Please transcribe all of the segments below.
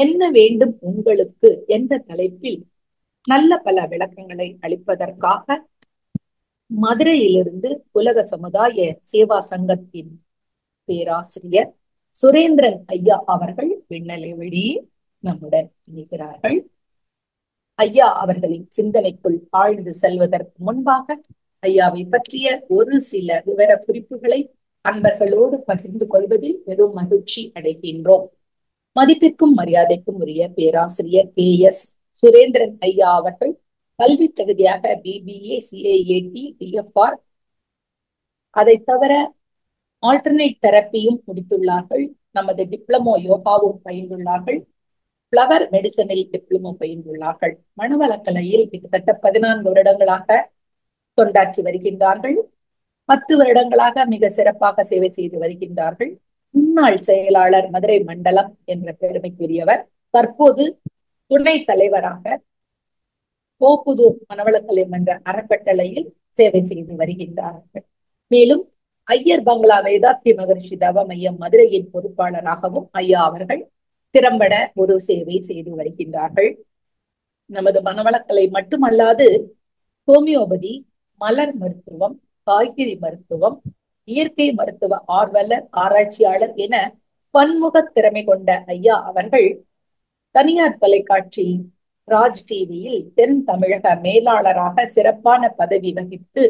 என்ன வேண்டும் உங்களுக்கு என்ற தலைப்பில் நல்ல பல விளக்கங்களை அளிப்பதற்காக மதுரையிலிருந்து உலக சமுதாய சேவா சங்கத்தின் பேராசிரியர் சுரேந்திரன் ஐயா அவர்கள் விண்ணலை வெளியே நம்முடன் இணைகிறார்கள். ஐயா அவர்களின் சிந்தனைக்குள் ஆழ்ந்து செல்வதற்கு முன்பாக ஐயாவை பற்றிய ஒரு சில விவர குறிப்புகளை அன்பர்களோடு பகிர்ந்து கொள்வதில் பெரும் மகிழ்ச்சி அடைகின்றோம். மதிப்பிற்கும் மரியாதைக்கும் உரிய பேராசிரியர் KS சுரேந்திரன் ஐயா அவர்கள் கல்வி தகுதியாக BBA CAAT DFR அதை தவிர ஆல்டர்னேட் தெரப்பியும் முடித்துள்ளார்கள். நமது டிப்ளமோ யோகாவும் பயின்றுள்ளார்கள். Flower மெடிசனில் diploma பயின்றுள்ளார்கள். மனவளக்கலையில் கிட்டத்தட்ட 14 வருடங்களாக தொண்டாற்றி வருகின்றார்கள். 10 வருடங்களாக மிக சிறப்பாக சேவை செய்து வருகின்றார்கள். முன்னாள் செயலாளர் மதுரை மண்டலம் என்ற பெருமைக்குரியவர். தற்போது துணை தலைவராக கோப்புதூர் மனவளக்கலை மன்ற அறக்கட்டளையில் சேவை செய்து வருகின்றார்கள். மேலும் ஐயர் பங்களா வேதாத்ரி மகரிஷி தவ மையம் மதுரையின் பொறுப்பாளராகவும் ஐயா அவர்கள் திறம்பட ஒரு சேவை செய்து வருகின்றார்கள். நமது மனவளக்கலை மட்டுமல்லாது ஹோமியோபதி, மலர் மருத்துவம், காய்கறி மருத்துவம், இயற்கை மருத்துவ ஆர்வலர், ஆராய்ச்சியாளர் என பன்முக திறமை கொண்ட ஐயா அவர்கள் தனியார் தொலைக்காட்சி ராஜ் டிவியில் தென் தமிழக மேலாளராக சிறப்பான பதவி வகித்து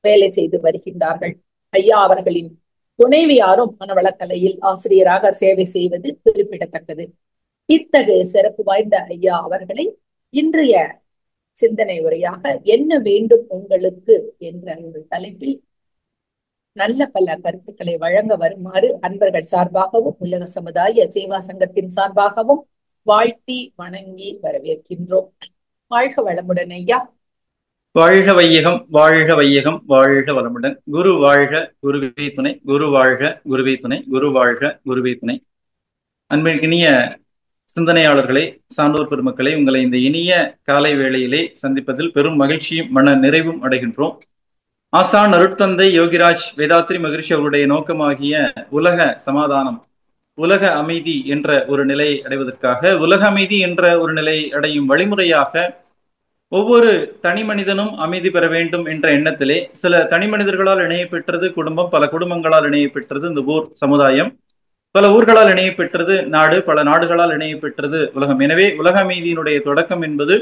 வேலை செய்து வருகின்றார்கள். ஐயா அவர்களின் துணைவியாரும் மனவளக்கலையில் ஆசிரியராக சேவை செய்வது குறிப்பிடத்தக்கது. இத்தகைய சிறப்பு வாய்ந்த ஐயா அவர்களை இன்றைய சிந்தனை உரையாக என்ன வேண்டும் உங்களுக்கு என்ற ஒரு தலைப்பில் நல்ல பல கருத்துக்களை வழங்க வருமாறு அன்பர்கள் சார்பாகவும் உலக சமுதாய சேவா சங்கத்தின் சார்பாகவும் வாழ்த்தி வணங்கி வரவேற்கின்றோம். வாழ்க வளமுடன் ஐயா. வாழ்க வையகம், வாழ்க வையகம், வாழ்க வளமுடன். குரு வாழ்க, குருவே துணை. குரு வாழ்க, குருவே துணை. குரு வாழ்க, குருவே துணை. அன்பிற்கினிய சிந்தனையாளர்களே, சான்றோர் பெருமக்களை, உங்களை இந்த இனிய காலை வேளையிலே சந்திப்பதில் பெரும் மகிழ்ச்சியும் மன நிறைவும் அடைகின்றோம். ஆசான் அருட்தந்தை யோகிராஜ் வேதாத்ரி மகரிஷி அவருடைய நோக்கமாகிய உலக சமாதானம், உலக அமைதி என்ற ஒரு நிலை அடைவதற்காக, உலக அமைதி என்ற ஒரு நிலை அடையும் வழிமுறையாக ஒவ்வொரு தனி மனிதனும் அமைதி பெற வேண்டும் என்ற எண்ணத்திலே சில தனி மனிதர்களால் இணைய பெற்றது குடும்பம், பல குடும்பங்களால் இணைய பெற்றது இந்த ஊர் சமுதாயம், பல ஊர்களால் இணைய பெற்றது நாடு, பல நாடுகளால் இணைய பெற்றது உலகம். எனவே உலக அமைதியினுடைய தொடக்கம் என்பது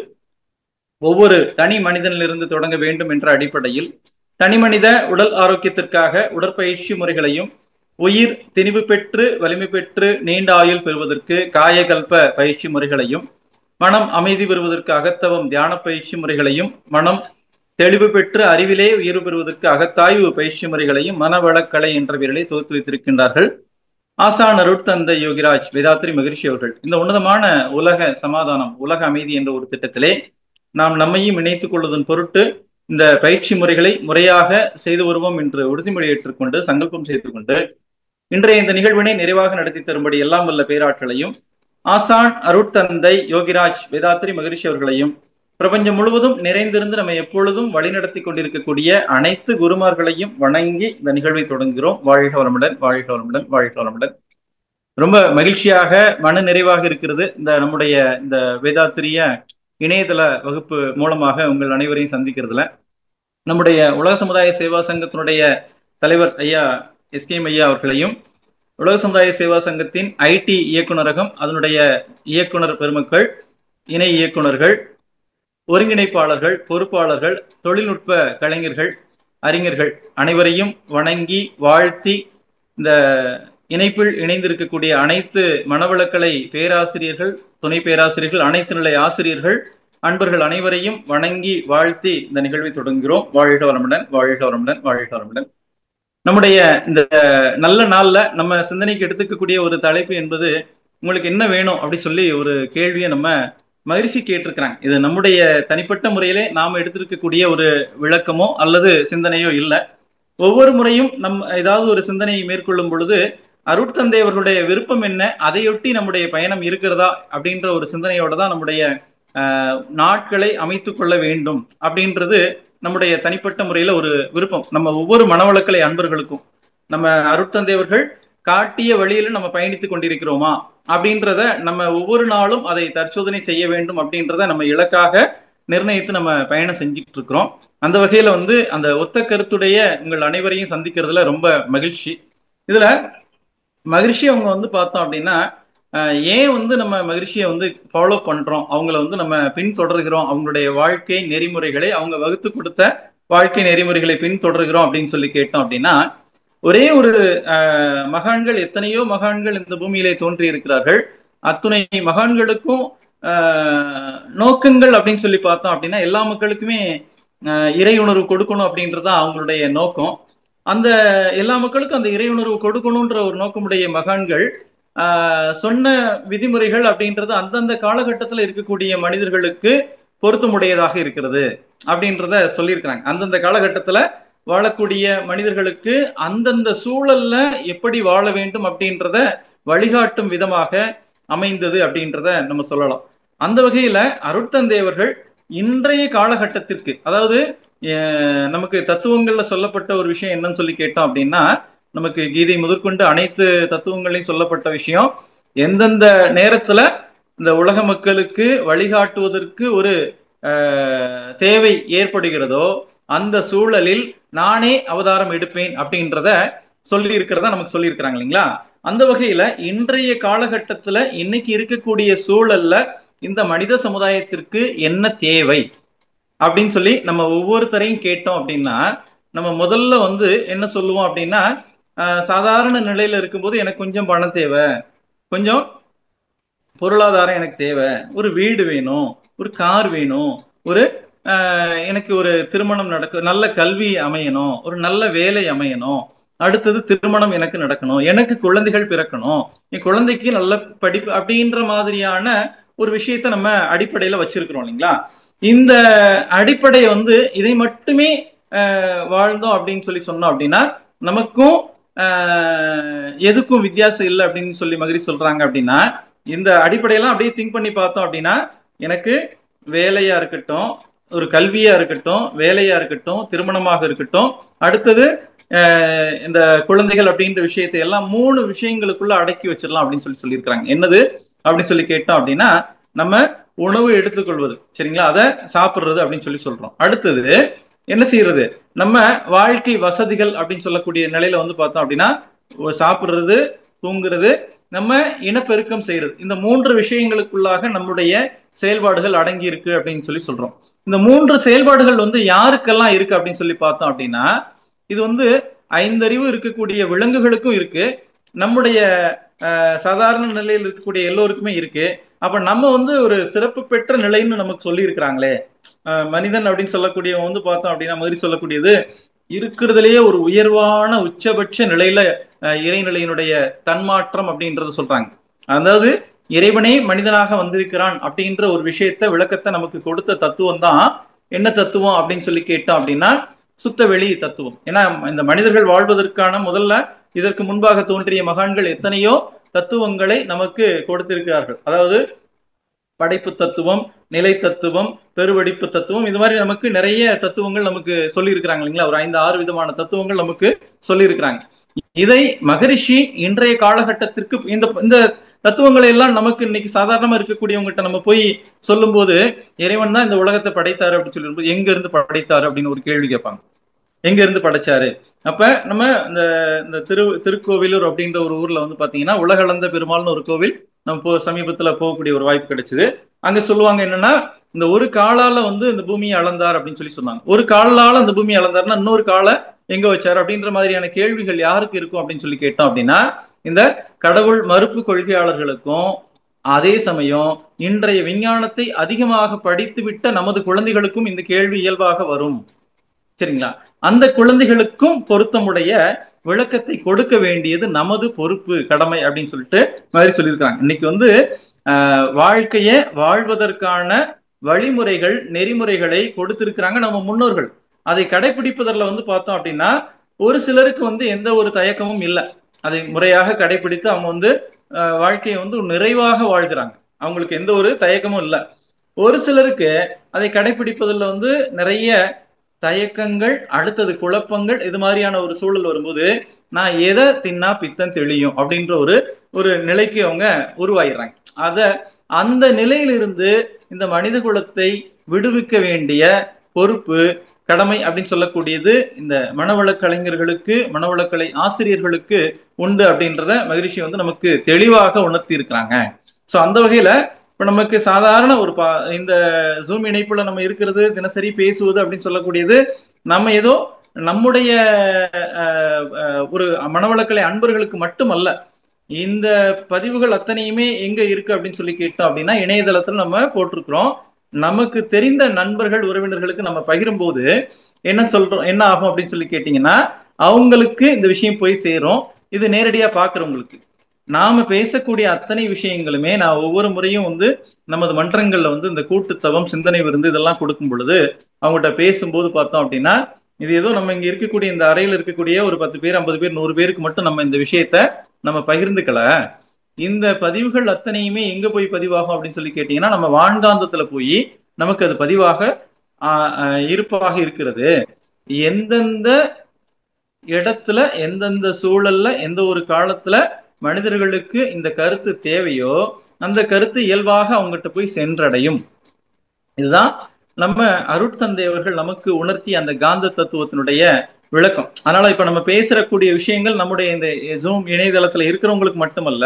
ஒவ்வொரு தனி மனிதனிலிருந்து தொடங்க வேண்டும் என்ற அடிப்படையில் தனி மனித உடல் ஆரோக்கியத்திற்காக உடற்பயிற்சி முறைகளையும், உயிர் திணிவு பெற்று வலிமை பெற்று நீண்ட ஆயுள் பெறுவதற்கு காயகல்ப பயிற்சி முறைகளையும், மனம் அமைதி பெறுவதற்கு அகத்தவம் தியான பயிற்சி முறைகளையும், மனம் தெளிவு பெற்று அறிவிலே உயர்வு பெறுவதற்கு அகத்தாய்வு பயிற்சி முறைகளையும் மனவளக்கலை என்ற பெயரிலே தொகுத்து வைத்திருக்கின்றார்கள் ஆசான் அருட்தந்தை யோகிராஜ் வேதாத்ரி மகரிஷி அவர்கள். இந்த உன்னதமான உலக சமாதானம், உலக அமைதி என்ற ஒரு திட்டத்திலே நாம் நம்மையும் இணைத்துக் கொள்வதன் பொருட்டு இந்த பயிற்சி முறைகளை முறையாக செய்து வருவோம் என்று உறுதிமொழி ஏற்றுக்கொண்டு சங்கல்பம் செய்து கொண்டு இன்றைய இந்த நிகழ்வினை நிறைவாக நடத்தி தரும்படி எல்லாம் வல்ல பேராற்றலையும் ஆசான் அருட்தந்தை யோகிராஜ் வேதாத்ரி மகரிஷி அவர்களையும் பிரபஞ்சம் முழுவதும் நிறைந்திருந்து நம்ம எப்பொழுதும் வழிநடத்தி கொண்டிருக்கக்கூடிய அனைத்து குருமார்களையும் வணங்கி இந்த நிகழ்வை தொடங்குகிறோம். வாழ்க வளமுடன், வாழ்க வளமுடன், வாழ்க வளமுடன். ரொம்ப மகிழ்ச்சியாக மன நிறைவாக இருக்கிறது இந்த நம்முடைய இந்த வேதாத்திரிய இணையதள வகுப்பு மூலமாக உங்கள் அனைவரையும் சந்திக்கிறதுல. நம்முடைய உலக சமுதாய சேவா சங்கத்தினுடைய தலைவர் ஐயா SKM ஐயா அவர்களையும், உலக சமுதாய சேவா சங்கத்தின் IT இயக்குநரகம், அதனுடைய இயக்குனர் பெருமக்கள், இணை இயக்குனர்கள், ஒருங்கிணைப்பாளர்கள், பொறுப்பாளர்கள், தொழில்நுட்ப கலைஞர்கள், அறிஞர்கள் அனைவரையும் வணங்கி வாழ்த்தி இந்த இணைப்பில் இணைந்திருக்கக்கூடிய அனைத்து மனவளக்கலை பேராசிரியர்கள், துணை பேராசிரியர்கள், அனைத்து நிலை ஆசிரியர்கள், அன்பர்கள் அனைவரையும் வணங்கி வாழ்த்தி இந்த நிகழ்வை தொடங்குகிறோம். வாழ்க வளமுடன், வாழ்க வளமுடன், வாழ்க வளமுடன். நம்முடைய இந்த நல்ல நாள்ல நம்ம சிந்தனைக்கு எடுத்துக்கக்கூடிய ஒரு தலைப்பு என்பது உங்களுக்கு என்ன வேணும் அப்படி சொல்லி ஒரு கேள்வியை நம்ம மகிழ்ச்சி கேட்டிருக்கிறாங்க. இது நம்முடைய தனிப்பட்ட முறையிலே நாம எடுத்திருக்கக்கூடிய ஒரு விளக்கமோ அல்லது சிந்தனையோ இல்லை. ஒவ்வொரு முறையும் ஏதாவது ஒரு சிந்தனையை மேற்கொள்ளும் பொழுது அருட்தந்தை அவர்களுடைய விருப்பம் என்ன, அதையொட்டி நம்முடைய பயணம் இருக்கிறதா அப்படின்ற ஒரு சிந்தனையோட தான் நம்முடைய நாட்களை அமைத்து கொள்ள வேண்டும் அப்படின்றது நம்முடைய தனிப்பட்ட முறையில ஒரு விருப்பம். நம்ம ஒவ்வொரு மனவளக்கலை அன்பர்களுக்கும் நம்ம அருட்தந்தை அவர்கள் காட்டிய வழியில நம்ம பயணித்துக் கொண்டிருக்கிறோமா அப்படின்றத நம்ம ஒவ்வொரு நாளும் அதை தற்சோதனை செய்ய வேண்டும் அப்படின்றத நம்ம இலக்காக நிர்ணயித்து நம்ம பயணம் செஞ்சுட்டு இருக்கிறோம். அந்த வகையில வந்து அந்த ஒத்த கருத்துடைய உங்கள் அனைவரையும் சந்திக்கிறதுல ரொம்ப மகிழ்ச்சி. இதுல மகிழ்ச்சி அவங்க வந்து பார்த்தோம் அப்படின்னா ஏன் வந்து நம்ம மகிழ்ச்சியை வந்து ஃபாலோ பண்றோம், அவங்கள வந்து நம்ம பின்தொடர்கிறோம், அவங்களுடைய வாழ்க்கை நெறிமுறைகளை அவங்க வகுத்து கொடுத்த வாழ்க்கை நெறிமுறைகளை பின்தொடர்கிறோம் அப்படின்னு சொல்லி கேட்டோம் அப்படின்னா, ஒரே ஒரு மகான்கள், எத்தனையோ மகான்கள் இந்த பூமியிலே தோன்றி இருக்கிறார்கள். அத்துணை மகான்களுக்கும் நோக்கங்கள் அப்படின்னு சொல்லி பார்த்தோம் அப்படின்னா எல்லா மக்களுக்குமே இறை உணர்வு கொடுக்கணும் அப்படின்றதான் அவங்களுடைய நோக்கம். அந்த எல்லா மக்களுக்கும் அந்த இறை உணர்வு கொடுக்கணும்ன்ற ஒரு நோக்கமுடைய மகான்கள் சொன்ன விதிமுறைகள் அப்படின்றது அந்தந்த காலகட்டத்தில் இருக்கக்கூடிய மனிதர்களுக்கு பொருத்தமுடையதாக இருக்கிறது அப்படின்றத சொல்லியிருக்கிறாங்க. அந்தந்த காலகட்டத்துல வாழக்கூடிய மனிதர்களுக்கு அந்தந்த சூழல்ல எப்படி வாழ வேண்டும் அப்படின்றத வழிகாட்டும் விதமாக அமைந்தது அப்படின்றத நம்ம சொல்லலாம். அந்த வகையில அருட்தந்தையவர்கள் இன்றைய காலகட்டத்திற்கு, அதாவது நமக்கு தத்துவங்கள்ல சொல்லப்பட்ட ஒரு விஷயம் என்னன்னு சொல்லி கேட்டோம் அப்படின்னா, நமக்கு கீதை முதற்கொண்டு அனைத்து தத்துவங்களையும் சொல்லப்பட்ட விஷயம், எந்தெந்த நேரத்துல இந்த உலக மக்களுக்கு வழிகாட்டுவதற்கு ஒரு தேவை ஏற்படுகிறதோ அந்த சூழலில் நானே அவதாரம் எடுப்பேன் அப்படின்றத சொல்லி இருக்கிறதா நமக்கு சொல்லி இருக்கிறாங்க இல்லைங்களா. அந்த வகையில இன்றைய காலகட்டத்துல இன்னைக்கு இருக்கக்கூடிய சூழல்ல இந்த மனித சமுதாயத்திற்கு என்ன தேவை அப்படின்னு சொல்லி நம்ம ஒவ்வொருத்தரையும் கேட்டோம் அப்படின்னா, நம்ம முதல்ல வந்து என்ன சொல்லுவோம் அப்படின்னா, சாதாரண நிலையில இருக்கும்போது எனக்கு கொஞ்சம் பணம் தேவை, கொஞ்சம் பொருளாதாரம் எனக்கு தேவை, ஒரு வீடு வேணும், ஒரு கார் வேணும், ஒரு எனக்கு ஒரு திருமணம் நடக்கும், நல்ல கல்வி அமையணும், ஒரு நல்ல வேலை அமையணும், அடுத்தது திருமணம் எனக்கு நடக்கணும், எனக்கு குழந்தைகள் பிறக்கணும், என் குழந்தைக்கு நல்ல படிப்பு அப்படின்ற மாதிரியான ஒரு விஷயத்த நம்ம அடிப்படையில வச்சிருக்கிறோம் இல்லைங்களா. இந்த அடிப்படையை வந்து இதை மட்டுமே வாழ்ந்தோம் அப்படின்னு சொல்லி சொன்னோம் அப்படின்னா நமக்கும் எதுக்கும் வித்தியாசம் இல்லை அப்படின்னு சொல்லி மகிழ்ச்சி சொல்றாங்க. அப்படின்னா இந்த அடிப்படையெல்லாம் அப்படியே திங்க் பண்ணி பார்த்தோம் அப்படின்னா, எனக்கு வேலையா இருக்கட்டும், ஒரு கல்வியா இருக்கட்டும், வேலையா இருக்கட்டும், திருமணமாக இருக்கட்டும், அடுத்தது இந்த குழந்தைகள் அப்படின்ற விஷயத்தை எல்லாம் 3 விஷயங்களுக்குள்ள அடக்கி வச்சிடலாம் அப்படின்னு சொல்லி சொல்லியிருக்கிறாங்க. என்னது அப்படின்னு சொல்லி கேட்டோம் அப்படின்னா, நம்ம உணவு எடுத்துக்கொள்வது, சரிங்களா, அதை சாப்பிடுறது அப்படின்னு சொல்லி சொல்றோம். அடுத்தது என்ன செய்யறது, நம்ம வாழ்க்கை வசதிகள் அப்படின்னு சொல்லக்கூடிய நிலையில வந்து பார்த்தோம் அப்படின்னா, சாப்பிடுறது, தூங்குறது, நம்ம இனப்பெருக்கம் செய்யறது, இந்த 3 விஷயங்களுக்குள்ளாக நம்முடைய செயல்பாடுகள் அடங்கி இருக்கு அப்படின்னு சொல்லி சொல்றோம். இந்த 3 செயல்பாடுகள் வந்து யாருக்கெல்லாம் இருக்கு அப்படின்னு சொல்லி பார்த்தோம் அப்படின்னா, இது வந்து 5 அறிவு இருக்கக்கூடிய விலங்குகளுக்கும் இருக்கு, நம்முடைய சாதாரண நிலையில் இருக்கக்கூடிய எல்லோருக்குமே இருக்கு. அப்ப நம்ம வந்து ஒரு சிறப்பு பெற்ற நிலைன்னு நமக்கு சொல்லி இருக்கிறாங்களே, மனிதன் அப்படின்னு சொல்லக்கூடிய வந்து பார்த்தோம் அப்படின்னா மாதிரி சொல்லக்கூடியது இருக்கிறதுலயே ஒரு உயர்வான உச்சபட்ச நிலையில இறைநிலையினுடைய தன்மாற்றம் அப்படின்றத சொல்றாங்க. அதாவது இறைவனே மனிதனாக வந்திருக்கிறான் அப்படின்ற ஒரு விஷயத்த விளக்கத்தை நமக்கு கொடுத்த தத்துவம் தான் என்ன தத்துவம் அப்படின்னு சொல்லி கேட்டோம் அப்படின்னா, சுத்த வெளி தத்துவம். ஏன்னா இந்த மனிதர்கள் வாழ்வதற்கான முதல்ல இதற்கு முன்பாக தோன்றிய மகான்கள் எத்தனையோ தத்துவங்களை நமக்கு கொடுத்திருக்கிறார்கள். அதாவது படைப்பு தத்துவம், நிலை தத்துவம், பெருவடிப்பு தத்துவம், இது மாதிரி நமக்கு நிறைய தத்துவங்கள் நமக்கு சொல்லி இருக்கிறாங்க இல்லைங்களா. ஒரு 5-6 விதமான தத்துவங்கள் நமக்கு சொல்லி இருக்கிறாங்க. இதை மகரிஷி இன்றைய காலகட்டத்திற்கு இந்த இந்த தத்துவங்களை எல்லாம் நமக்கு இன்னைக்கு சாதாரணமா இருக்கக்கூடியவங்ககிட்ட நம்ம போய் சொல்லும் போது, இறைவன் தான் இந்த உலகத்தை படைத்தாரு அப்படின்னு சொல்லும்போது எங்க இருந்து படைத்தாரு அப்படின்னு ஒரு கேள்வி கேட்பாங்க. எங்க இருந்து படைச்சாரு? அப்ப நம்ம இந்த திருக்கோவிலூர் அப்படின்ற ஒரு ஊர்ல வந்து பாத்தீங்கன்னா உலகளந்த பெருமாள்னு ஒரு கோவில் நம்ம சமீபத்துல போகக்கூடிய ஒரு வாய்ப்பு கிடைச்சது. அங்க சொல்லுவாங்க என்னன்னா, இந்த ஒரு காலால வந்து இந்த பூமியை அளந்தார் அப்படின்னு சொல்லி சொன்னாங்க. ஒரு காலால அந்த பூமியை அளந்தாருன்னா இன்னொரு காலை எங்க வச்சாரு அப்படின்ற மாதிரியான கேள்விகள் யாருக்கு இருக்கும் அப்படின்னு சொல்லி கேட்டோம் அப்படின்னா, இந்த கடவுள் மறுப்பு கொள்கையாளர்களுக்கும், அதே சமயம் இன்றைய விஞ்ஞானத்தை அதிகமாக படித்துவிட்ட நமது குழந்தைகளுக்கும் இந்த கேள்வி இயல்பாக வரும், சரிங்களா. அந்த குழந்தைகளுக்கும் பொருத்தமுடைய விளக்கத்தை கொடுக்க வேண்டியது நமது பொறுப்பு, கடமை அப்படின்னு சொல்லிட்டு மாதிரி சொல்லியிருக்காங்க. இன்னைக்கு வந்து வாழ்க்கைய வாழ்வதற்கான வழிமுறைகள், நெறிமுறைகளை கொடுத்திருக்கிறாங்க நம்ம முன்னோர்கள். அதை கடைபிடிப்பதில் வந்து பார்த்தோம் அப்படின்னா ஒரு சிலருக்கு வந்து எந்த ஒரு தயக்கமும் இல்லை. அதை முறையாக கடைபிடித்து அவங்க வந்து வாழ்க்கையை வந்து நிறைவாக வாழ்கிறாங்க. அவங்களுக்கு எந்த ஒரு தயக்கமும் இல்லை. ஒரு சிலருக்கு அதை கடைபிடிப்பதில் வந்து நிறைய தயக்கங்கள், அடுத்தது குழப்பங்கள், இது மாதிரியான ஒரு சூழல் வரும்போது நான் எதை தின்னா பித்தம் தெளியும் அப்படின்ற ஒரு ஒரு நிலைக்கு அவங்க உருவாயிடுறாங்க. அந்த நிலையிலிருந்து இந்த மனித குலத்தை விடுவிக்க வேண்டிய பொறுப்பு, கடமை அப்படின்னு சொல்லக்கூடியது இந்த மனவளக் கலைஞர்களுக்கு, மனவளக்கலை ஆசிரியர்களுக்கு உண்டு அப்படின்றத மகரிஷி நமக்கு தெளிவாக உணர்த்தி இருக்கிறாங்க. ஸோ அந்த வகையில இப்ப நமக்கு சாதாரண ஒரு இந்த ஜூம் இணைப்புல நம்ம இருக்கிறது, தினசரி பேசுவது அப்படின்னு சொல்லக்கூடியது நம்ம ஏதோ நம்முடைய ஒரு மனவளக்கலை அன்பர்களுக்கு மட்டுமல்ல. இந்த பதிவுகள் அத்தனையுமே எங்க இருக்கு அப்படின்னு சொல்லி கேட்டோம் அப்படின்னா இணையதளத்துல நம்ம போட்டிருக்கிறோம். நமக்கு தெரிந்த நண்பர்கள், உறவினர்களுக்கு நம்ம பகிரும் போது என்ன ஆகும் அப்படின்னு சொல்லி கேட்டீங்கன்னா அவங்களுக்கு இந்த விஷயம் போய் சேரும். இது நேரடியா பாக்குறவங்களுக்கு நாம பேசக்கூடிய அத்தனை விஷயங்களுமே நான் ஒவ்வொரு முறையும் நமது மன்றங்கள்ல இந்த கூட்டுத்தவம், சிந்தனை விருந்து இதெல்லாம் கொடுக்கும் பொழுது அவங்ககிட்ட பேசும்போது பார்த்தோம் அப்படின்னா இது ஏதோ நம்ம இங்க இருக்கக்கூடிய இந்த அறையில் இருக்கக்கூடிய ஒரு 10 பேர், 50 பேர், 100 பேருக்கு மட்டும் நம்ம இந்த விஷயத்த நம்ம பகிர்ந்துக்கல. இந்த பதிவுகள் அத்தனையுமே எங்க போய் பதிவாகும் அப்படின்னு சொல்லி கேட்டீங்கன்னா நம்ம வான்காந்தத்துல போய் நமக்கு அது பதிவாக இருப்பாக இருக்கிறது. எந்தெந்த இடத்துல, எந்தெந்த சூழல்ல, எந்த ஒரு காலத்துல மனிதர்களுக்கு இந்த கருத்து தேவையோ அந்த கருத்து இயல்பாக அவங்ககிட்ட போய் சென்றடையும். இதுதான் நம்ம அருட்தந்தை அவர்கள் நமக்கு உணர்த்திய அந்த காந்த தத்துவத்தினுடைய விளக்கம். அதனால இப்ப நம்ம பேசக்கூடிய விஷயங்கள் நம்முடைய இந்த ஜூம் இணையதளத்துல இருக்கிறவங்களுக்கு மட்டுமல்ல,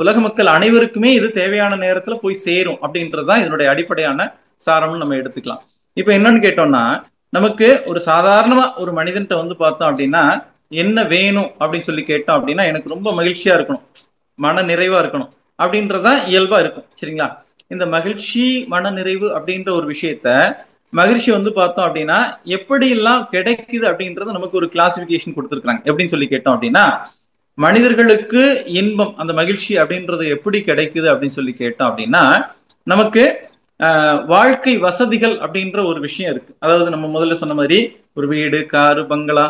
உலக மக்கள் அனைவருக்குமே இது தேவையான நேரத்துல போய் சேரும் அப்படின்றதுதான் இதனுடைய அடிப்படையான சாரம்னு நம்ம எடுத்துக்கலாம். இப்ப என்னன்னு கேட்டோம்னா நமக்கு ஒரு சாதாரணமா ஒரு மனிதன்கிட்ட பார்த்தோம் அப்படின்னா என்ன வேணும் அப்படின்னு சொல்லி கேட்டோம் அப்படின்னா எனக்கு ரொம்ப மகிழ்ச்சியா இருக்கணும், மன நிறைவா இருக்கணும் அப்படின்றதான் இயல்பா இருக்கும். சரிங்களா? இந்த மகிழ்ச்சி, மன நிறைவு அப்படின்ற ஒரு விஷயத்த மகிழ்ச்சி பார்த்தோம் அப்படின்னா எப்படி எல்லாம் கிடைக்குது அப்படின்றத நமக்கு ஒரு கிளாசிபிகேஷன் கொடுத்துருக்காங்க. எப்படின்னு சொல்லி கேட்டோம் அப்படின்னா மனிதர்களுக்கு இன்பம், அந்த மகிழ்ச்சி அப்படின்றது எப்படி கிடைக்குது அப்படின்னு சொல்லி கேட்டோம் அப்படின்னா நமக்கு வாழ்க்கை வசதிகள் அப்படின்ற ஒரு விஷயம் இருக்கு. அதாவது நம்ம முதல்ல சொன்ன மாதிரி ஒரு வீடு, காரு, பங்களா,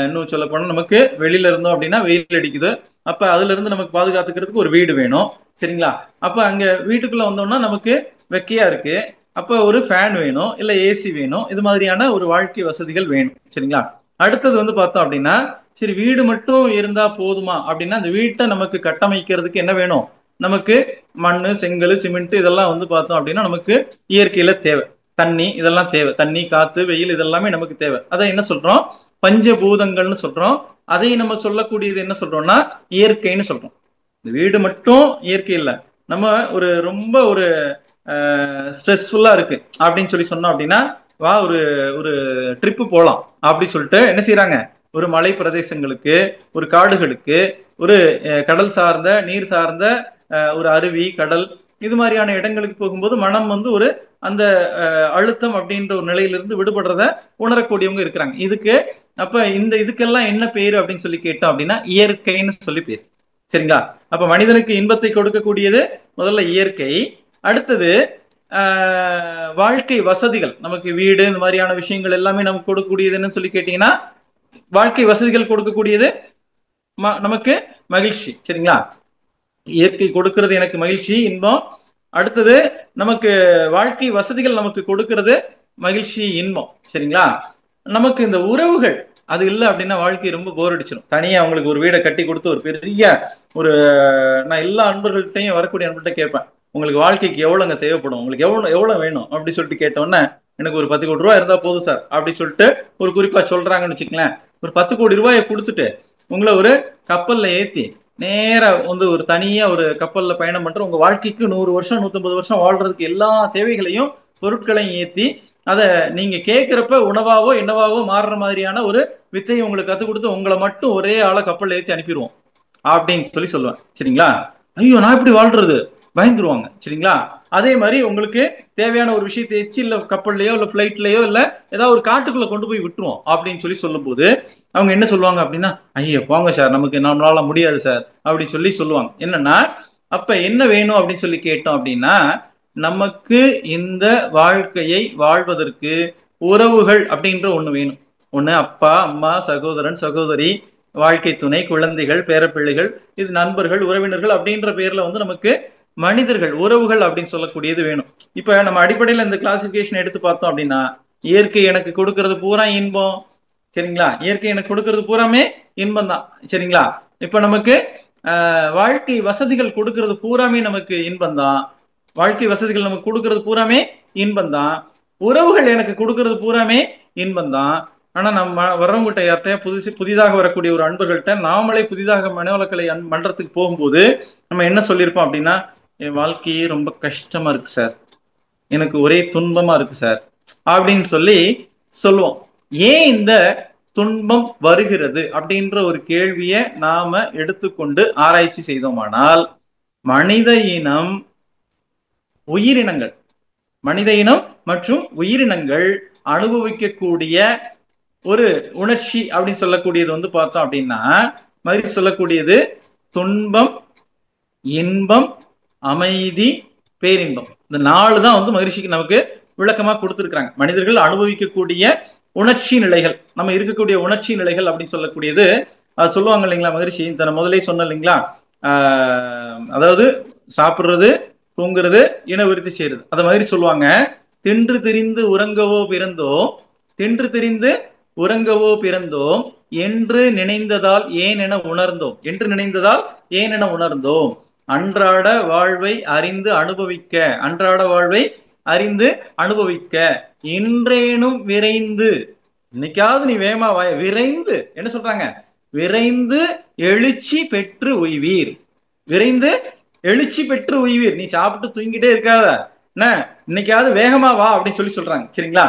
இன்னும் சொல்ல போனா நமக்கு வெளியில இருந்தோம் அப்படின்னா வெயில் அடிக்குது, அப்ப அதுல இருந்து நமக்கு பாதுகாத்துக்கிறதுக்கு ஒரு வீடு வேணும். சரிங்களா? அப்ப அங்க வீட்டுக்குள்ள வந்தோம்னா நமக்கு வெக்கையா இருக்கு, அப்ப ஒரு ஃபேன் வேணும், இல்ல ஏசி வேணும். இது மாதிரியான ஒரு வாழ்க்கை வசதிகள் வேணும். சரிங்களா? அடுத்தது பார்த்தோம் அப்படின்னா சரி வீடு மட்டும் இருந்தா போதுமா அப்படின்னா அந்த வீட்டை நமக்கு கட்டமைக்கிறதுக்கு என்ன வேணும்? நமக்கு மண்ணு, செங்கல், சிமெண்ட் இதெல்லாம் பார்த்தோம் அப்படின்னா நமக்கு இயற்கையில தேவை. தண்ணி இதெல்லாம் தேவை. தண்ணி, காத்து, வெயில் இதெல்லாமே நமக்கு தேவை. அதை என்ன சொல்றோம்? பஞ்சபூதங்கள்னு சொல்றோம். அதை நம்ம சொல்லக்கூடியது என்ன சொல்றோம்னா இயற்கைன்னு சொல்றோம். இந்த வீடு மட்டும் இயற்கை இல்லை. நம்ம ஒரு ரொம்ப ஒரு ஸ்ட்ரெஸ்ஃபுல்லா இருக்கு அப்படின்னு சொல்லி சொன்னோம் அப்படின்னா வா ஒரு ஒரு ட்ரிப்பு போகலாம் அப்படின்னு சொல்லிட்டு என்ன செய்யறாங்க? ஒரு மலை பிரதேசங்களுக்கு, ஒரு காடுகளுக்கு, ஒரு கடல் சார்ந்த, நீர் சார்ந்த ஒரு அருவி, கடல், இது மாதிரியான இடங்களுக்கு போகும்போது மனம் ஒரு அந்த அழுத்தம் அப்படின்ற ஒரு நிலையிலிருந்து விடுபடுறத உணரக்கூடியவங்க இருக்கிறாங்க. அப்ப இதுக்கெல்லாம் என்ன பேரு அப்படின்னு சொல்லி கேட்டோம் அப்படின்னா இயற்கைன்னு சொல்லி பேரு. சரிங்களா? அப்ப மனிதனுக்கு இன்பத்தை கொடுக்கக்கூடியது முதல்ல இயற்கை. அடுத்தது வாழ்க்கை வசதிகள், நமக்கு வீடு, இந்த மாதிரியான விஷயங்கள் எல்லாமே நமக்கு கொடுக்கக்கூடியது என்னன்னு சொல்லி கேட்டீங்கன்னா வாழ்க்கை வசதிகள் கொடுக்கக்கூடியது நமக்கு மகிழ்ச்சி. சரிங்களா? இயற்கை கொடுக்கிறது எனக்கு மகிழ்ச்சி, இன்பம். அடுத்தது நமக்கு வாழ்க்கை வசதிகள் நமக்கு கொடுக்கிறது மகிழ்ச்சி, இன்பம். சரிங்களா? நமக்கு இந்த உறவுகள் அது இல்லை அப்படின்னா வாழ்க்கை ரொம்ப போர் அடிச்சிடும். தனியா அவங்களுக்கு ஒரு வீடை கட்டி கொடுத்து ஒரு பெரிய நான் எல்லா அன்பர்கள்ட்டையும் வரக்கூடிய அன்பர்கிட்ட கேட்பேன், உங்களுக்கு வாழ்க்கைக்கு எவ்வளவுங்க தேவைப்படும், உங்களுக்கு எவ்வளவு வேணும் அப்படி சொல்லிட்டு கேட்டோன்னே எனக்கு ஒரு 10 கோடி ரூபாய் இருந்தா போதும் சார் அப்படி சொல்லிட்டு ஒரு குறிப்பா சொல்றாங்கன்னு வச்சுக்கலேன். ஒரு 10 கோடி ரூபாயை கொடுத்துட்டு உங்களை ஒரு கப்பல்ல ஏத்தி நேரா ஒரு தனியா ஒரு கப்பல்ல பயணம் பண்ற, உங்க வாழ்க்கைக்கு 100 வருஷம் 150 வருஷம் வாழ்றதுக்கு எல்லா தேவைகளையும் பொருட்களையும் ஏத்தி அதை நீங்க கேட்கிறப்ப உணவாவோ என்னவாவோ மாறுற மாதிரியான ஒரு வித்தையை உங்களுக்கு கத்துக் கொடுத்து உங்களை மட்டும் ஒரே ஆளை கப்பல்ல ஏற்றி அனுப்பிடுவோம் அப்படின்னு சொல்லி சொல்லுவேன். சரிங்களா? ஐயோ நான் இப்படி வாழ்றது பயந்துருவாங்க. சரிங்களா? அதே மாதிரி உங்களுக்கு தேவையான ஒரு விஷயத்தை எச்சு இல்ல கப்பல்லையோ இல்ல பிளைட்லயோ இல்ல ஏதாவது ஒரு காட்டுக்குள்ள கொண்டு போய் விட்டுருவோம் அப்படின்னு சொல்லி சொல்லும் போது அவங்க என்ன சொல்லுவாங்க அப்படின்னா ஐயோ போங்க சார், நம்மளால முடியாது சார் அப்படின்னு சொல்லி சொல்லுவாங்க. என்னன்னா அப்ப என்ன வேணும் அப்படின்னு சொல்லி கேட்டோம் அப்படின்னா நமக்கு இந்த வாழ்க்கையை வாழ்வதற்கு உறவுகள் அப்படின்ற ஒண்ணு வேணும். ஒண்ணு அப்பா, அம்மா, சகோதரன், சகோதரி, வாழ்க்கை துணை, குழந்தைகள், பேரப்பிள்ளைகள், இது நண்பர்கள், உறவினர்கள் அப்படின்ற பேர்ல நமக்கு மனிதர்கள், உறவுகள் அப்படின்னு சொல்லக்கூடியது வேணும். இப்ப நம்ம அடிப்படையில இந்த கிளாசிபிகேஷன் எடுத்து பார்த்தோம் அப்படின்னா இயற்கை எனக்கு கொடுக்கறது பூரா இன்பம். சரிங்களா? இயற்கை எனக்கு கொடுக்கறது பூராமே இன்பம் தான். சரிங்களா? இப்ப நமக்கு வாழ்க்கை வசதிகள் கொடுக்கறது பூராமே நமக்கு இன்பம் தான். வாழ்க்கை வசதிகள் நமக்கு கொடுக்கறது பூராமே இன்பம் தான். உறவுகள் எனக்கு கொடுக்கறது பூராமே இன்பம் தான். ஆனா நம்ம வர்றவங்ககிட்ட யார்கிட்ட புதிதாக வரக்கூடிய ஒரு அன்பர்கள்ட்ட நாமளே புதிதாக மனவளக்கலை மன்றத்துக்கு போகும்போது நம்ம என்ன சொல்லியிருப்போம் அப்படின்னா, என் வாழ்க்கையே ரொம்ப கஷ்டமா இருக்கு சார், எனக்கு ஒரே துன்பமா இருக்கு சார் அப்படின்னு சொல்லி சொல்லுவோம். ஏன் இந்த துன்பம் வருகிறது அப்படின்ற ஒரு கேள்வியை நாம எடுத்துக்கொண்டு ஆராய்ச்சி செய்தோமானால், மனித இனம் உயிரினங்கள் மனித இனம் மற்றும் உயிரினங்கள் அனுபவிக்கக்கூடிய ஒரு உணர்ச்சி அப்படின்னு சொல்லக்கூடியது வந்து பார்த்தோம் அப்படின்னா, மாதிரி சொல்லக்கூடியது துன்பம், இன்பம், அமைதி, பேரின்பம். இந்த 4 தான் வந்து மகிழ்ச்சிக்கு நமக்கு விளக்கமா கொடுத்துருக்காங்க. மனிதர்கள் அனுபவிக்கக்கூடிய உணர்ச்சி நிலைகள், நம்ம இருக்கக்கூடிய உணர்ச்சி நிலைகள் அப்படின்னு சொல்லக்கூடியது அது சொல்லுவாங்க இல்லைங்களா மகிழ்ச்சி. இந்த முதலே சொன்ன இல்லைங்களா, அதாவது சாப்பிடுறது, தூங்குறது, இன விருத்தி செய்யறது, அத மாதிரி சொல்லுவாங்க. தின்று திரிந்து உறங்கவோ பிறந்தோம், தின்று திரிந்து உறங்கவோ பிறந்தோம், என்று நினைந்ததால் ஏன் என உணர்ந்தோம், என்று நினைந்ததால் ஏன் என உணர்ந்தோம், அன்றாட வாழ்வை அறிந்து அனுபவிக்க, அன்றாட வாழ்வை அறிந்து அனுபவிக்க, இன்றேனும் விரைந்து, இன்னைக்காவது நீ வேகமா விரைந்து, என்ன சொல்றாங்க, விரைந்து எழுச்சி பெற்று உய்வீர், விரைந்து எழுச்சி பெற்று உய்வீர். நீ சாப்பிட்டு தூங்கிட்டே இருக்காத, என்ன இன்னைக்காவது வேகமா வா அப்படின்னு சொல்லி சொல்றாங்க. சரிங்களா?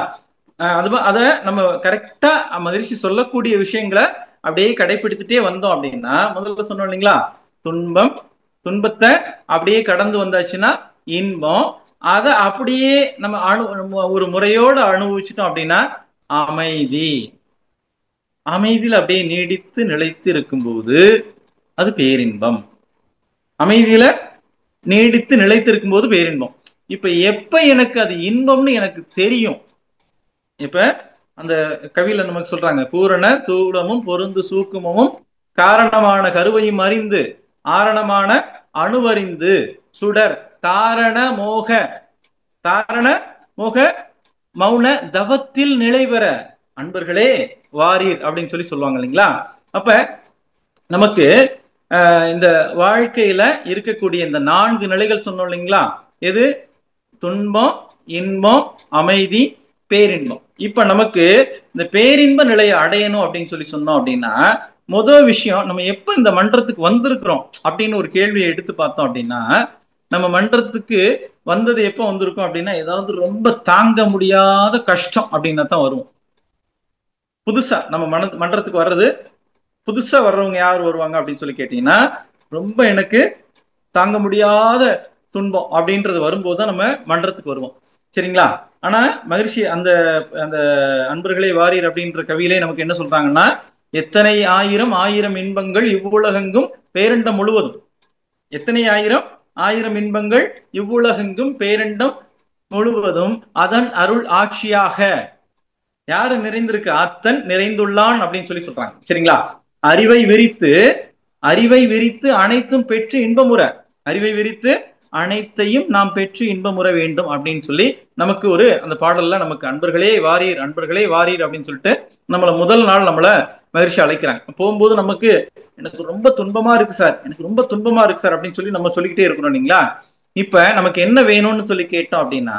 அத நம்ம கரெக்டா மகிழ்ச்சி சொல்லக்கூடிய விஷயங்களை அப்படியே கடைபிடித்துட்டே வந்தோம் அப்படின்னா, முதல்ல சொன்னோம் இல்லைங்களா, துன்பம், துன்பத்தை அப்படியே கடந்து வந்தாச்சுன்னா இன்பம், அதை அப்படியே நம்ம ஒரு முறையோடு அனுபவிச்சுட்டோம் அப்படின்னா அமைதி, அமைதியில் அப்படியே நீடித்து நிலைத்து இருக்கும்போது அது பேரின்பம். அமைதியில நீடித்து நிலைத்து இருக்கும்போது பேரின்பம். இப்ப எப்ப எனக்கு அது இன்பம்னு எனக்கு தெரியும், இப்ப அந்த கவியில நமக்கு சொல்றாங்க, பூரண தூளமும் பொருந்து சூக்குமமும் காரணமான கருவையும் அறிந்து ஆரணமான அணுவறிந்து சுடர் தாரண மோக, தாரண மோக மௌன தவத்தில் நிலை பெற அன்பர்களே வாரீர் அப்படின்னு சொல்லி சொல்லுவாங்க இல்லைங்களா. அப்ப நமக்கு இந்த வாழ்க்கையில இருக்கக்கூடிய இந்த 4 நிலைகள் சொன்னோம் இல்லைங்களா, எது துன்பம், இன்பம், அமைதி, பேரின்பம். இப்ப நமக்கு இந்த பேரின்ப நிலையை அடையணும் அப்படின்னு சொல்லி சொன்னோம் அப்படின்னா, முதல் விஷயம், நம்ம எப்ப இந்த மன்றத்துக்கு வந்திருக்கிறோம் அப்படின்னு ஒரு கேள்வியை எடுத்து பார்த்தோம் அப்படின்னா, நம்ம மன்றத்துக்கு வந்தது எப்ப வந்திருக்கோம் அப்படின்னா, ஏதாவது ரொம்ப தாங்க முடியாத கஷ்டம் அப்படின்னா தான் வருவோம். புதுசா நம்ம மன்றத்துக்கு வர்றது, புதுசா வர்றவங்க யார் வருவாங்க அப்படின்னு சொல்லி கேட்டீங்கன்னா, ரொம்ப எனக்கு தாங்க முடியாத துன்பம் அப்படின்றது வரும்போது தான் நம்ம மன்றத்துக்கு வருவோம். சரிங்களா? ஆனா மகிழ்ச்சி அந்த அந்த அன்பர்களே வாரீர் அப்படின்ற கவியிலே நமக்கு என்ன சொல்றாங்கன்னா, எத்தனை ஆயிரம் ஆயிரம் இன்பங்கள் இவ்வுலகெங்கும் பேரண்டம் முழுவதும், எத்தனை ஆயிரம் ஆயிரம் இன்பங்கள் இவ்வுலகெங்கும் பேரண்டம் முழுவதும் அதன் அருள் ஆட்சியாக யாரு நிறைந்திருக்கு, அத்தன் நிறைந்துள்ளான் அப்படின்னு சொல்லி சொல்றாங்க. சரிங்களா? அறிவை விரித்து, அறிவை விரித்து அனைத்தும் பெற்று இன்பமுற, அறிவை விரித்து அனைத்தையும் நாம் பெற்று இன்பமுற வேண்டும் அப்படின்னு சொல்லி நமக்கு ஒரு அந்த பாடல்ல நமக்கு அன்பர்களே வாரீர், அன்பர்களே வாரீர் அப்படின்னு சொல்லிட்டு நம்மள முதல் நாள் நம்மள மகிழ்ச்சி அழைக்கிறாங்க. போகும்போது நமக்கு எனக்கு ரொம்ப துன்பமா இருக்கு சார், எனக்கு ரொம்ப துன்பமா இருக்கு சார் அப்படின்னு சொல்லி நம்ம சொல்லிக்கிட்டே இருக்கிறோம் இல்லைங்களா. இப்ப நமக்கு என்ன வேணும்னு சொல்லி கேட்டோம் அப்படின்னா,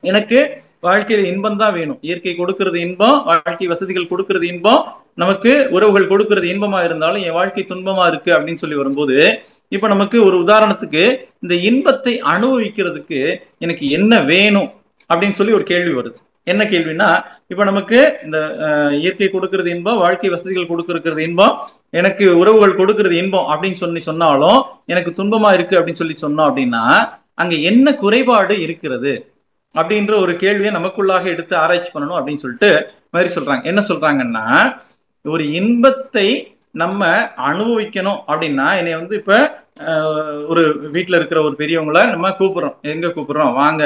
எனக்கு வாழ்க்கையில இன்பம் தான் வேணும், இயற்கை கொடுக்கிறது இன்பம், வாழ்க்கை வசதிகள் கொடுக்கிறது இன்பம், நமக்கு உறவுகள் கொடுக்கிறது இன்பமா இருந்தாலும் என் வாழ்க்கை துன்பமா இருக்கு அப்படின்னு சொல்லி வரும்போது, இப்ப நமக்கு ஒரு உதாரணத்துக்கு இந்த இன்பத்தை அனுபவிக்கிறதுக்கு எனக்கு என்ன வேணும் அப்படின்னு சொல்லி ஒரு கேள்வி வருது. என்ன கேள்வினா, இப்ப நமக்கு இந்த இயற்கை கொடுக்கிறது இன்பம், வாழ்க்கை வசதிகள் கொடுக்கிறது இன்பம், எனக்கு உறவுகள் கொடுக்கிறது இன்பம் அப்படின்னு சொன்னாலும் எனக்கு துன்பமா இருக்கு அப்படின்னு சொல்லி சொன்னோம் அப்படின்னா, அங்க என்ன குறைபாடு இருக்கிறது அப்படின்ற ஒரு கேள்வியை நமக்குள்ளாக எடுத்து ஆராய்ச்சி பண்ணணும் அப்படின்னு சொல்லிட்டு மாதிரி சொல்றாங்க. என்ன சொல்றாங்கன்னா, ஒரு இன்பத்தை நம்ம அனுபவிக்கணும் அப்படின்னா, என்னை வந்து இப்ப ஒரு வீட்டுல இருக்கிற ஒரு பெரியவங்களை நம்ம கூப்பிடுறோம், எங்க கூப்பிடுறோம், வாங்க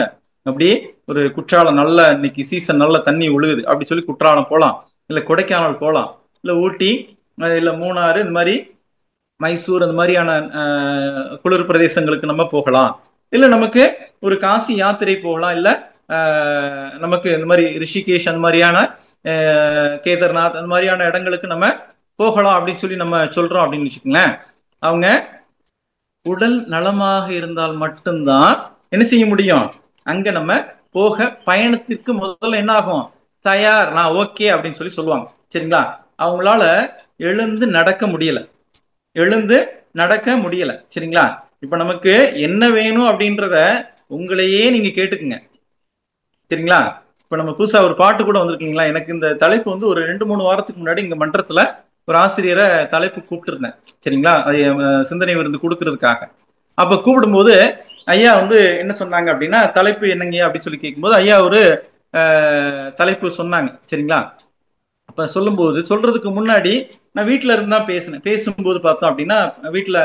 அப்படி ஒரு குற்றாலம், நல்ல இன்னைக்கு சீசன், நல்ல தண்ணி உழுகுது அப்படி சொல்லி குற்றாலம் போகலாம், இல்ல கொடைக்கானல் போகலாம், இல்ல ஊட்டி, இல்ல மூணாறு, இந்த மாதிரி மைசூர், அந்த மாதிரியான குளிர் பிரதேசங்களுக்கு நம்ம போகலாம், இல்ல நமக்கு ஒரு காசி யாத்திரை போகலாம், இல்ல நமக்கு இந்த மாதிரி ரிஷிகேஷ் அந்த மாதிரியான கேதார்நாத் அந்த மாதிரியான இடங்களுக்கு நம்ம போகலாம் அப்படின்னு சொல்லி நம்ம சொல்றோம் அப்படின்னு வச்சுக்கோங்களேன். அவங்க உடல் நலமாக இருந்தால் மட்டும்தான் என்ன செய்ய முடியும், அங்க நம்ம போக பயணத்திற்கு முதல்ல என்ன ஆகும், தயார், நான் ஓகே அப்படின்னு சொல்லி சொல்லுவாங்க. சரிங்களா? அவங்களால எழுந்து நடக்க முடியல, எழுந்து நடக்க முடியல. சரிங்களா? இப்ப நமக்கு என்ன வேணும் அப்படின்றத உங்களையே நீங்க கேட்டுக்குங்க. சரிங்களா? இப்ப நம்ம புதுசா ஒரு பாட்டு கூட வந்திருக்கீங்களா, எனக்கு இந்த தலைப்பு வந்து ஒரு 2-3 வாரத்துக்கு முன்னாடி இங்க மன்றத்துல ஒரு ஆசிரியரை தலைப்பு கூப்பிட்டு இருந்தேன். சரிங்களா? சிந்தனை விருந்து கொடுக்கறதுக்காக. அப்ப கூப்பிடும்போது ஐயா வந்து என்ன சொன்னாங்க அப்படின்னா, தலைப்பு என்னங்க அப்படின்னு சொல்லி கேட்கும்போது ஐயா ஒரு தலைப்பு சொன்னாங்க. சரிங்களா? அப்ப சொல்லும்போது சொல்றதுக்கு முன்னாடி நான் வீட்டுல இருந்து தான் பேசினேன். பேசும்போது பார்த்தோம் அப்படின்னா வீட்டுல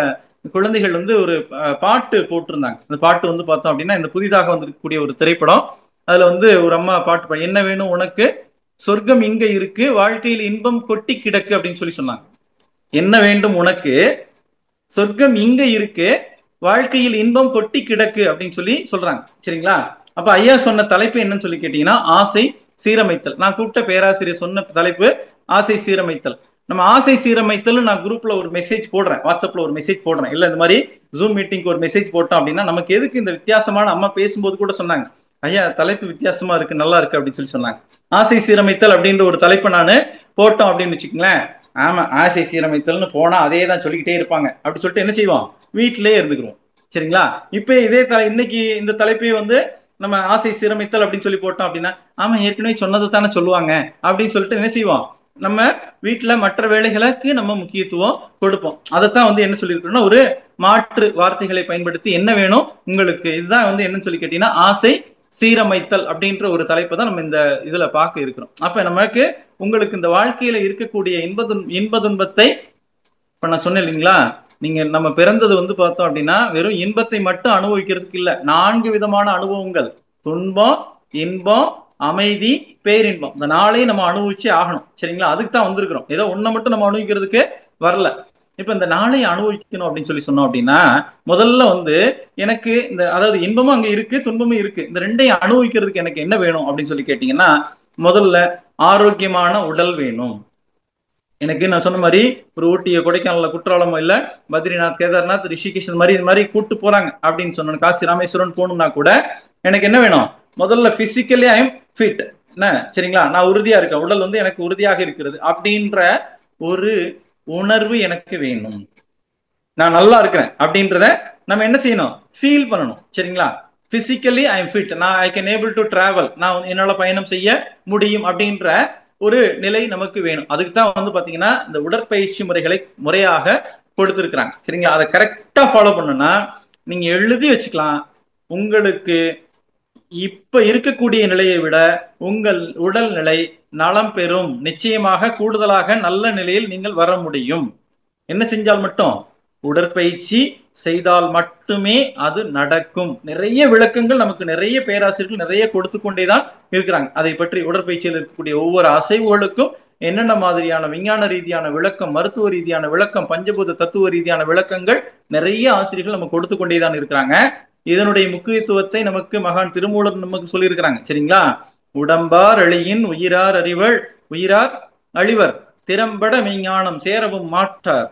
குழந்தைகள் வந்து ஒரு பாட்டு போட்டிருந்தாங்க. அந்த பாட்டு வந்து பார்த்தோம் அப்படின்னா இந்த புதிதாக வந்திருக்கக்கூடிய ஒரு திரைப்படம். அதுல வந்து ஒரு அம்மா பாட்டு, என்ன வேணும் உனக்கு, சொர்க்கம் இங்க இருக்கு, வாழ்க்கையில் இன்பம் கொட்டி கிடக்கு அப்படின்னு சொல்லி சொன்னாங்க. என்ன வேண்டும் உனக்கு, சொர்க்கம் இங்க இருக்கு, வாழ்க்கையில் இன்பம் கொட்டி கிடக்கு அப்படின்னு சொல்லி சொல்றாங்க. சரிங்களா? அப்ப ஐயா சொன்ன தலைப்பு என்னன்னு சொல்லி கேட்டீங்கன்னா, ஆசை சீரமைத்தல். நான் கூப்பிட்ட பேராசிரியர் சொன்ன தலைப்பு ஆசை சீரமைத்தல். நம்ம ஆசை சீரமைத்தல் நான் குரூப்ல ஒரு மெசேஜ் போடுறேன், வாட்ஸ்அப்ல ஒரு மெசேஜ் போடுறேன். இல்ல இந்த மாதிரி ஜூம் மீட்டிங்க்கு ஒரு மெசேஜ் போட்டோம் அப்படின்னா நமக்கு எதுக்கு இந்த வித்தியாசமான, அம்மா பேசும்போது கூட சொன்னாங்க, ஐயா தலைப்பு வித்தியாசமா இருக்கு, நல்லா இருக்கு அப்படின்னு சொல்லி சொன்னாங்க. ஆசை சீரமைத்தல் அப்படின்ற ஒரு தலைப்பை நான் போட்டோம் அப்படின்னு வச்சுக்கங்களேன். ஆமா, ஆசை சீரமைத்தல்னு போனா அதே தான் சொல்லிக்கிட்டே இருப்பாங்க அப்படி சொல்லிட்டு என்ன செய்வோம், வீட்டிலேயே இருந்துக்கிறோம். சரிங்களா? இப்ப இதே இன்னைக்கு இந்த தலைப்பையே வந்து நம்ம ஆசை சீரமைத்தல் அப்படின்னு சொல்லி போட்டோம் அப்படின்னா, ஆமா ஏற்கனவே சொன்னது தானே சொல்லுவாங்க அப்படின்னு சொல்லிட்டு என்ன செய்வோம், நம்ம வீட்டுல மற்ற வேலைகளுக்கு நம்ம முக்கியத்துவம் கொடுப்போம். அதைத்தான் வந்து என்ன சொல்லியிருக்கோம்னா, ஒரு மாற்று வார்த்தைகளை பயன்படுத்தி என்ன வேணும் உங்களுக்கு, இதுதான் வந்து என்னன்னு சொல்லி கேட்டீங்கன்னா ஆசை சீரமைத்தல் அப்படின்ற ஒரு தலைப்பை தான் நம்ம இந்த இதுல பார்க்க இருக்கிறோம். அப்ப நமக்கு உங்களுக்கு இந்த வாழ்க்கையில இருக்கக்கூடிய இன்ப துன்பத்தை, இப்ப நான் சொன்னேன் இல்லைங்களா, நீங்க நம்ம பிறந்தது வந்து பார்த்தோம் அப்படின்னா வெறும் இன்பத்தை மட்டும் அனுபவிக்கிறதுக்கு இல்ல, 4 விதமான அனுபவங்கள், துன்பம், இன்பம், அமைதி, பேரின்பம், இந்த 4ஐயும் நம்ம அனுபவிச்சே ஆகணும். சரிங்களா? அதுக்கு தான் வந்திருக்கிறோம், ஏதோ ஒன்றை மட்டும் நம்ம அனுபவிக்கிறதுக்கு வரல. இப்ப இந்த 4ஐயும் அனுபவிக்கணும் அப்படின்னு சொல்லி சொன்னோம் அப்படின்னா, முதல்ல வந்து எனக்கு இந்த, அதாவது இன்பமும் அங்க இருக்கு, துன்பமும் இருக்கு, இந்த 2ஐயும் அனுபவிக்கிறதுக்கு எனக்கு என்ன வேணும் அப்படின்னு சொல்லி கேட்டீங்கன்னா, முதல்ல ஆரோக்கியமான உடல் வேணும். எனக்கு நான் சொன்ன மாதிரி ஒரு ஊட்டிய, கொடைக்கானல, குற்றாலம், இல்ல பத்ரிநாத், கேதார்நாத், ரிஷிகேஷ் இந்த மாதிரி கூட்டு போறாங்க அப்படின்னு சொன்ன, காசி ராமேஸ்வரன் போகணும்னா கூட எனக்கு என்ன வேணும், முதல்ல பிசிக்கலி ஐ எம் ஃபிட். என்ன, சரிங்களா? நான் உறுதியா இருக்கேன், உடல் வந்து எனக்கு உறுதியாக இருக்கிறது அப்படின்ற ஒரு உணர்வு எனக்கு வேணும். நான் நல்லா இருக்கிறேன் அப்படின்றத நம்ம என்ன செய்யணும், ஃபீல் பண்ணணும். சரிங்களா? பிசிக்கலி ஐ எம் ஃபிட், நான் I can able to travel, நான் என்னால பயணம் செய்ய முடியும் அப்படின்ற ஒரு நிலை நமக்கு வேணும். அதுக்கு தான் வந்து பாத்தீங்கன்னா இந்த உடற்பயிற்சி முறைகளை முறையாக கொடுத்திருக்கிறாங்க. சரிங்களா? அதை கரெக்டா ஃபாலோ பண்ணணும்னா நீங்க எழுதி வச்சுக்கலாம், உங்களுக்கு இப்ப இருக்கக்கூடிய நிலையை விட உங்கள் உடல் நிலை நலம் பெறும், நிச்சயமாக கூடுதலாக நல்ல நிலையில் நீங்கள் வர முடியும். என்ன செஞ்சால் மட்டும், உடற்பயிற்சி செய்தால் மட்டுமே அது நடக்கும். நிறைய விளக்கங்கள் நமக்கு நிறைய பேராசிரியர்கள் நிறைய கொடுத்து கொண்டேதான் இருக்கிறாங்க. அதை பற்றி உடற்பயிற்சியில் இருக்கக்கூடிய ஒவ்வொரு அசைவுகளுக்கும் என்னென்ன மாதிரியான விஞ்ஞான ரீதியான விளக்கம், மருத்துவ ரீதியான விளக்கம், பஞ்சபூத தத்துவ ரீதியான விளக்கங்கள் நிறைய ஆசிரியர்கள் நம்ம கொடுத்து கொண்டேதான் இருக்கிறாங்க. இதனுடைய முக்கியத்துவத்தை நமக்கு மகான் திருமூலர் நமக்கு சொல்லியிருக்கிறாங்க. சரிங்களா? உடம்பார் அழியின் உயிரார் அறிவள், உயிரார் அழிவர், திறம்பட மெய்ஞானம் சேரவும் மாட்டார்,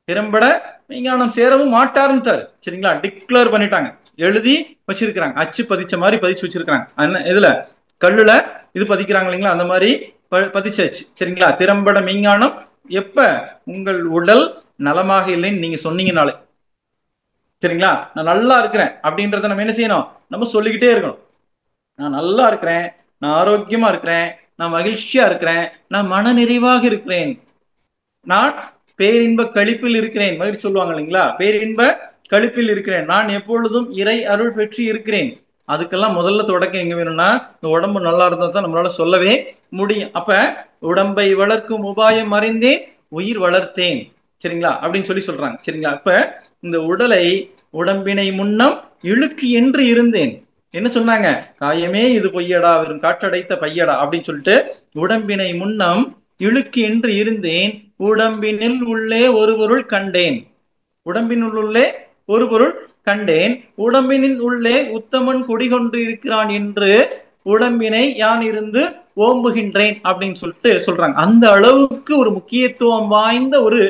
திறம்பட மெய்ஞானம் சேரவும் மாட்டாருன்னு. சரிங்களா? டிக்ளேர் பண்ணிட்டாங்க, எழுதி வச்சிருக்கிறாங்க, அச்சு பதிச்ச மாதிரி பதிச்சு வச்சிருக்காங்க. இதுல கல்லுல இது பதிக்கிறாங்க இல்லைங்களா, அந்த மாதிரி பதிச்சாச்சு. சரிங்களா? திறம்பட மெய்ஞானம் எப்ப, உங்கள் உடல் நலமாக இல்லைன்னு நீங்க சொன்னீங்கனாலே. சரிங்களா? நான் நல்லா இருக்கிறேன் அப்படின்றத நம்ம என்ன செய்யணும், நம்ம சொல்லிக்கிட்டே இருக்கணும். நான் நல்லா இருக்கிறேன், நான் ஆரோக்கியமா இருக்கிறேன், நான் மகிழ்ச்சியா இருக்கிறேன், நான் மன நிறைவாக இருக்கிறேன், நான் பேரின்ப கழிப்பில் இருக்கிறேன். மகிழ்ச்சி சொல்லுவாங்க இல்லைங்களா, பேரின்ப கழிப்பில் இருக்கிறேன், நான் எப்பொழுதும் இறை அருள் பெற்று இருக்கிறேன். அதுக்கெல்லாம் முதல்ல தொடக்கம் எங்க வேணும்னா, இந்த உடம்பு நல்லா இருந்தா தான் நம்மளால சொல்லவே முடியும். அப்ப உடம்பை வளர்க்கும் உபாயம் அறிந்தேன், உயிர் வளர்த்தேன். சரிங்களா? அப்படின்னு சொல்லி சொல்றாங்க. சரிங்களா? அப்ப இந்த உடலை, உடம்பினை முன்னம் இழுக்கு என்று இருந்தேன். என்ன சொன்னாங்க, காயமே இது பொய்யடா, வெறும் காற்றடைத்த பையடா அப்படின்னு சொல்லிட்டு, உடம்பினை முன்னம் இழுக்கு என்று இருந்தேன், உடம்பினில் உள்ளே ஒரு பொருள் கண்டேன். உடம்பினுள் உள்ளே ஒரு பொருள் கண்டேன், உடம்பினின் உள்ளே உத்தமன் குடிகொண்டு இருக்கிறான் என்று உடம்பினை யான் இருந்து ஓம்புகின்றேன் அப்படின்னு சொல்லிட்டு சொல்றாங்க. அந்த அளவுக்கு ஒரு முக்கியத்துவம் வாய்ந்த ஒரு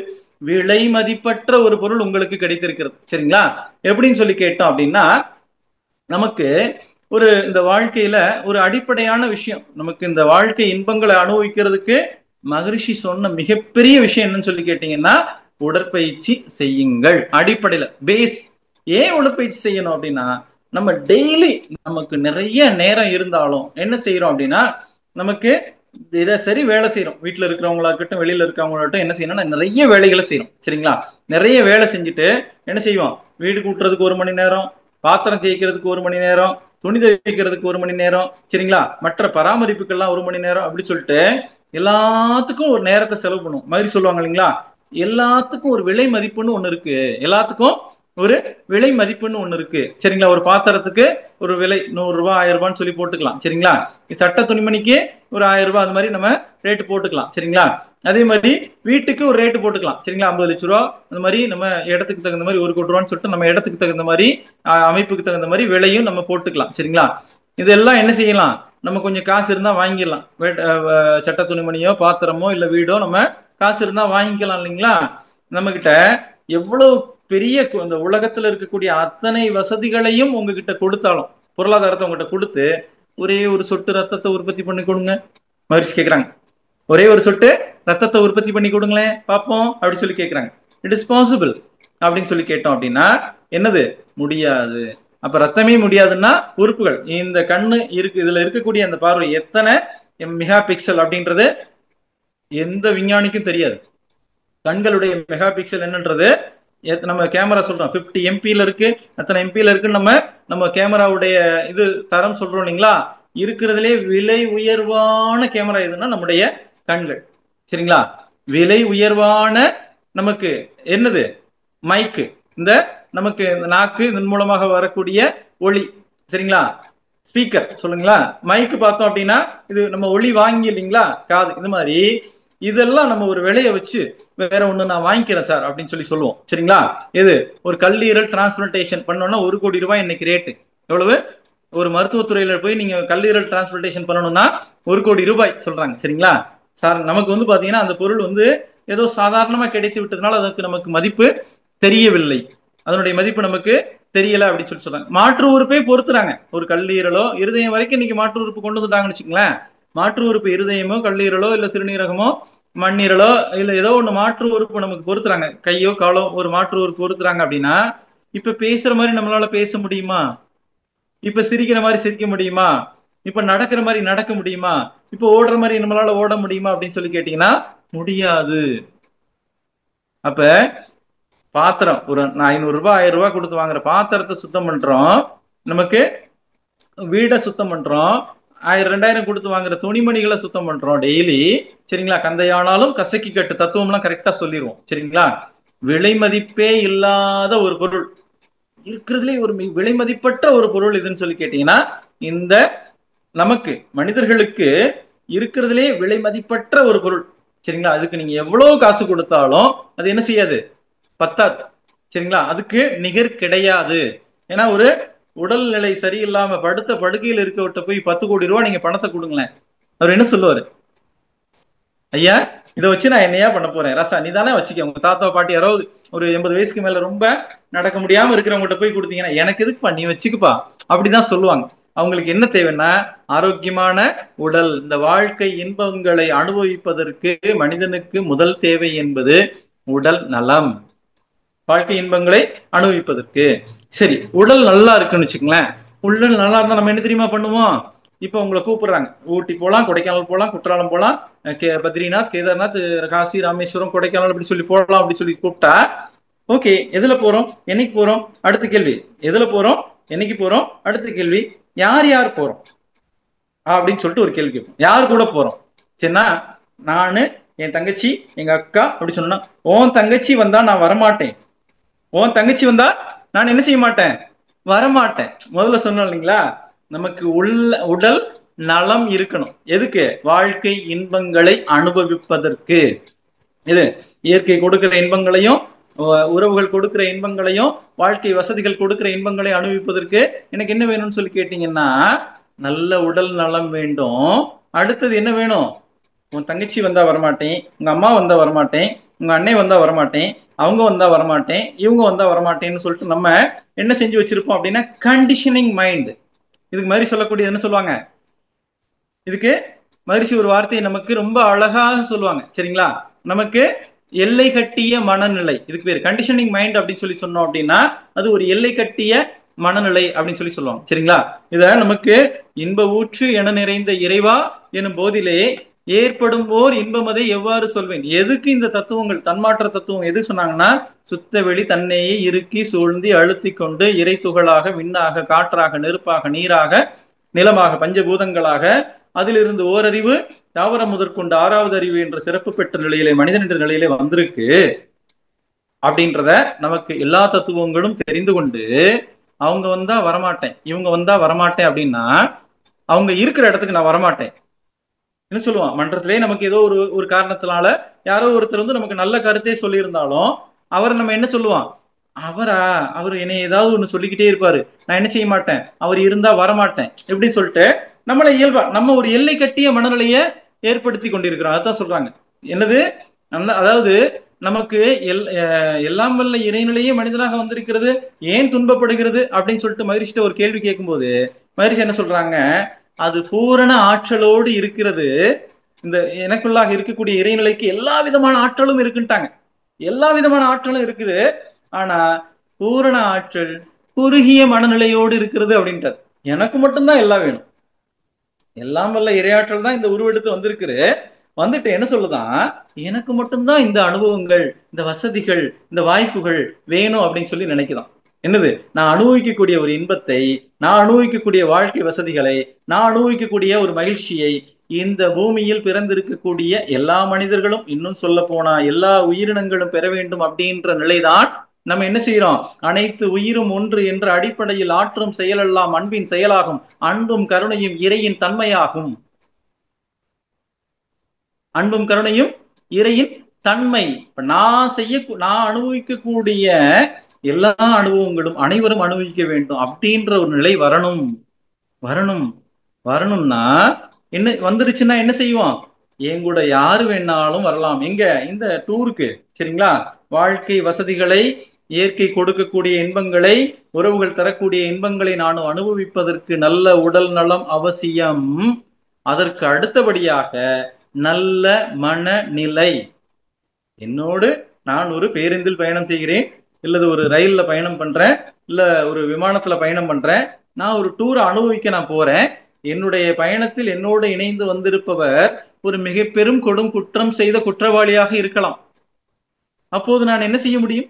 விலை மதிப்பற்ற ஒரு பொருள் உங்களுக்கு கிடைத்திருக்கிறது. சரிங்களா? எப்படின்னு சொல்லி கேட்டோம் அப்படின்னா, நமக்கு ஒரு இந்த வாழ்க்கையில ஒரு அடிப்படையான விஷயம், நமக்கு இந்த வாழ்க்கை இன்பங்களை அனுபவிக்கிறதுக்கு மகரிஷி சொன்ன மிகப்பெரிய விஷயம் என்னன்னு சொல்லி கேட்டீங்கன்னா, உடற்பயிற்சி செய்யுங்கள். அடிப்படையில பேஸ். ஏன் உடற்பயிற்சி செய்யணும் அப்படின்னா, நம்ம டெய்லி நமக்கு நிறைய நேரம் இருந்தாலும் என்ன செய்யறோம் அப்படின்னா, நமக்கு இதை சரி வேலை செய்யறோம். வீட்டுல இருக்கிறவங்களா இருக்கட்டும், வெளியில இருக்கிறவங்களாகட்டும், என்ன செய்யணும்னா நிறைய வேலைகளை செய்யறோம். சரிங்களா? நிறைய வேலை செஞ்சுட்டு என்ன செய்வோம், வீடு கூட்டுறதுக்கு 1 மணி நேரம், பாத்திரம் தேய்க்கிறதுக்கு 1 மணி நேரம், துணி துவைக்கிறதுக்கு 1 மணி நேரம், சரிங்களா, மற்ற பராமரிப்புக்கெல்லாம் 1 மணி நேரம் அப்படி சொல்லிட்டு எல்லாத்துக்கும் ஒரு நேரத்தை செலவு பண்ணுவோம். மாதிரி சொல்லுவாங்க இல்லைங்களா, எல்லாத்துக்கும் ஒரு விலை மதிப்புன்னு ஒண்ணு இருக்கு. எல்லாத்துக்கும் ஒரு விலை மதிப்புன்னு ஒண்ணு இருக்கு. சரிங்களா? ஒரு பாத்திரத்துக்கு ஒரு விலை 100 ரூபாய் 1000 ரூபான்னு சொல்லி போட்டுக்கலாம். சரிங்களா? சட்ட துணிமணிக்கு ஒரு 1000 ரூபாய் அது மாதிரி நம்ம ரேட்டு போட்டுக்கலாம். சரிங்களா? அதே மாதிரி வீட்டுக்கு ஒரு ரேட்டு போட்டுக்கலாம். சரிங்களா? 50 லட்ச ரூபா அந்த மாதிரி நம்ம இடத்துக்கு தகுந்த மாதிரி 1 கோடி ரூபான்னு சொல்லிட்டு நம்ம இடத்துக்கு தகுந்த மாதிரி அமைப்புக்கு தகுந்த மாதிரி விலையும் நம்ம போட்டுக்கலாம். சரிங்களா? இதெல்லாம் என்ன செய்யலாம், நம்ம கொஞ்சம் காசு இருந்தா வாங்கிடலாம். சட்ட துணிமணியோ பாத்திரமோ இல்ல வீடோ நம்ம காசு இருந்தா வாங்கிக்கலாம் இல்லைங்களா? நம்ம கிட்ட எவ்வளவு பெரிய இந்த உலகத்துல இருக்கக்கூடிய அத்தனை வசதிகளையும் உங்ககிட்ட கொடுத்தாலும், பொருளாதாரத்தை உங்ககிட்ட கொடுத்து ஒரே ஒரு சொட்டு ரத்தத்தை உற்பத்தி பண்ணி கொடுங்க மகிழ்ச்சி கேட்கிறாங்க. ஒரே ஒரு சொட்டு ரத்தத்தை உற்பத்தி பண்ணி கொடுங்களேன் பார்ப்போம் அப்படி சொல்லி கேட்கிறாங்க. இட் இஸ் பாசிபிள் அப்படின்னு சொல்லி கேட்டோம் அப்படின்னா என்னது, முடியாது. அப்ப ரத்தமே முடியாதுன்னா உறுப்புகள், இந்த கண்ணு இருக்கு, இதுல இருக்கக்கூடிய அந்த பார்வை எத்தனை மெகா பிக்சல் அப்படின்றது எந்த விஞ்ஞானிக்கும் தெரியாது. கண்களுடைய மெகா பிக்சல் என்னன்றது நம்ம கேமரா சொல்றோம் 50 எம்பில இருக்கு, எத்தனை எம்பில இருக்குன்னு நம்ம கேமராவுடைய இது தரம் சொல்றோம் இல்லைங்களா? இருக்கிறதுலே விலை உயர்வான கேமரா எதுன்னா நம்முடைய கண்கள். சரிங்களா? விலை உயர்வான நமக்கு என்னது, மைக்கு, இந்த நமக்கு நாக்கு, இதன் மூலமாக வரக்கூடிய ஒளி. சரிங்களா? ஸ்பீக்கர் சொல்லுங்களா, மைக்கு பார்த்தோம் அப்படின்னா இது நம்ம ஒளி வாங்கி இல்லைங்களா, காது. இந்த மாதிரி இதெல்லாம் நம்ம ஒரு விலையை வச்சு வேற ஒண்ணு நான் வாங்கிக்கிறேன் சார் அப்படின்னு சொல்லி சொல்லுவோம். சரிங்களா? இது ஒரு கல்லீரல் டிரான்ஸ்பிளான்டேஷன் பண்ணோம்னா 1 கோடி ரூபாய் இன்னைக்கு ரேட்டு. எவ்வளவு? ஒரு மருத்துவத்துறையில போய் நீங்க கல்லீரல் டிரான்ஸ்பிளான்டேஷன் பண்ணணும்னா 1 கோடி ரூபாய் சொல்றாங்க. சரிங்களா? சார் நமக்கு பாத்தீங்கன்னா அந்த பொருள் ஏதோ சாதாரணமா கிடைத்து விட்டதுனால அதுக்கு நமக்கு மதிப்பு தெரியவில்லை, அதனுடைய மதிப்பு நமக்கு தெரியல அப்படின்னு சொல்லி சொல்றாங்க. மாற்று உறுப்பே பொறுத்துறாங்க. ஒரு கல்லீரலோ இருதயம் வரைக்கும் இன்னைக்கு மாற்று உறுப்பு கொண்டு வந்துட்டாங்கன்னு வச்சுக்கோங்களேன். மாற்று உறுப்பு இருதயமோ கல்லீரலோ இல்ல சிறுநீரகமோ மண்ணீரலோ இல்ல ஏதோ ஒண்ணு மாற்று உறுப்பு நமக்கு பொறுத்துறாங்க. கையோ காலோ ஒரு மாற்று உறுப்பு பொறுத்துறாங்க அப்படின்னா, இப்ப பேசுற மாதிரி நம்மளால பேச முடியுமா? இப்ப சிரிக்கிற மாதிரி சிரிக்க முடியுமா? இப்ப நடக்கிற மாதிரி நடக்க முடியுமா? இப்ப ஓடுற மாதிரி நம்மளால ஓட முடியுமா அப்படின்னு சொல்லி கேட்டீங்கன்னா முடியாது. அப்ப பாத்திரம் ஒரு 500 ரூபாய் 1000 ரூபாய் கொடுத்து வாங்குற பாத்திரத்தை சுத்தம் பண்றோம், நமக்கு வீடை சுத்தம் பண்றோம், 1000 2000 கொடுத்து வாங்குற துணிமணிகளை சுத்தம் பண்றோம் டெய்லி. சரிங்களா? கந்தையானாலும் கசக்கி கட்டு தத்துவம்லாம் கரெக்டா சொல்லிடுவோம். சரிங்களா? விலை மதிப்பே இல்லாத ஒரு பொருள், இருக்கிறதுலே ஒரு விலை மதிப்பற்ற ஒரு பொருள் இதுன்னு சொல்லி கேட்டீங்கன்னா இந்த நமக்கு மனிதர்களுக்கு இருக்கிறதுலே விலை மதிப்பற்ற ஒரு பொருள். சரிங்களா? அதுக்கு நீங்க எவ்வளவு காசு கொடுத்தாலும் அது என்ன செய்யாது, பத்தாது. சரிங்களா? அதுக்கு நிகர் கிடையாது. ஏன்னா ஒரு உடல்நிலை சரியில்லாம படுத்த படுக்கையில் இருக்கவட்ட போய் 10 கோடி ரூபாய் நீங்க பணத்தை கொடுங்களேன், அவர் என்ன சொல்லுவாரு? ஐயா இதை வச்சு நான் என்னையா பண்ண போறேன், ரசா நீ தானே வச்சுக்க. உங்க தாத்தா பாட்டி யாராவது ஒரு 80 வயசுக்கு மேல ரொம்ப நடக்க முடியாம இருக்கிறவங்ககிட்ட போய் கொடுத்தீங்கன்னா எனக்கு எதுக்குப்பா நீ வச்சுக்குப்பா அப்படிதான் சொல்லுவாங்க. அவங்களுக்கு என்ன தேவைன்னா ஆரோக்கியமான உடல். இந்த வாழ்க்கை இன்பங்களை அனுபவிப்பதற்கு மனிதனுக்கு முதல் தேவை என்பது உடல் நலம். வாழ்க்கை இன்பங்களை அனுபவிப்பதற்கு சரி உடல் நல்லா இருக்குன்னு வச்சுக்கங்களேன். உடல் நல்லா இருந்தா நம்ம என்ன தெரியுமா பண்ணுவோம்? இப்ப உங்களை கூப்பிடுறாங்க, ஊட்டி போலாம், கொடைக்கானல் போலாம், குற்றாலம் போலாம், பத்ரிநாத், கேதார்நாத், காசி, ராமேஸ்வரம், கொடைக்கானல் அப்படி சொல்லி போடலாம் அப்படி சொல்லி கூப்பிட்டா ஓகே எதுல போறோம், என்னைக்கு போறோம், அடுத்த கேள்வி எதுல போறோம், என்னைக்கு போறோம், அடுத்த கேள்வி யார் யார் போறோம் அப்படின்னு சொல்லிட்டு ஒரு கேள்வி கேட்போம். யார் கூட போறோம்? சரினா நானு என் தங்கச்சி எங்க அக்கா அப்படி சொன்னா, உன் தங்கச்சி வந்தா நான் வரமாட்டேன், உன் தங்கச்சி வந்தா நான் என்ன செய்ய மாட்டேன், வரமாட்டேன். முதல்ல சொன்னோம் இல்லைங்களா, நமக்கு உடல் நலம் இருக்கணும். எதுக்கு? வாழ்க்கை இன்பங்களை அனுபவிப்பதற்கு. இது இயற்கை கொடுக்கிற இன்பங்களையும் உறவுகள் கொடுக்கிற இன்பங்களையும் வாழ்க்கை வசதிகள் கொடுக்கிற இன்பங்களையும் அனுபவிப்பதற்கு எனக்கு என்ன வேணும்னு சொல்லி கேட்டீங்கன்னா, நல்ல உடல் நலம் வேண்டும். அடுத்தது என்ன வேணும்? உன் தங்கச்சி வந்தா வரமாட்டேன், உங்க அம்மா வந்தா வரமாட்டேன், உங்க அண்ணே வந்தா வரமாட்டேன், அவங்க வந்தா வரமாட்டேன், இவங்க வந்தா வரமாட்டேன்னு சொல்லிட்டு நம்ம என்ன செஞ்சு வச்சிருப்போம் அப்படின்னா கண்டிஷனிங் மைண்ட். இதுக்கு மாதிரி சொல்லக்கூடியது என்ன சொல்லுவாங்க? இதுக்கு மகிழ்ச்சி ஒரு வார்த்தையை நமக்கு ரொம்ப அழகாக சொல்லுவாங்க. சரிங்களா? நமக்கு எல்லை கட்டிய மனநிலை, இதுக்கு பேர் கண்டிஷனிங் மைண்ட் அப்படின்னு சொல்லி சொன்னோம் அப்படின்னா அது ஒரு எல்லை கட்டிய மனநிலை அப்படின்னு சொல்லி சொல்லுவாங்க. சரிங்களா? இத நமக்கு இன்ப ஊற்று என நிறைந்த இறைவா எனும் போதிலே ஏற்படும் ஓர் இன்பமதை எவ்வாறு சொல்வேன். எதுக்கு இந்த தத்துவங்கள், தன்மாற்ற தத்துவம் எது சொன்னாங்கன்னா, சுத்த வெளி தன்னையே இறுக்கி சூழ்ந்தி அழுத்தி கொண்டு இறை துகளாக விண்ணாக காற்றாக நெருப்பாக நீராக நிலமாக பஞ்சபூதங்களாக அதிலிருந்து ஓரறிவு தாவரம் முதற்கொண்டு ஆறாவது அறிவு என்ற சிறப்பு பெற்ற நிலையிலே மனிதன் என்ற நிலையிலே வந்திருக்கு அப்படின்றத நமக்கு எல்லா தத்துவங்களும் தெரிந்து கொண்டு அவங்க வந்தா வரமாட்டேன், இவங்க வந்தா வரமாட்டேன் அப்படின்னா அவங்க இருக்கிற இடத்துக்கு நான் வரமாட்டேன் என்ன சொல்லுவான். மன்றத்திலே நமக்கு ஏதோ ஒரு காரணத்தினால யாரோ ஒருத்தர் வந்து நமக்கு நல்ல கருத்தே சொல்லியிருந்தாலும் அவர் நம்ம என்ன சொல்லுவான், அவர் என்னை ஏதாவது ஒண்ணு சொல்லிக்கிட்டே இருப்பாரு, நான் என்ன செய்ய மாட்டேன், அவர் இருந்தா வரமாட்டேன் இப்படி சொல்லிட்டு நம்மளை இயல்பா நம்ம ஒரு எல்லை கட்டிய மனநிலையை ஏற்படுத்தி கொண்டிருக்கிறோம். அதுதான் சொல்றாங்க. என்னது? அதாவது நமக்கு எல்லாம் வல்ல இறைநிலையே மனிதனாக வந்திருக்கிறது, ஏன் துன்பப்படுகிறது அப்படின்னு சொல்லிட்டு மகிழ்ச்சிட்ட ஒரு கேள்வி கேட்கும்போது மகிழ்ச்சி என்ன சொல்றாங்க, அது பூரண ஆற்றலோடு இருக்கிறது. இந்த எனக்குள்ளாக இருக்கக்கூடிய இறைநிலைக்கு எல்லா விதமான ஆற்றலும் இருக்குன்ட்டாங்க. எல்லா விதமான ஆற்றலும் இருக்குது, ஆனா பூரண ஆற்றல் குறுகிய மனநிலையோடு இருக்கிறது அப்படின்ட்டார். எனக்கு மட்டும்தான் எல்லாம் வேணும், எல்லாம் வல்ல இறையாற்றல் தான் இந்த உருவெடுத்து வந்திருக்குது. வந்துட்டு என்ன சொல்லுதான், எனக்கு மட்டும்தான் இந்த அனுபவங்கள், இந்த வசதிகள், இந்த வாய்ப்புகள் வேணும் அப்படின்னு சொல்லி நினைக்குதான். என்னது? நான் அனுபவிக்கக்கூடிய ஒரு இன்பத்தை, நான் அனுபவிக்கக்கூடிய வாழ்க்கை வசதிகளை, நான் அனுபவிக்கக்கூடிய ஒரு மகிழ்ச்சியை இந்த பூமியில் பிறந்திருக்கக்கூடிய எல்லா மனிதர்களும், இன்னும் சொல்ல போனா எல்லா உயிரினங்களும் பெற வேண்டும் அப்படின்ற நிலைதான் நம்ம என்ன செய்யறோம். அனைத்து உயிரும் ஒன்று என்ற அடிப்படையில் ஆற்றும் செயலெல்லாம் அன்பின் செயலாகும், அன்பும் கருணையும் இறையின் தன்மையாகும். அன்பும் கருணையும் இறையின் தன்மை. நான் அனுபவிக்கக்கூடிய எல்லா அனுபவங்களும் அனைவரும் அனுபவிக்க வேண்டும் அப்படின்ற ஒரு நிலை வரணும். வரணும்னா என்ன வந்துருச்சுன்னா என்ன செய்வோம், என் கூட யாரு வேணாலும் வரலாம். எங்க? இந்த டூருக்கு. சரிங்களா? வாழ்க்கை வசதிகளை, இயற்கை கொடுக்கக்கூடிய இன்பங்களை, உறவுகள் தரக்கூடிய இன்பங்களை நானும் அனுபவிப்பதற்கு நல்ல உடல் நலம் அவசியம். அதற்கு அடுத்தபடியாக நல்ல மனநிலை. என்னோடு நான் ஒரு பேருந்தில் பயணம் செய்கிறேன், இல்லது ஒரு ரயில்ல பயணம் பண்றேன், இல்ல ஒரு விமானத்துல பயணம் பண்றேன், நான் ஒரு டூரை அனுபவிக்க நான் போறேன். என்னுடைய பயணத்தில் என்னோடு இணைந்து வந்திருப்பவர் ஒரு மிக பெரும் கொடும் குற்றம் செய்த குற்றவாளியாக இருக்கலாம். அப்போது நான் என்ன செய்ய முடியும்?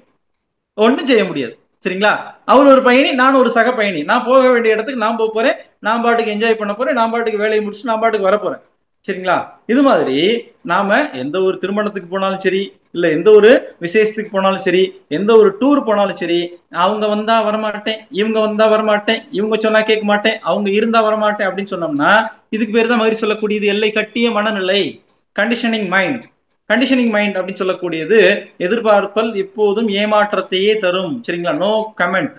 ஒன்றும் செய்ய முடியாது. சரிங்களா? அவர் ஒரு பயணி, நான் ஒரு சக பயணி. நான் போக வேண்டிய இடத்துக்கு நான் போக போறேன், நான் பாட்டுக்கு என்ஜாய் பண்ண போறேன், நான் பாட்டுக்கு வேலையை முடிச்சு நான் பாட்டுக்கு வர போறேன். சரிங்களா? இது மாதிரி நாம எந்த ஒரு திருமணத்துக்கு போனாலும் சரி, இல்ல எந்த ஒரு விசேஷத்துக்கு போனாலும் சரி, எந்த ஒரு டூர் போனாலும் சரி, அவங்க வந்தா வரமாட்டேன், இவங்க வந்தா வரமாட்டேன், இவங்க சொன்னா கேட்க மாட்டேன், அவங்க இருந்தா வரமாட்டேன் அப்படின்னு சொன்னோம்னா இதுக்கு பேர் தான் மாதிரி சொல்லக்கூடியது எல்லை கட்டிய மனநிலை, கண்டிஷனிங் மைண்ட். கண்டிஷனிங் மைண்ட் அப்படின்னு சொல்லக்கூடியது எதிர்பார்ப்பல் எப்போதும் ஏமாற்றத்தையே தரும். சரிங்களா? No comment,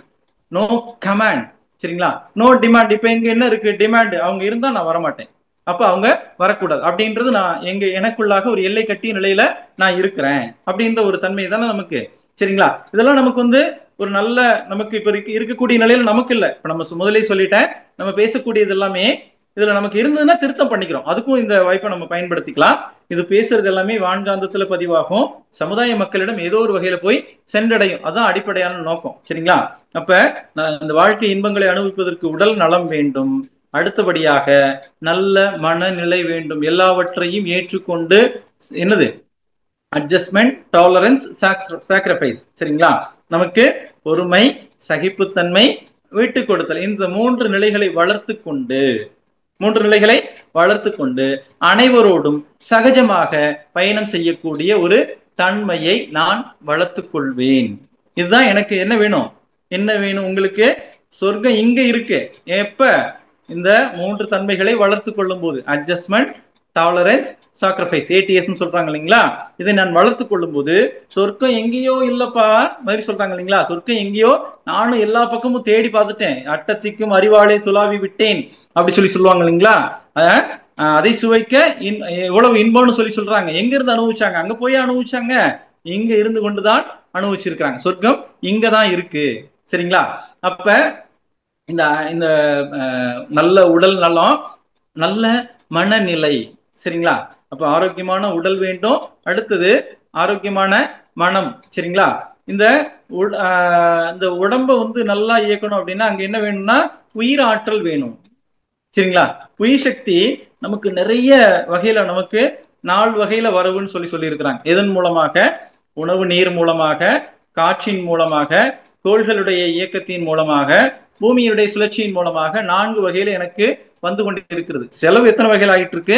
no command. சரிங்களா? No demand. இப்ப எங்க என்ன இருக்கு? டிமாண்ட். அவங்க இருந்தா நான் வரமாட்டேன், அப்ப அவங்க வரக்கூடாது அப்படின்றது நான் எனக்குள்ளாக ஒரு எல்லை கட்டிய நிலையில நான் இருக்கிறேன் அப்படின்ற ஒரு தன்மை தானே நமக்கு. சரிங்களா? இதெல்லாம் நமக்கு வந்து ஒரு நல்ல, நமக்கு இப்ப இருக்கக்கூடிய நிலையில நமக்கு இல்லை. இப்ப நம்ம முதலே சொல்லிட்டேன், நம்ம பேசக்கூடியது எல்லாமே இதுல நமக்கு இருந்ததுன்னா திருத்தம் பண்ணிக்கிறோம். அதுக்கும் இந்த வாய்ப்பை நம்ம பயன்படுத்திக்கலாம். இது பேசுறது எல்லாமே வான்காந்தத்துல பதிவாகும், சமுதாய மக்களிடம் ஏதோ ஒரு வகையில போய் சென்றடையும். அதுதான் அடிப்படையான நோக்கம். சரிங்களா? அப்ப இந்த வாழ்க்கை இன்பங்களை அனுபவிப்பதற்கு உடல் நலம் வேண்டும், அடுத்தபடியாக நல்ல மனநிலை வேண்டும், எல்லாவற்றையும் ஏற்றுக்கொண்டு என்னது அட்ஜஸ்ட்மெண்ட், டாலரன்ஸ், சாக்ரிஃபைஸ். சரிங்களா? நமக்கு பொறுமை, சகிப்புத்தன்மை, விட்டு கொடுத்தல், இந்த மூன்று நிலைகளை வளர்த்து கொண்டு அனைவரோடும் சகஜமாக பயணம் செய்யக்கூடிய ஒரு தன்மையை நான் வளர்த்து கொள்வேன். இதுதான் எனக்கு என்ன வேணும். என்ன வேணும் உங்களுக்கு? சொர்க்கம் இங்க இருக்கு. எப்ப? இந்த மூன்று தன்மைகளை வளர்த்து கொள்ளும் போது, அட்ஜஸ்ட்மெண்ட், டாலரன்ஸ், சாக்ரிஃபைஸ், ஏடிஎஸ் சொல்றாங்க இல்லைங்களா. இதை நான் வளர்த்து கொள்ளும் போது சொர்க்கம் எங்கேயோ இல்லப்பா மாதிரி சொல்றாங்க இல்லைங்களா. சொர்க்கம் எங்கேயோ, நானும் எல்லா பக்கமும் தேடி பார்த்துட்டேன், அட்டத்திக்கும் அறிவாளை துளாவி விட்டேன் அப்படி சொல்லுவாங்க இல்லைங்களா. அதை சுவைக்க எவ்வளவு இன்பம்னு சொல்றாங்க. எங்க இருந்து அனுபவிச்சாங்க? அங்க போய் அனுபவிச்சாங்க? இங்க இருந்து கொண்டுதான் அனுபவிச்சிருக்காங்க. சொர்க்கம் இங்கதான் இருக்கு. சரிங்களா. அப்ப இந்த இந்த நல்ல உடல் நலம், நல்ல மனநிலை. சரிங்களா. அப்ப ஆரோக்கியமான உடல் வேண்டும், அடுத்தது ஆரோக்கியமான மனம். சரிங்களா. இந்த உடம்ப வந்து நல்லா இயக்கணும் அப்படின்னா அங்க என்ன வேணும்னா உயிர் ஆற்றல் வேணும். சரிங்களா. உயிர் சக்தி நமக்கு நிறைய வகையில, நமக்கு 4 வகையில வரவுன்னு சொல்லி இருக்கிறாங்க. எதன் மூலமாக? உணவு நீர் மூலமாக, காற்றின் மூலமாக, கோள்களுடைய இயக்கத்தின் மூலமாக, பூமியுடைய சுழற்சியின் மூலமாக 4 வகையில எனக்கு வந்து கொண்டு இருக்கிறது. செலவு எத்தனை வகையில் ஆயிட்டு இருக்கு?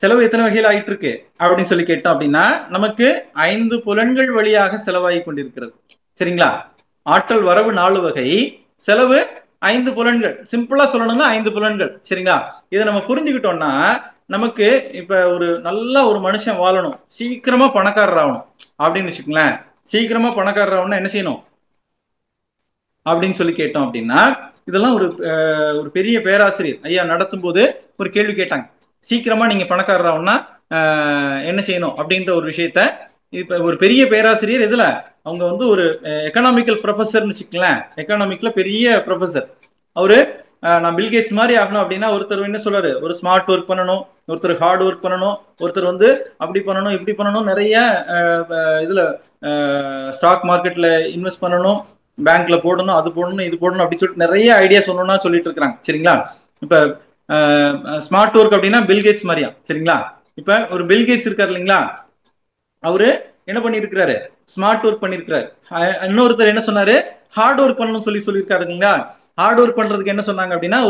செலவு எத்தனை வகையில் ஆயிட்டு இருக்கு அப்படின்னு சொல்லி கேட்டோம் அப்படின்னா நமக்கு 5 புலன்கள் வழியாக செலவாகி கொண்டிருக்கிறது. சரிங்களா. ஆற்றல் வரவு 4 வகை, செலவு 5 புலன்கள். சிம்பிளா சொல்லணும்னா 5 புலன்கள். சரிங்களா. இதை நம்ம புரிஞ்சுக்கிட்டோம்னா நமக்கு இப்ப ஒரு மனுஷன் வாழணும், சீக்கிரமா பணக்காரர் ஆகணும் அப்படின்னு வச்சுக்கோங்களேன். சீக்கிரமா பணக்காரர் ஆகணும்னா என்ன செய்யணும் அப்படின்னு சொல்லி கேட்டோம் அப்படின்னா, இதெல்லாம் ஒரு பெரிய பேராசிரியர் ஐயா நடத்தும் போது ஒரு கேள்வி கேட்டாங்க. சீக்கிரமா நீங்க பணக்காரர் ஆகணும்னா என்ன செய்யணும் அப்படின்ற ஒரு விஷயத்த இப்ப ஒரு பெரிய பேராசிரியர், இதுல அவங்க வந்து ஒரு எக்கனாமிக்கல் ப்ரொஃபஸர்னு வச்சுக்கலாம். எக்கனாமிக்ல பெரிய ப்ரொஃபஸர் அவரு. நான் பில்கேட்ஸ் மாதிரி ஆகணும் அப்படின்னா ஒருத்தர் என்ன சொல்றாரு, ஒரு ஸ்மார்ட் ஒர்க் பண்ணணும், ஒருத்தர் ஹார்ட் ஒர்க் பண்ணணும், ஒருத்தர் வந்து அப்படி பண்ணணும் இப்படி பண்ணணும், நிறைய இதுல ஸ்டாக் மார்க்கெட்ல இன்வெஸ்ட் பண்ணணும், பேங்க்ல போடணும், அது போடணும் இது போடணும் அப்படி சொல்லிட்டு நிறைய ஐடியா சொல்லணும்னா சொல்லிட்டு இருக்கிறாங்க. சரிங்களா. இப்ப ஸ்மார்ட் ஒர்க் அப்படின்னா பில்கேட்ஸ் மாதிரியா. சரிங்களா. இப்ப ஒரு பில்கேட்ஸ் இருக்காரு இல்லைங்களா, அவரு என்ன பண்ணிருக்கிறாரு, ஸ்மார்ட் ஒர்க் பண்ணிருக்கிறாரு. இன்னொருத்தர் என்ன சொன்னாரு, ஹார்ட் ஒர்க் பண்ணணும்னு சொல்லியிருக்காரு இல்லைங்களா. ஹார்ட் ஒர்க் பண்றதுக்கு என்ன சொன்னாங்க அப்படின்னா,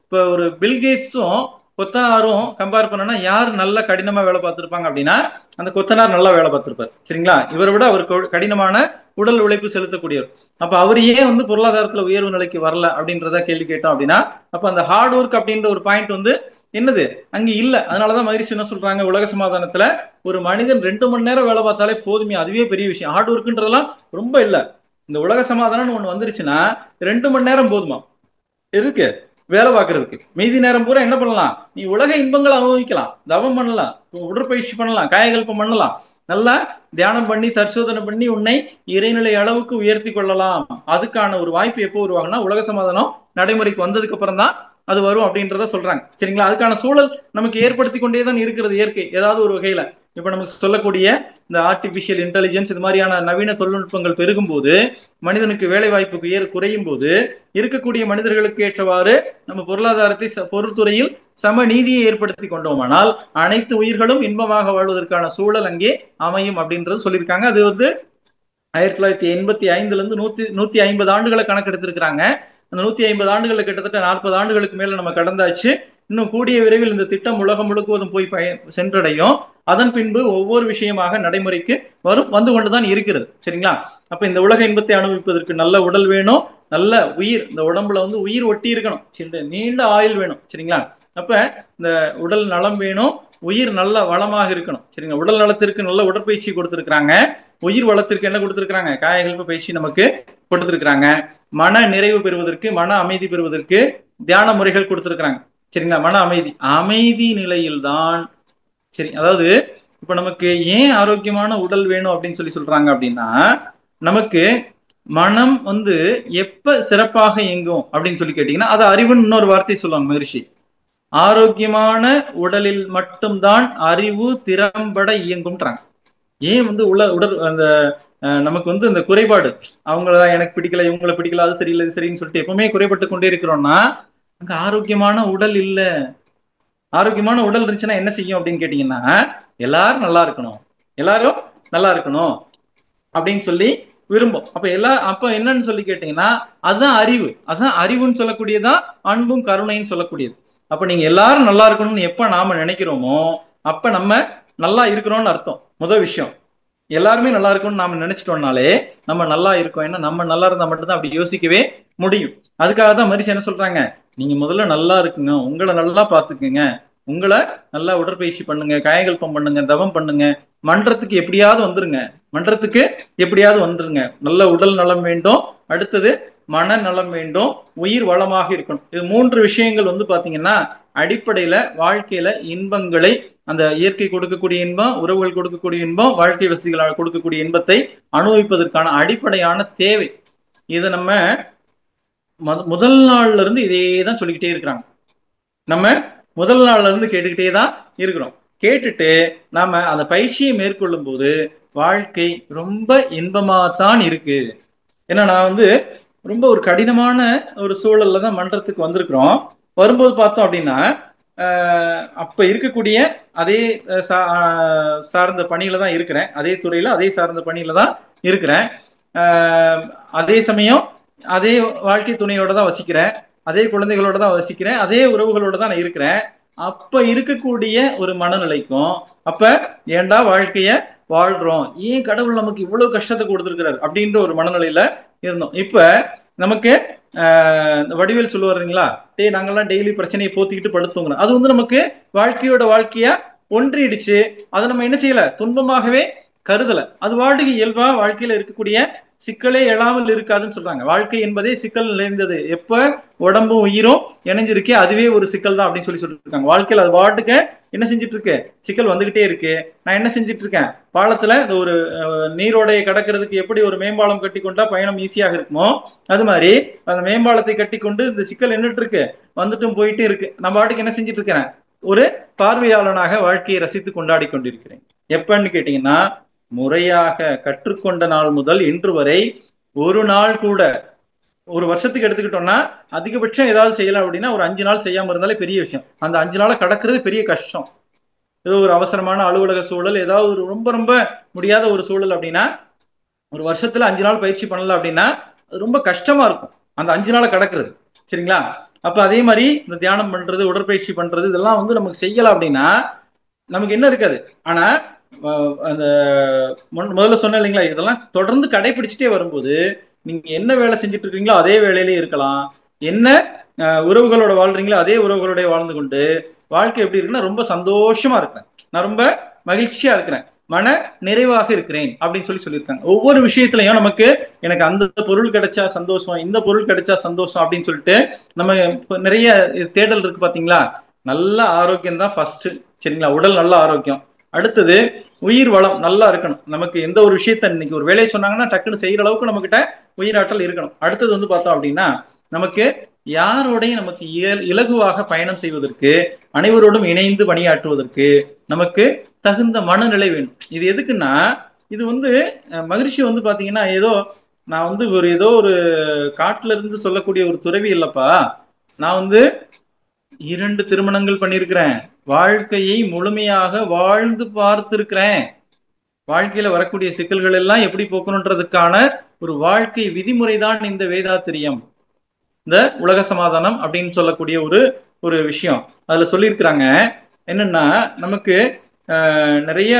இப்ப ஒரு பில்கேட்ஸும் கொத்தனாரும் கம்பேர் பண்ணனா யார் நல்ல கடினமா வேலை பார்த்திருப்பாங்க அப்படின்னா அந்த கொத்தனார் நல்லா வேலை பார்த்திருப்பார். சரிங்களா. இவரை விட அவர் கடினமான உடல் உழைப்பு செலுத்தக்கூடியவர். அப்ப அவர் ஏன் வந்து பொருளாதாரத்துல உயர்வு நிலைக்கு வரல அப்படின்றத கேள்வி கேட்டோம் அப்படின்னா, அப்ப அந்த ஹார்ட் ஒர்க் அப்படின்ற ஒரு பாயிண்ட் வந்து என்னது அங்க இல்ல. அதனாலதான் மகிழ்ச்சி என்ன சொல்றாங்க, உலக சமாதானத்துல ஒரு மனிதன் 2 மணி நேரம் வேலை பார்த்தாலே போதுமே, அதுவே பெரிய விஷயம். ஹார்ட் ஒர்க்ன்றதெல்லாம் ரொம்ப இல்ல. இந்த உலக சமாதானம் ஒண்ணு வந்துருச்சுன்னா 2 மணி நேரம் போதுமா இருக்கு வேலை பார்க்கறதுக்கு. மீதி நேரம் பூரா என்ன பண்ணலாம், நீ உலக இன்பங்களை அனுபவிக்கலாம், தவம் பண்ணலாம், உடற்பயிற்சி பண்ணலாம், காயகல்பம் பண்ணலாம், நல்லா தியானம் பண்ணி தற்சோதனை பண்ணி உன்னை இறைநிலை அளவுக்கு உயர்த்தி கொள்ளலாம். அதுக்கான ஒரு வாய்ப்பு எப்போ உருவாகுனா உலக சமாதானம் நடைமுறைக்கு வந்ததுக்கு அப்புறம் தான் அது வரும் அப்படின்றத சொல்றாங்க. சரிங்களா. அதுக்கான சூழல் நமக்கு ஏற்படுத்தி கொண்டேதான் இருக்கிறது இயற்கை ஏதாவது ஒரு வகையில. இப்ப நமக்கு சொல்லக்கூடிய இந்த ஆர்டிபிஷியல் இன்டெலிஜென்ஸ் இது மாதிரியான நவீன தொழில்நுட்பங்கள் பெருகும் போது, மனிதனுக்கு வேலை வாய்ப்புக்கு குறையும் போது, இருக்கக்கூடிய மனிதர்களுக்கு ஏற்றவாறு நம்ம பொருளாதாரத்தை பொருள்துறையில் சம நீதியை ஏற்படுத்தி கொண்டோமானால் அனைத்து உயிர்களும் இன்பமாக வாழ்வதற்கான சூழல் அங்கே அமையும் அப்படின்றது சொல்லியிருக்காங்க. அது வந்து 1985 இருந்து 150 ஆண்டுகளை கணக்கெடுத்திருக்கிறாங்க. அந்த 150 ஆண்டுகள்ல கிட்டத்தட்ட 40 ஆண்டுகளுக்கு மேல நம்ம கடந்தாச்சு. இன்னும் கூடிய விரைவில் இந்த திட்டம் உலகம் முழுவதும் போய் சென்றடையும். அதன் பின்பு ஒவ்வொரு விஷயமாக நடைமுறைக்கு வந்து கொண்டுதான் இருக்கிறது. சரிங்களா. அப்ப இந்த உலக இன்பத்தை அனுபவிப்பதற்கு நல்ல உடல் வேணும், நல்ல உயிர், இந்த உடம்புல வந்து உயிர் ஒட்டி இருக்கணும், நீண்ட ஆயுள் வேணும். சரிங்களா. அப்ப இந்த உடல் நலம் வேணும், உயிர் நல்ல வளமாக இருக்கணும். சரிங்களா. உடல் நலத்திற்கு நல்ல உடற்பயிற்சி கொடுத்திருக்கிறாங்க, உயிர் வளத்திற்கு என்ன கொடுத்திருக்கிறாங்க, காயகல்ப பயிற்சி நமக்கு கொடுத்திருக்கிறாங்க. மன நிறைவு பெறுவதற்கு, மன அமைதி பெறுவதற்கு தியான முறைகள் கொடுத்திருக்கிறாங்க. சரிங்களா. மன அமைதி நிலையில்தான். சரி, அதாவது இப்ப நமக்கு ஏன் ஆரோக்கியமான உடல் வேணும் அப்படின்னு சொல்றாங்க அப்படின்னா, நமக்கு மனம் வந்து எப்ப சிறப்பாக இயங்கும் அப்படின்னு கேட்டீங்கன்னா, அது அறிவுன்னு இன்னொரு வார்த்தை சொல்லுவாங்க மகிழ்ச்சி. ஆரோக்கியமான உடலில் மட்டும்தான் அறிவு திறம்பட இயங்கும்ன்றாங்க. ஏன் வந்து உடல் அந்த நமக்கு வந்து இந்த குறைபாடு, அவங்கள எனக்கு பிடிக்கல, இவங்களை பிடிக்கல, அது சரியில்லை இது சரின்னு சொல்லிட்டு எப்பவுமே குறைபட்டு கொண்டே இருக்கிறோம்னா அங்க ஆரோக்கியமான உடல் இல்ல. ஆரோக்கியமான உடல் இருந்துச்சுன்னா என்ன செய்யும் அப்படின்னு கேட்டீங்கன்னா, எல்லாரும் நல்லா இருக்கணும், எல்லாரும் நல்லா இருக்கணும் அப்படின்னு சொல்லி விரும்பும். அப்ப என்னன்னு சொல்லி கேட்டீங்கன்னா, அதுதான் அறிவு. அதுதான் அறிவுன்னு சொல்லக்கூடியதான் அன்பும் கருணைன்னு சொல்லக்கூடியது. அப்ப நீங்க எல்லாரும் நல்லா இருக்கணும்னு எப்ப நாம நினைக்கிறோமோ அப்ப நம்ம நல்லா இருக்கிறோம்னு அர்த்தம். முதல் விஷயம், எல்லாருமே நல்லா இருக்கும்னு நாம நினைச்சிட்டோம்னாலே நம்ம நல்லா இருக்கோம். ஏன்னா நம்ம நல்லா இருந்தா மட்டும்தான் அப்படி யோசிக்கவே முடியும். அதுக்காக தான் மரிசி என்ன சொல்றாங்க, நீங்க முதல்ல நல்லா இருக்குங்க, உங்களை நல்லா பாத்துக்குங்க, உங்களை நல்லா உடற்பயிற்சி பண்ணுங்க, காயகல்பம் பண்ணுங்க, தவம் பண்ணுங்க, மன்றத்துக்கு எப்படியாவது வந்துருங்க, மன்றத்துக்கு எப்படியாவது வந்துருங்க. நல்ல உடல் நலம் வேண்டும், அடுத்தது மனநலம் வேண்டும், உயிர் வளமாக இருக்கணும். இது 3 விஷயங்கள் வந்து பாத்தீங்கன்னா அடிப்படையில வாழ்க்கையில இன்பங்களை, அந்த இயற்கை கொடுக்கக்கூடிய இன்பம், உறவுகள் கொடுக்கக்கூடிய இன்பம், வாழ்க்கை வசதிகளால் கொடுக்கக்கூடிய இன்பத்தை அனுபவிப்பதற்கான அடிப்படையான தேவை. இதை நம்ம முதல் நாள்ல இருந்து இதே தான் சொல்லிக்கிட்டே இருக்கிறாங்க. நம்ம முதல் நாள்ல இருந்து கேட்டுக்கிட்டே தான் இருக்கிறோம். கேட்டுட்டு நாம அந்த பயிற்சியை மேற்கொள்ளும் போது வாழ்க்கை ரொம்ப இன்பமாத்தான் இருக்கு. ஏன்னா நான் வந்து ரொம்ப ஒரு கடினமான ஒரு சூழல்ல தான் மன்றத்துக்கு வந்திருக்கிறோம். வரும்போது பார்த்தோம் அப்படின்னா அப்ப இருக்கக்கூடிய அதே சார்ந்த பணியில தான் இருக்கிறேன், அதே துறையில அதே சார்ந்த பணியில தான் இருக்கிறேன். அதே சமயம் அதே வாழ்க்கை துணையோட தான் வசிக்கிறேன், அதே குழந்தைகளோட தான் வசிக்கிறேன், அதே உறவுகளோட தான் நான் இருக்கிறேன். அப்ப இருக்கக்கூடிய ஒரு மனநிலைக்கும், அப்ப ஏண்டா வாழ்க்கைய வாழ்றோம், ஏன் கடவுள் நமக்கு இவ்வளவு கஷ்டத்தை கொடுத்துருக்கிறார் அப்படின்ற ஒரு மனநிலையில இருந்தோம். இப்ப நமக்கு வடிவேல் சொல்லுவாருங்களா, நாங்கெல்லாம் டெய்லி பிரச்சனையை போத்திக்கிட்டு படுத்துவோங்க. அது வந்து நமக்கு வாழ்க்கையோட வாழ்க்கையா ஒன்றிடுச்சு. அதை நம்ம என்ன செய்யல, துன்பமாகவே கருதல. அது வாட்டுக்கு இயல்பா வாழ்க்கையில இருக்கக்கூடிய சிக்கலே எழாமல் இருக்காதுன்னு சொல்றாங்க. வாழ்க்கை என்பதே சிக்கல் நிறைந்தது. எப்ப உடம்பும் உயிரும் இணைஞ்சிருக்கே அதுவே ஒரு சிக்கல் தான் அப்படின்னு சொல்லிருக்காங்க. வாழ்க்கையில் அது வாட்டுக்கு என்ன செஞ்சுட்டு இருக்கு, சிக்கல் வந்துகிட்டே இருக்கு. நான் என்ன செஞ்சுட்டு இருக்கேன், பாலத்துல இந்த ஒரு நீரோடையை கடக்கிறதுக்கு எப்படி ஒரு மேம்பாலம் கட்டி கொண்டா பயணம் ஈஸியாக இருக்குமோ, அது மாதிரி அந்த மேம்பாலத்தை கட்டி கொண்டு இந்த சிக்கல் நின்றுட்டு இருக்கு, வந்துட்டும் போயிட்டே இருக்கு. நம்ம வாட்டுக்கு என்ன செஞ்சுட்டு இருக்கிறேன், ஒரு பார்வையாளனாக வாழ்க்கையை ரசித்து கொண்டாடி கொண்டிருக்கிறேன். எப்பன்னு கேட்டீங்கன்னா, முறையாக கற்றுக்கொண்ட நாள் முதல் இன்று வரை ஒரு நாள் கூட, ஒரு வருஷத்துக்கு எடுத்துக்கிட்டோம்னா அதிகபட்சம் ஏதாவது செய்யலாம் அப்படின்னா ஒரு 5 நாள் செய்யாம இருந்தாலே பெரிய விஷயம். அந்த 5 நாளை கடக்கிறது பெரிய கஷ்டம். ஏதோ ஒரு அவசரமான அலுவலக சூழல், ஏதாவது ஒரு ரொம்ப ரொம்ப முடியாத ஒரு சூழல் அப்படின்னா ஒரு வருஷத்துல 5 நாள் பயிற்சி பண்ணல அப்படின்னா அது ரொம்ப கஷ்டமா இருக்கும் அந்த 5 நாளை கடக்கிறது. சரிங்களா? அப்ப அதே மாதிரி இந்த தியானம் பண்றது, உடற்பயிற்சி பண்றது, இதெல்லாம் வந்து நமக்கு செய்யலாம் அப்படின்னா நமக்கு என்ன இருக்காது. ஆனா அந்த முதல்ல சொன்ன இல்லைங்களா, இதெல்லாம் தொடர்ந்து கடைபிடிச்சிட்டே வரும்போது நீங்க என்ன வேலை செஞ்சுட்டு இருக்கீங்களோ அதே வேலையிலே இருக்கலாம், என்ன உறவுகளோட வாழ்றீங்களோ அதே உறவுகளோட வாழ்ந்து கொண்டு வாழ்க்கை எப்படி இருக்குன்னா ரொம்ப சந்தோஷமா இருக்கிறேன், நான் ரொம்ப மகிழ்ச்சியா இருக்கிறேன், மன நிறைவாக இருக்கிறேன் அப்படின்னு சொல்லியிருக்காங்க. ஒவ்வொரு விஷயத்திலையும் நமக்கு எனக்கு அந்த பொருள் கிடைச்சா சந்தோஷம், இந்த பொருள் கிடைச்சா சந்தோஷம் அப்படின்னு சொல்லிட்டு நம்ம நிறைய தேடல் இருக்கு பாத்தீங்களா. நல்ல ஆரோக்கியம் தான் ஃபர்ஸ்ட். சரிங்களா? உடல் நல்ல ஆரோக்கியம், அடுத்தது உயிர் வளம் நல்லா இருக்கணும். நமக்கு எந்த ஒரு விஷயத்த இன்னைக்கு ஒரு வேலையை சொன்னாங்கன்னா டக்குன்னு செய்யற அளவுக்கு நம்ம கிட்ட உயிராற்றல் இருக்கணும். அடுத்தது வந்து பார்த்தோம் அப்படின்னா நமக்கு யாரோடையும் நமக்கு இலகுவாக பயணம் செய்வதற்கு, அனைவரோடும் இணைந்து பணியாற்றுவதற்கு நமக்கு தகுந்த மனநிலை வேணும். இது எதுக்குன்னா, இது வந்து மகிழ்ச்சி வந்து பாத்தீங்கன்னா ஏதோ நான் வந்து ஏதோ ஒரு காட்டுல இருந்து சொல்லக்கூடிய ஒரு துறவி இல்லப்பா. நான் வந்து 2 திருமணங்கள் பண்ணியிருக்கிறேன், வாழ்க்கையை முழுமையாக வாழ்ந்து பார்த்திருக்கிறேன், வாழ்க்கையில வரக்கூடிய சிக்கல்கள் எல்லாம் எப்படி போக்கணுன்றதுக்கான ஒரு வாழ்க்கை விதிமுறை தான் இந்த வேதாத்திரியம், இந்த உலக சமாதானம் அப்படின்னு சொல்லக்கூடிய ஒரு விஷயம். அதுல சொல்லியிருக்கிறாங்க என்னன்னா, நமக்கு நிறைய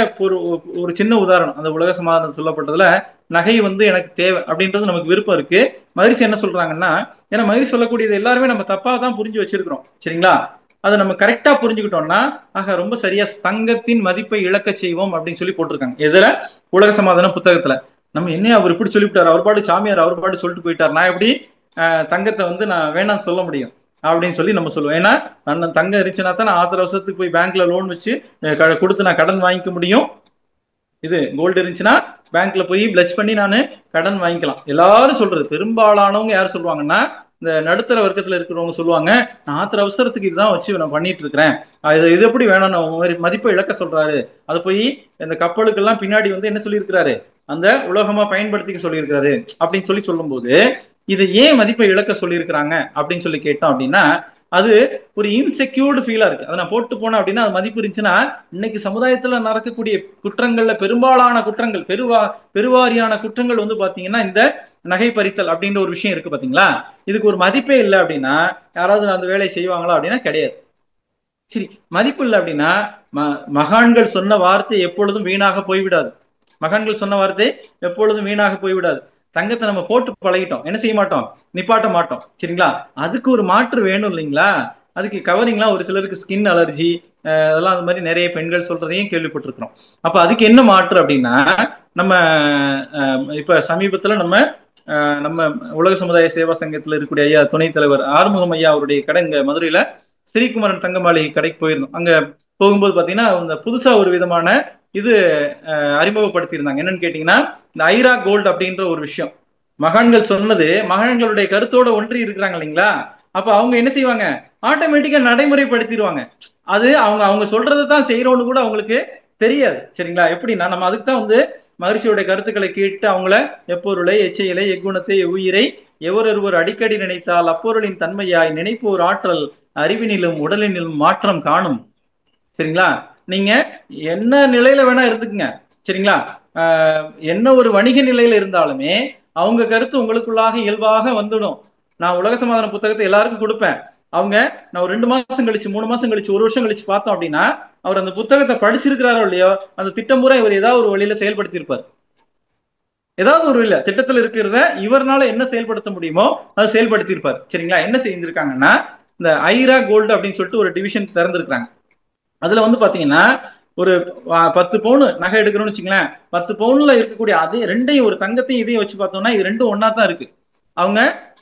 ஒரு சின்ன உதாரணம், அந்த உலக சமாதானம் சொல்லப்பட்டதுல நகை வந்து எனக்கு தேவை அப்படின்றது நமக்கு விருப்பம் இருக்கு. மகிழ்ச்சி என்ன சொல்றாங்கன்னா, ஏன்னா மகிழ்ச்சி சொல்லக்கூடியது எல்லாருமே நம்ம தப்பா தான் புரிஞ்சு வச்சிருக்கிறோம். சரிங்களா? அதை நம்ம கரெக்டா புரிஞ்சுக்கிட்டோம்னா ரொம்ப சரியா தங்கத்தின் மதிப்பை இழக்க செய்வோம் அப்படின்னு சொல்லி போட்டிருக்காங்க. எதுல? உலக சமாதான புத்தகத்துல. நம்ம என்ன அவர் இப்படி சொல்லிவிட்டார், அவர் பாட்டு சாமியார் அவர் பாட்டு சொல்லிட்டு போயிட்டார், நான் எப்படி தங்கத்தை வந்து நான் வேணாம்னு சொல்ல முடியும் அப்படின்னு சொல்லி நம்ம சொல்லுவோம். ஏன்னா தங்கம் இருந்துச்சுன்னா தான் நான் ஆத்திர வருஷத்துக்கு போய் பேங்க்ல லோன் வச்சு கொடுத்து நான் கடன் வாங்கிக்க முடியும். இது கோல்டு இருந்துச்சுன்னா பேங்க்ல போய் பிளஸ் பண்ணி நான் கடன் வாங்கிக்கலாம். எல்லாரும் சொல்றது, பெரும்பாலானவங்க யார் சொல்லுவாங்கன்னா, இந்த நடுத்தர வர்க்கத்துல இருக்கிறவங்க சொல்லுவாங்க, நான் ஆத்திர அவசரத்துக்கு இதுதான் வச்சு நான் பண்ணிட்டு இருக்கிறேன், இது எப்படி வேணும் மதிப்பை இழக்க சொல்றாரு, அது போய் இந்த கப்பலுக்கெல்லாம் பின்னாடி வந்து என்ன சொல்லியிருக்கிறாரு, அந்த உலோகமா பயன்படுத்திக்க சொல்லியிருக்கிறாரு அப்படின்னு சொல்லும் போது இதை ஏன் மதிப்பை இழக்க சொல்லியிருக்கிறாங்க அப்படின்னு சொல்லி கேட்டோம் அப்படின்னா, அது ஒரு இன்செக்யூர்டு ஃபீலா இருக்கு. அதை நான் போட்டு போனேன் அப்படின்னா அது மதிப்பு இருந்துச்சுன்னா, இன்னைக்கு சமுதாயத்துல நடக்கக்கூடிய குற்றங்கள்ல பெரும்பாலான குற்றங்கள், பெருவாரியான குற்றங்கள் வந்து பாத்தீங்கன்னா இந்த நகை பறித்தல் அப்படின்ற ஒரு விஷயம் இருக்கு பாத்தீங்களா. இதுக்கு ஒரு மதிப்பே இல்லை அப்படின்னா யாராவது அந்த வேலையை செய்வாங்களா அப்படின்னா கிடையாது. சரி, மதிப்பு இல்லை அப்படின்னா மகான்கள் சொன்ன வார்த்தை எப்பொழுதும் வீணாக போய்விடாது. மகான்கள் சொன்ன வார்த்தை எப்பொழுதும் வீணாக போய்விடாது. தங்கத்தை நம்ம போட்டு பழகிட்டோம், என்ன செய்ய மாட்டோம், நிப்பாட்ட மாட்டோம். சரிங்களா? அதுக்கு ஒரு மாற்று வேணும் இல்லைங்களா? அதுக்கு கவரிங்லாம் ஒரு சிலருக்கு ஸ்கின் அலர்ஜி, அதெல்லாம் அந்த மாதிரி நிறைய பெண்கள் சொல்றதையும் கேள்விப்பட்டிருக்கிறோம். அப்ப அதுக்கு என்ன மாற்று அப்படின்னா, நம்ம இப்ப சமீபத்துல நம்ம நம்ம உலக சமுதாய சேவா சங்கத்தில் இருக்கக்கூடிய ஐயா துணைத் தலைவர் ஆறுமுகம் ஐயா அவருடைய கடை இங்க மதுரையில ஸ்ரீகுமரன் தங்க மாளிகை கடைக்கு போயிருந்தோம். அங்க போகும்போது பாத்தீங்கன்னா இந்த புதுசா ஒரு விதமான இது அறிமுகப்படுத்தியிருந்தாங்க. என்னன்னு கேட்டீங்கன்னா, இந்த ஐரா கோல்டு அப்படின்ற ஒரு விஷயம். மகான்கள் சொன்னது மகான்களுடைய கருத்தோட ஒன்றி இருக்கிறாங்க இல்லைங்களா? அப்ப அவங்க என்ன செய்வாங்க, ஆட்டோமேட்டிக்கா நடைமுறைப்படுத்திடுவாங்க. அது அவங்க அவங்க சொல்றதை தான் செய்யறோம்னு கூட அவங்களுக்கு தெரியாது. சரிங்களா? எப்படின்னா நம்ம அதுக்கு தான் வந்து மகரிஷியோட கருத்துக்களை கேட்டு அவங்கள எப்பொருளை எச்சையிலை எக்குணத்தை எவ்வுயிரை எவரொருவர் அடிக்கடி நினைத்தால் அப்பொருளின் தன்மையாய் நினைப்போர் ஆற்றல் அறிவினிலும் உடலினிலும் மாற்றம் காணும். சரிங்களா? நீங்க என்ன நிலையில வேணா இருந்துக்குங்க. சரிங்களா? என்ன ஒரு வணிக நிலையில இருந்தாலுமே அவங்க கருத்து உங்களுக்குள்ளாக இயல்பாக வந்துடும். நான் உலக சமாதான புத்தகத்தை எல்லாருக்கும் கொடுப்பேன். அவங்க நான் ஒரு 2 மாசம் கழிச்சு 3 மாசம் கழிச்சு 1 வருஷம் கழிச்சு பார்த்தோம் அப்படின்னா அவர் அந்த புத்தகத்தை படிச்சிருக்கிறாரோ இல்லையோ அந்த திட்டம் பூரா இவர் ஏதாவது ஒரு வழியில செயல்படுத்தி இருப்பார். ஏதாவது ஒரு இல்ல திட்டத்தில் இருக்கிறத இவர்னால என்ன செயல்படுத்த முடியுமோ அதை செயல்படுத்தி இருப்பார். சரிங்களா? என்ன செஞ்சிருக்காங்கன்னா, இந்த ஐரா கோல்டு அப்படின்னு சொல்லிட்டு ஒரு டிவிஷன் திறந்திருக்காங்க. அதுல வந்து பாத்தீங்கன்னா ஒரு 10 பவுன் நகை எடுக்கிறோம்னு வச்சுங்களேன், 10 பவுன்ல இருக்கக்கூடிய அதே ரெண்டையும் ஒரு தங்கத்தையும் இதையும் வச்சு பார்த்தோம்னா இது ரெண்டும் ஒன்னா தான் இருக்கு. அவங்க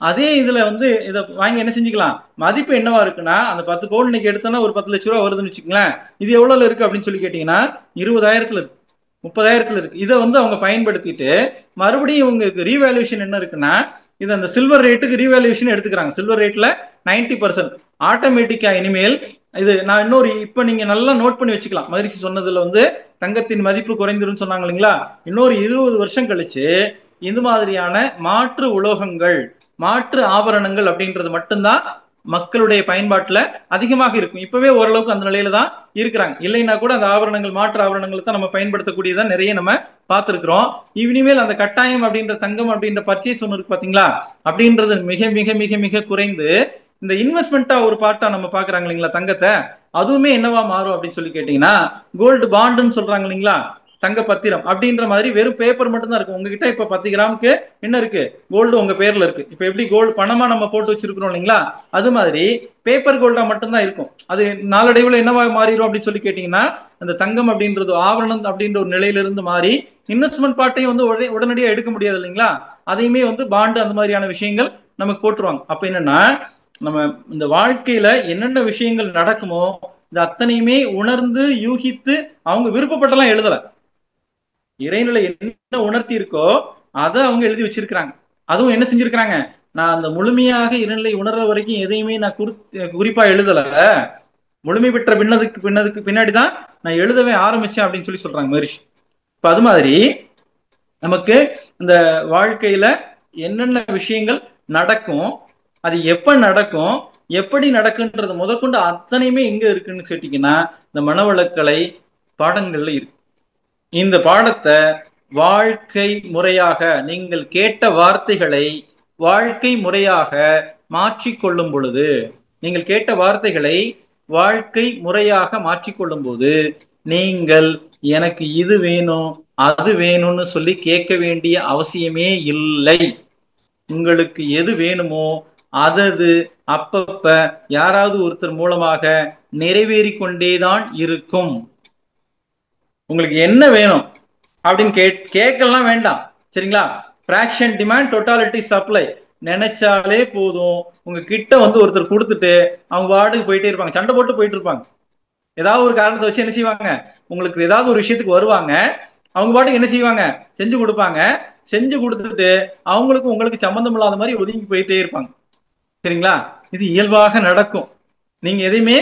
அதே இதுல வந்து இதை வாங்கி என்ன செஞ்சுக்கலாம், மதிப்பு என்னவா இருக்குன்னா அந்த 10 பவுன் இன்னைக்கு எடுத்தோம்னா ஒரு 10 லட்ச ரூபா வருதுன்னு வச்சுங்களேன், இது எவ்வளவு இருக்கு அப்படின்னு சொல்லி கேட்டீங்கன்னா 20,000 இருக்கு, 30,000 இருக்கு. இதை வந்து அவங்க பயன்படுத்திட்டு மறுபடியும் உங்களுக்கு ரீவேல்யூஷன் என்ன இருக்குன்னா, இது அந்த சில்வர் ரேட்டுக்கு ரீவேல்யூஷன் எடுத்துக்கிறாங்க. சில்வர் ரேட்ல 90% ஆட்டோமேட்டிக்கா இனிமேல் இது நான் இன்னொரு இப்ப நீங்க நல்லா நோட் பண்ணி வச்சுக்கலாம். மகிழ்ச்சி சொன்னதுல வந்து தங்கத்தின் மதிப்பு குறைந்துரும் சொன்னாங்க இல்லைங்களா? இன்னொரு 20 வருஷம் கழிச்சு இந்த மாதிரியான மாற்று உலோகங்கள் மாற்று ஆபரணங்கள் அப்படின்றது மட்டும்தான் மக்களுடைய பயன்பாட்டுல அதிகமாக இருக்கும். இப்பவே ஓரளவுக்கு அந்த நிலையில தான் இருக்கிறாங்க. இல்லைன்னா கூட அந்த ஆபரணங்கள் மாற்று ஆபரணங்களை தான் நம்ம பயன்படுத்தக்கூடியதான் நிறைய நம்ம பார்த்திருக்கிறோம். இனிமேல் அந்த கட்டாயம் அப்படின்ற தங்கம் அப்படின்ற பர்ச்சேஸ் ஒன்று இருக்கு பாத்தீங்களா, அப்படின்றது மிக மிக மிக மிக குறைந்து இந்த இன்வெஸ்ட்மெண்டா ஒரு பார்ட்டா நம்ம பாக்குறாங்க இல்லைங்களா தங்கத்தை, அதுவுமே என்னவா மாறும் அப்படின்னு சொல்லி கேட்டீங்கன்னா கோல்டு பாண்டுன்னு சொல்றாங்க இல்லைங்களா, தங்க பத்திரம் அப்படின்ற மாதிரி வெறும் பேப்பர் மட்டும் தான் இருக்கும். உங்ககிட்ட இப்ப 10 கிராமுக்கு என்ன இருக்கு, கோல்டு உங்க பேர்ல இருக்கு. இப்ப எப்படி கோல்டு பணமா நம்ம போட்டு வச்சிருக்கிறோம் இல்லைங்களா, அது மாதிரி பேப்பர் கோல்டா மட்டும்தான் இருக்கும். அது நாளடைவுல என்னவா மாறிடும் அப்படின்னு சொல்லி கேட்டீங்கன்னா அந்த தங்கம் அப்படின்றது ஆபரணம் அப்படின்ற ஒரு நிலையிலிருந்து மாறி இன்வெஸ்ட்மெண்ட் பார்ட்டையும் வந்து உடனடியாக எடுக்க முடியாது இல்லைங்களா, அதையுமே வந்து பாண்டு அந்த மாதிரியான விஷயங்கள் நமக்கு போட்டுருவாங்க. அப்ப என்னன்னா நம்ம இந்த வாழ்க்கையில என்னென்ன விஷயங்கள் நடக்குமோ இந்த அத்தனையுமே உணர்ந்து யூகித்து அவங்க விருப்பப்பட்டெல்லாம் எழுதல. இறைநிலை என்ன உணர்த்தி இருக்கோ அதை அவங்க எழுதி வச்சிருக்கிறாங்க. அதுவும் என்ன செஞ்சிருக்கிறாங்க, நான் அந்த முழுமையாக இறைநிலை உணர்ற வரைக்கும் எதையுமே நான் குறிப்பா எழுதல, முழுமை பெற்ற பின்னாடிதான் நான் எழுதவே ஆரம்பிச்சேன் அப்படின்னு சொல்லி சொல்றாங்க மகரிஷி. இப்ப அது மாதிரி நமக்கு இந்த வாழ்க்கையில என்னென்ன விஷயங்கள் நடக்கும், அது எப்ப நடக்கும், எப்படி நடக்குன்றது முதற்கொண்டு அத்தனையுமே எங்க இருக்குன்னு கேட்டீங்கன்னா இந்த மனவளக்கலை பாடங்கள்ல இருக்கு. இந்த பாடத்தை வாழ்க்கை முறையாக நீங்கள் கேட்ட வார்த்தைகளை வாழ்க்கை முறையாக மாற்றிக்கொள்ளும் பொழுது, நீங்கள் கேட்ட வார்த்தைகளை வாழ்க்கை முறையாக மாற்றிக்கொள்ளும் போது நீங்கள் எனக்கு இது வேணும் அது வேணும்னு சொல்லி கேட்க வேண்டிய அவசியமே இல்லை. உங்களுக்கு எது வேணுமோ அதது அப்பப்ப யாராவது ஒருத்தர் மூலமாக நிறைவேறி கொண்டேதான் இருக்கும். உங்களுக்கு என்ன வேணும் அப்படின்னு கேட்கலாம் வேண்டாம். சரிங்களா? பிராக்ஷன் டிமாண்ட் டோட்டாலிட்டி சப்ளை நினைச்சாலே போதும். உங்க கிட்ட வந்து ஒருத்தர் கொடுத்துட்டு அவங்க வார்டுக்கு போயிட்டே இருப்பாங்க, சண்டை போட்டு போயிட்டு இருப்பாங்க. ஏதாவது ஒரு காரணத்தை வச்சு என்ன செய்வாங்க, உங்களுக்கு ஏதாவது ஒரு விஷயத்துக்கு வருவாங்க, அவங்க பாட்டுக்கு என்ன செய்வாங்க, செஞ்சு கொடுப்பாங்க. செஞ்சு கொடுத்துட்டு அவங்களுக்கும் உங்களுக்கு சம்பந்தம் இல்லாத மாதிரி ஒதுங்கி போயிட்டே இருப்பாங்க. சரிங்களா? இது இயல்பாக நடக்கும். நீங்க எதையுமே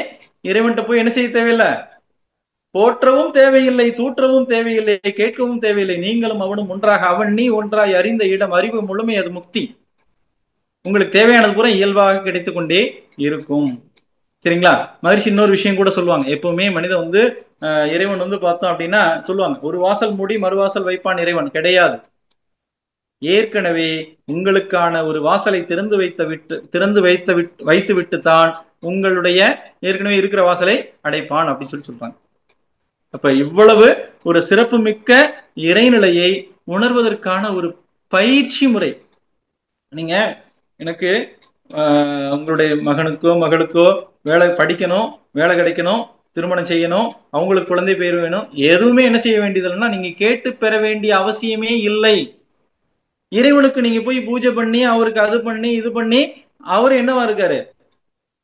இறைவன்கிட்ட போய் என்ன செய்ய தேவையில்லை, போற்றவும் தேவையில்லை, தூற்றவும் தேவையில்லை, கேட்கவும் தேவையில்லை. நீங்களும் அவனும் ஒன்றாக அவன் நீ ஒன்றாய் அறிந்த இடம் அறிவு முழுமை, அது முக்தி. உங்களுக்கு தேவையானது பூரா இயல்பாக கிடைத்து கொண்டே இருக்கும். சரிங்களா? மகிழ்ச்சி இன்னொரு விஷயம் கூட சொல்லுவாங்க. எப்பவுமே மனிதன் வந்து இறைவன் வந்து பார்த்தோம் அப்படின்னா சொல்லுவாங்க, ஒரு வாசல் மூடி மறுவாசல் வைப்பான் இறைவன் கிடையாது. ஏற்கனவே உங்களுக்கான ஒரு வாசலை திறந்து வைத்து விட்டு தான் உங்களுடைய ஏற்கனவே இருக்கிற வாசலை அடைப்பான் அப்படின்னு சொல்லி சொல்றாங்க. அப்ப இவ்வளவு ஒரு சிறப்பு மிக்க இறைநிலையை உணர்வதற்கான ஒரு பயிற்சி முறை. நீங்க எனக்கு உங்களுடைய மகனுக்கோ மகளுக்கோ வேலை படிக்கணும், வேலை கிடைக்கணும், திருமணம் செய்யணும், அவங்களுக்கு குழந்தை பேர் வேணும், எதுவுமே என்ன செய்ய வேண்டியதுன்னா நீங்க கேட்டு பெற வேண்டிய அவசியமே இல்லை. இறைவனுக்கு நீங்க போய் பூஜை பண்ணி அவருக்கு அது பண்ணி இது பண்ணி அவரு என்னவா இருக்காரு?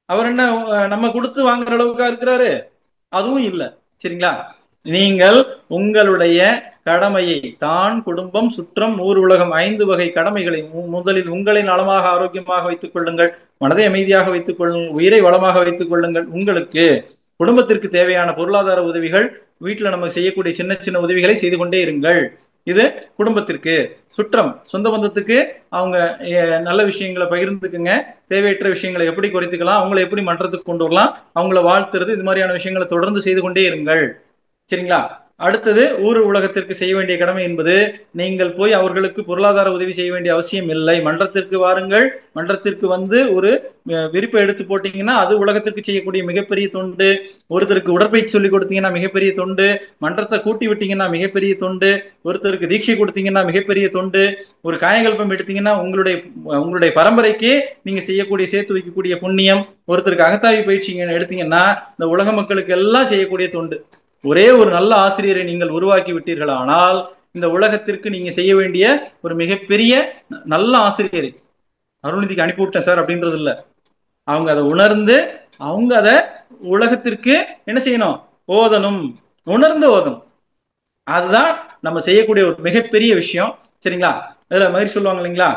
அவர் என்ன நம்ம கொடுத்து வாங்குற அளவுக்கா இருக்கிறாரு? அதுவும் இல்லை. சரிங்களா? நீங்கள் உங்களுடைய கடமையை தான் குடும்பம், சுற்றம், ஊர், உலகம் 5 வகை கடமைகளை முதலில் உங்களை நலமாக ஆரோக்கியமாக வைத்துக் கொள்ளுங்கள், மனதை அமைதியாக வைத்துக் கொள்ளுங்கள், உயிரை வளமாக வைத்துக் கொள்ளுங்கள். உங்களுக்கு குடும்பத்திற்கு தேவையான பொருளாதார உதவிகள், வீட்டில் நம்ம செய்யக்கூடிய சின்ன சின்ன உதவிகளை செய்து கொண்டே இருங்கள். இது குடும்பத்திற்கு. சுற்றம், சொந்த பந்தத்துக்கு அவங்க நல்ல விஷயங்களை பகிர்ந்துக்குங்க. தேவையற்ற விஷயங்களை எப்படி குறைத்துக்கலாம், அவங்களை எப்படி மன்றத்துக்கு கொண்டு வரலாம், அவங்கள வாழ்த்துறது, இது மாதிரியான விஷயங்களை தொடர்ந்து செய்து கொண்டே இருங்கள். சரிங்களா? அடுத்தது ஊர் உலகத்திற்கு செய்ய வேண்டிய கடமை என்பது, நீங்கள் போய் அவர்களுக்கு பொருளாதார உதவி செய்ய வேண்டிய அவசியம் இல்லை. மன்றத்திற்கு வாருங்கள். மன்றத்திற்கு வந்து ஒரு விருப்பம் எடுத்து போட்டீங்கன்னா அது உலகத்திற்கு செய்யக்கூடிய மிகப்பெரிய தொண்டு. ஒருத்தருக்கு உடற்பயிற்சி சொல்லி கொடுத்தீங்கன்னா மிகப்பெரிய தொண்டு. மன்றத்தை கூட்டி விட்டீங்கன்னா மிகப்பெரிய தொண்டு. ஒருத்தருக்கு தீட்சை கொடுத்தீங்கன்னா மிகப்பெரிய தொண்டு. ஒரு காயகல்பம் எடுத்தீங்கன்னா உங்களுடைய பரம்பரைக்கே நீங்க செய்யக்கூடிய சேர்த்து வைக்கக்கூடிய புண்ணியம். ஒருத்தருக்கு அகத்தாய்வு பயிற்சி எடுத்தீங்கன்னா இந்த உலக மக்களுக்கு எல்லாம் செய்யக்கூடிய தொண்டு. ஒரே ஒரு நல்ல ஆசிரியரை நீங்கள் உருவாக்கி விட்டீர்களானால் இந்த உலகத்திற்கு நீங்க செய்ய வேண்டிய ஒரு மிகப்பெரிய நல்ல ஆசிரியரை அருள்நிதிக்கு அனுப்பிவிட்டேன் சார் அப்படின்றது இல்ல. அவங்க அதை உணர்ந்து அவங்க அதை உலகத்திற்கு என்ன செய்யணும்? ஓதணும், உணர்ந்து ஓதணும். அதுதான் நம்ம செய்யக்கூடிய ஒரு மிகப்பெரிய விஷயம். சரிங்களா? இதுல மாதிரி சொல்லுவாங்க இல்லைங்களா,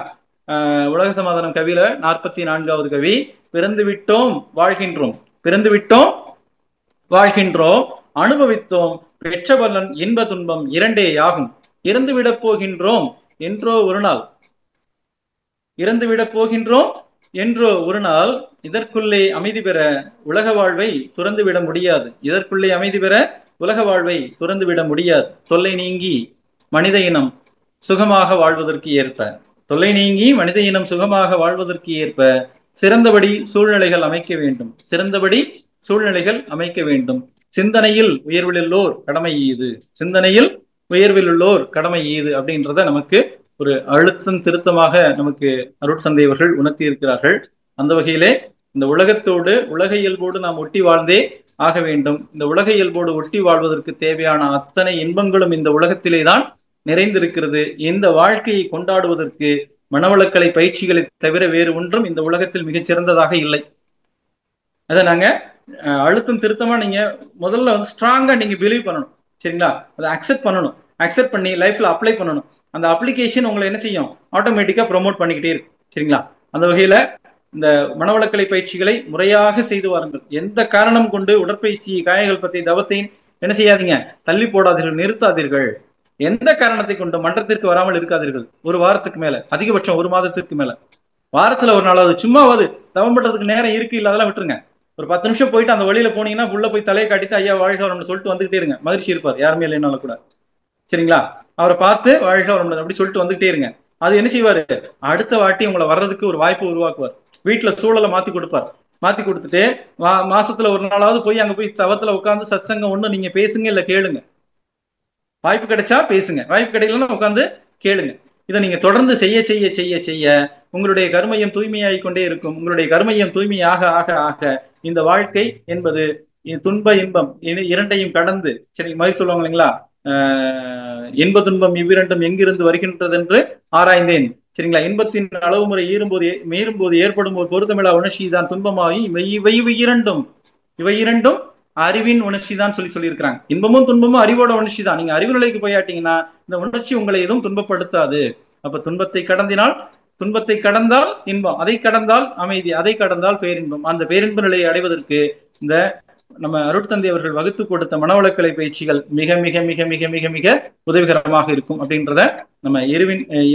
உலக சமாதானம் கவியில 44வது கவி, பிறந்து விட்டோம் வாழ்கின்றோம், பிறந்து விட்டோம் வாழ்கின்றோம், அனுபவித்தோம் பெற்ற பலன் இன்ப துன்பம் இரண்டே யாகும், இறந்துவிடப் போகின்றோம் என்றோ ஒரு நாள், இறந்துவிடப் போகின்றோம் என்றோ ஒரு நாள், இதற்குள்ளே அமைதி பெற உலக வாழ்வை துறந்துவிட முடியாது, இதற்குள்ளே அமைதி பெற உலக வாழ்வை துறந்துவிட முடியாது. தொல்லை நீங்கி மனித இனம் சுகமாக வாழ்வதற்கு ஏற்ப, தொல்லை நீங்கி மனித இனம் சுகமாக வாழ்வதற்கு ஏற்ப சிறந்தபடி சூழ்நிலைகள் அமைக்க வேண்டும், சிறந்தபடி சூழ்நிலைகள் அமைக்க வேண்டும். சிந்தனையில் உயர்விலுள்ளோர் கடமை ஈது, சிந்தனையில் உயர்விலுள்ளோர் கடமை ஈது அப்படின்றத நமக்கு ஒரு அழுத்தம் திருத்தமாக நமக்கு அருட்தந்தை அவர்கள் உணர்த்தி இருக்கிறார்கள். அந்த வகையிலே இந்த உலகத்தோடு உலக இயல்போடு நாம் ஒட்டி வாழ்ந்தே ஆக வேண்டும். இந்த உலக இயல்போடு ஒட்டி வாழ்வதற்கு தேவையான அத்தனை இன்பங்களும் இந்த உலகத்திலே தான் நிறைந்திருக்கிறது. இந்த வாழ்க்கையை கொண்டாடுவதற்கு மனவளக்கலை பயிற்சிகளை தவிர வேறு ஒன்றும் இந்த உலகத்தில் மிகச்சிறந்ததாக இல்லை. அதை நாங்க அழுத்தம் திருத்தமா நீங்க முதல்ல வந்து ஸ்ட்ராங்கா நீங்க பிலீவ் பண்ணணும். சரிங்களா? அதை அக்செப்ட் பண்ணணும். அக்செப்ட் பண்ணி லைஃப்ல அப்ளை பண்ணணும். அந்த அப்ளிகேஷன் உங்களை என்ன செய்யும்? ஆட்டோமேட்டிக்கா ப்ரொமோட் பண்ணிக்கிட்டே இருக்கு. சரிங்களா? அந்த வகையில இந்த மனவளக்கலை பயிற்சிகளை முறையாக செய்து வாருங்கள். எந்த காரணம் கொண்டு உடற்பயிற்சி, காயகல்பத்தை, தவத்தை என்ன செய்யாதீங்க, தள்ளி போடாதீர்கள், நிறுத்தாதீர்கள். எந்த காரணத்தை கொண்டு மன்றத்திற்கு வராமல் இருக்காதீர்கள். ஒரு வாரத்துக்கு மேல, அதிகபட்சம் ஒரு மாதத்திற்கு மேல, வாரத்துல ஒரு நாளாவது சும்மாவது தவம் பண்றதுக்கு நேரம் இருக்கு இல்ல அதெல்லாம் விட்டுருங்க. ஒரு 10 நிமிஷம் போயிட்டு அந்த வழியில போனீங்கன்னா உள்ள போய் தலையை காட்டிட்டு ஐயா வாழ்க வளமுடன் சொல்லிட்டு வந்துகிட்டே இருங்க. மகிழ்ச்சி இருப்பார், யாருமே இல்லைனாலும் கூட. சரிங்களா? அவரை பார்த்து வாழ்க வளமுடன் அப்படி சொல்லிட்டு வந்துகிட்டே இருங்க. அது என்ன செய்வாரு? அடுத்த வாட்டி உங்களை வர்றதுக்கு ஒரு வாய்ப்பு உருவாக்குவார். வீட்டுல சூழலை மாத்தி கொடுப்பார். மாத்தி கொடுத்துட்டு மாசத்துல ஒரு நாளாவது போய் அங்க போய் தவத்துல உட்காந்து சத்சங்கம் ஒண்ணு நீங்க பேசுங்க இல்ல கேளுங்க. வாய்ப்பு கிடைச்சா பேசுங்க, வாய்ப்பு கிடைக்கலன்னா உட்காந்து கேளுங்க. இதை நீங்க தொடர்ந்து செய்ய செய்ய செய்ய செய்ய உங்களுடைய கர்மையம் தூய்மையாகிக் கொண்டே இருக்கும். உங்களுடைய கர்மையம் தூய்மையாக ஆக ஆக இந்த வாழ்க்கை என்பது துன்ப இன்பம் இரண்டையும் கடந்து, சரி மாதிரி சொல்லுவாங்க இல்லைங்களா, இன்ப துன்பம் இவ்விரண்டும் எங்கிருந்து வருகின்றது என்று ஆராய்ந்தேன். சரிங்களா? இன்பத்தின் அளவு முறை மீறும்போது ஏற்படும் ஒரு பொருத்தமிழா உணர்ச்சி தான் துன்பமாகி இவை இரண்டும் அறிவின் உணர்ச்சி தான் சொல்லியிருக்கிறாங்க. இன்பமும் துன்பமும் அறிவோட உணர்ச்சி தான். நீங்க அறிவு நிலைக்கு போயாட்டீங்கன்னா இந்த உணர்ச்சி உங்களை எதுவும் துன்பப்படுத்தாது. அப்ப துன்பத்தை கடந்தால் இன்பம், அதை கடந்தால் அமைதி, அதை கடந்தால் பேரின்பம். அந்த பேரின்ப நிலையை அடைவதற்கு இந்த நம்ம அருட்தந்தை அவர்கள் வகுத்து கொடுத்த மனவளக்கலை பயிற்சிகள் மிக மிக மிக மிக மிக மிக உதவிகரமாக இருக்கும் அப்படின்றத நம்ம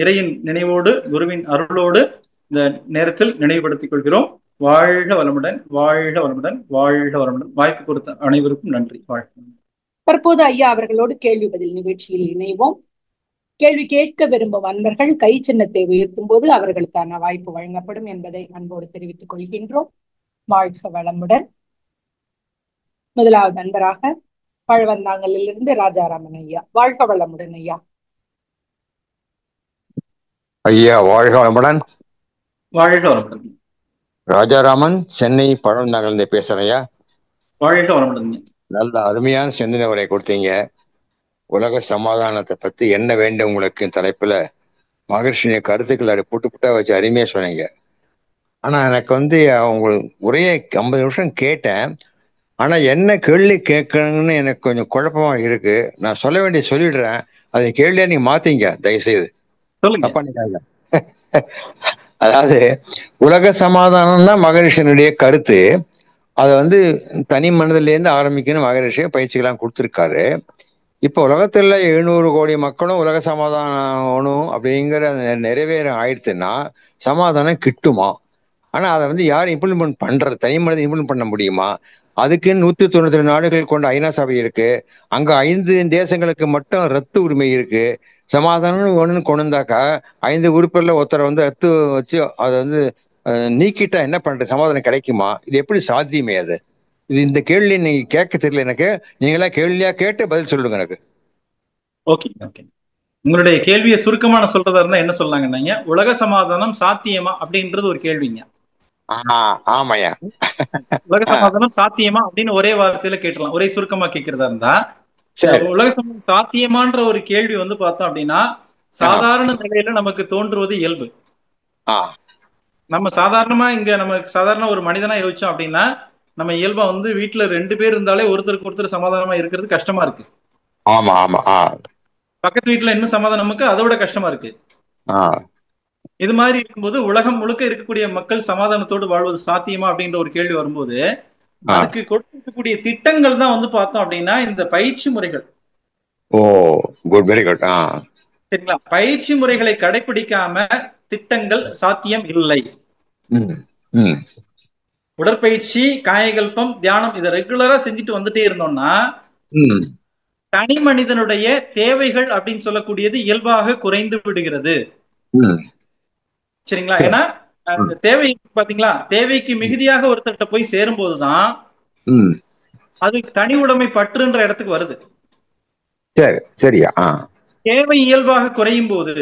இறையின் நினைவோடு குருவின் அருளோடு இந்த நேரத்தில் நினைவுபடுத்திக் கொள்கிறோம். வாழ்க வளமுடன், வாழ்க வளமுடன், வாழ்க வளமுடன். வாய்ப்பு கொடுத்த அனைவருக்கும் நன்றி. வாழ்க. தற்போது ஐயா அவர்களோடு கேள்வி பதில் நிகழ்ச்சியில் இணைவோம். கேள்வி கேட்க விரும்பும் அன்பர்கள் கை சின்னத்தை உயர்த்தும் போது அவர்களுக்கான வாய்ப்பு வழங்கப்படும் என்பதை அன்போடு தெரிவித்துக் கொள்கின்றோம். வாழ்க வளமுடன். முதலாவது நண்பராக பழவந்தாங்கலிலிருந்து ராஜாராமன் ஐயா. வாழ்க வளமுடன் ஐயா. ஐயா வாழ்க வளமுடன். வாழ்க வளமுடன். ராஜாராமன், சென்னை பழம் நகர்ந்து பேசுறேன் ஐயா. வாழ்க வளமுடன். நல்ல அருமையான சிந்தனை உரை கொடுத்தீங்க. உலக சமாதானத்தை பத்தி என்ன வேண்டும் உங்களுக்கு தலைப்புல மகர்ஷிய கருத்துக்களை புட்டு புட்டா வச்சு அருமையா சொன்னீங்க. ஆனா எனக்கு அவங்க உரையை 50 நிமிஷம் கேட்டேன். ஆனா என்ன கேள்வி கேட்கணும்னு எனக்கு கொஞ்சம் குழப்பமா இருக்கு. நான் சொல்ல வேண்டிய சொல்லிடுறேன். அதை கேள்வியா நீங்க மாத்தீங்க தயவுசெய்து. சொல்லுங்க. தப்பா நினைக்காதீங்க. அதாவது உலக சமாதானம் தான் மகரிஷியனுடைய கருத்து. அதை தனி மனிதன்லேருந்து ஆரம்பிக்கணும். மகரிஷிய பயிற்சிகள்லாம் கொடுத்துருக்காரு. இப்போ உலகத்துல 700 கோடி மக்களும் உலக சமாதானம் ஆகணும் அப்படிங்கிற நிறைவேற ஆயிடுச்சுன்னா சமாதானம் கிட்டுமா? ஆனா அதை யார் இம்ப்ளிமெண்ட் பண்றது? தனி மனிதன் இம்ப்ளிமெண்ட் பண்ண முடியுமா? அதுக்குன்னு 192 நாடுகள் கொண்ட ஐநா சபை இருக்கு. அங்க 5 தேசங்களுக்கு மட்டும் ரத்து உரிமை இருக்கு. சமாதானம் ஒண்ணுன்னு கொண்டு வந்தாக்கா 5 உறுப்பினர்ல ஒருத்தரை ரத்து வச்சு அதை நீக்கிட்டா என்ன பண்றது? சமாதானம் கிடைக்குமா? இது எப்படி சாத்தியமே? அது இந்த கேள்வி நீங்க கேட்க தெரியல எனக்கு. நீங்களா கேள்வியா கேட்டு பதில் சொல்லுங்க எனக்கு. Okay okay. உங்களுடைய கேள்வியை சுருக்கமான சொல்றதா இருந்தா என்ன சொல்லாங்க? உலக சமாதானம் சாத்தியமா அப்படின்றது ஒரு கேள்விங்க. ஆமாயா. உலக சமாதானம் சாத்தியமா அப்படின்னு ஒரே வார்த்தையில கேட்டலாம். ஒரே சுருக்கமா கேட்கறதா இருந்தா உலக சமாதானம் சாத்தியமான்ற ஒரு கேள்வி பார்த்தோம் அப்படின்னா சாதாரண நிலையில நமக்கு தோன்றுவது இயல்பு. நம்ம சாதாரணமா நமக்கு சாதாரண ஒரு மனிதனா யோசிச்சோம் அப்படின்னா நம்ம இயல்பா வீட்டுல 2 பேர் இருந்தாலே ஒருத்தருக்கு ஒருத்தர் சமாதானமா இருக்கிறது கஷ்டமா இருக்கு. ஆமா ஆமா. பக்கத்து வீட்டுல இன்னும் சமாதானம் நமக்கு அதோட கஷ்டமா இருக்கு. இது மாதிரி இருக்கும்போது உலகம் முழுக்க இருக்கக்கூடிய மக்கள் சமாதானத்தோடு வாழ்வது சாத்தியமா அப்படின்ற ஒரு கேள்வி வரும்போது அதுக்கு கொடுக்கக்கூடிய திட்டங்கள் தான் பார்த்தோம் அப்படின்னா இந்த பயிற்சி முறைகள். ஓ குட், வெரி குட். சரிங்களா? பயிற்சி முறைகளை கடைபிடிக்காம திட்டங்கள் சாத்தியம் இல்லை. உடற்பயிற்சி, காயகல்பம், தியானம் இதை ரெகுலரா செஞ்சுட்டு வந்துட்டே இருந்தோம்னா தனி மனிதனுடைய தேவைகள் அப்படின்னு சொல்லக்கூடியது இயல்பாக குறைந்து விடுகிறது. சரிங்களா? ஏன்னா தேவை பாத்தீங்களா, தேவைக்கு மிகுதியாக ஒருத்தர்கிட்ட போய் சேரும் போதுதான் அது தனி உடைமை பற்றுன்ற இடத்துக்கு வருது. சரியா? தேவை இயல்பாக குறையும் போது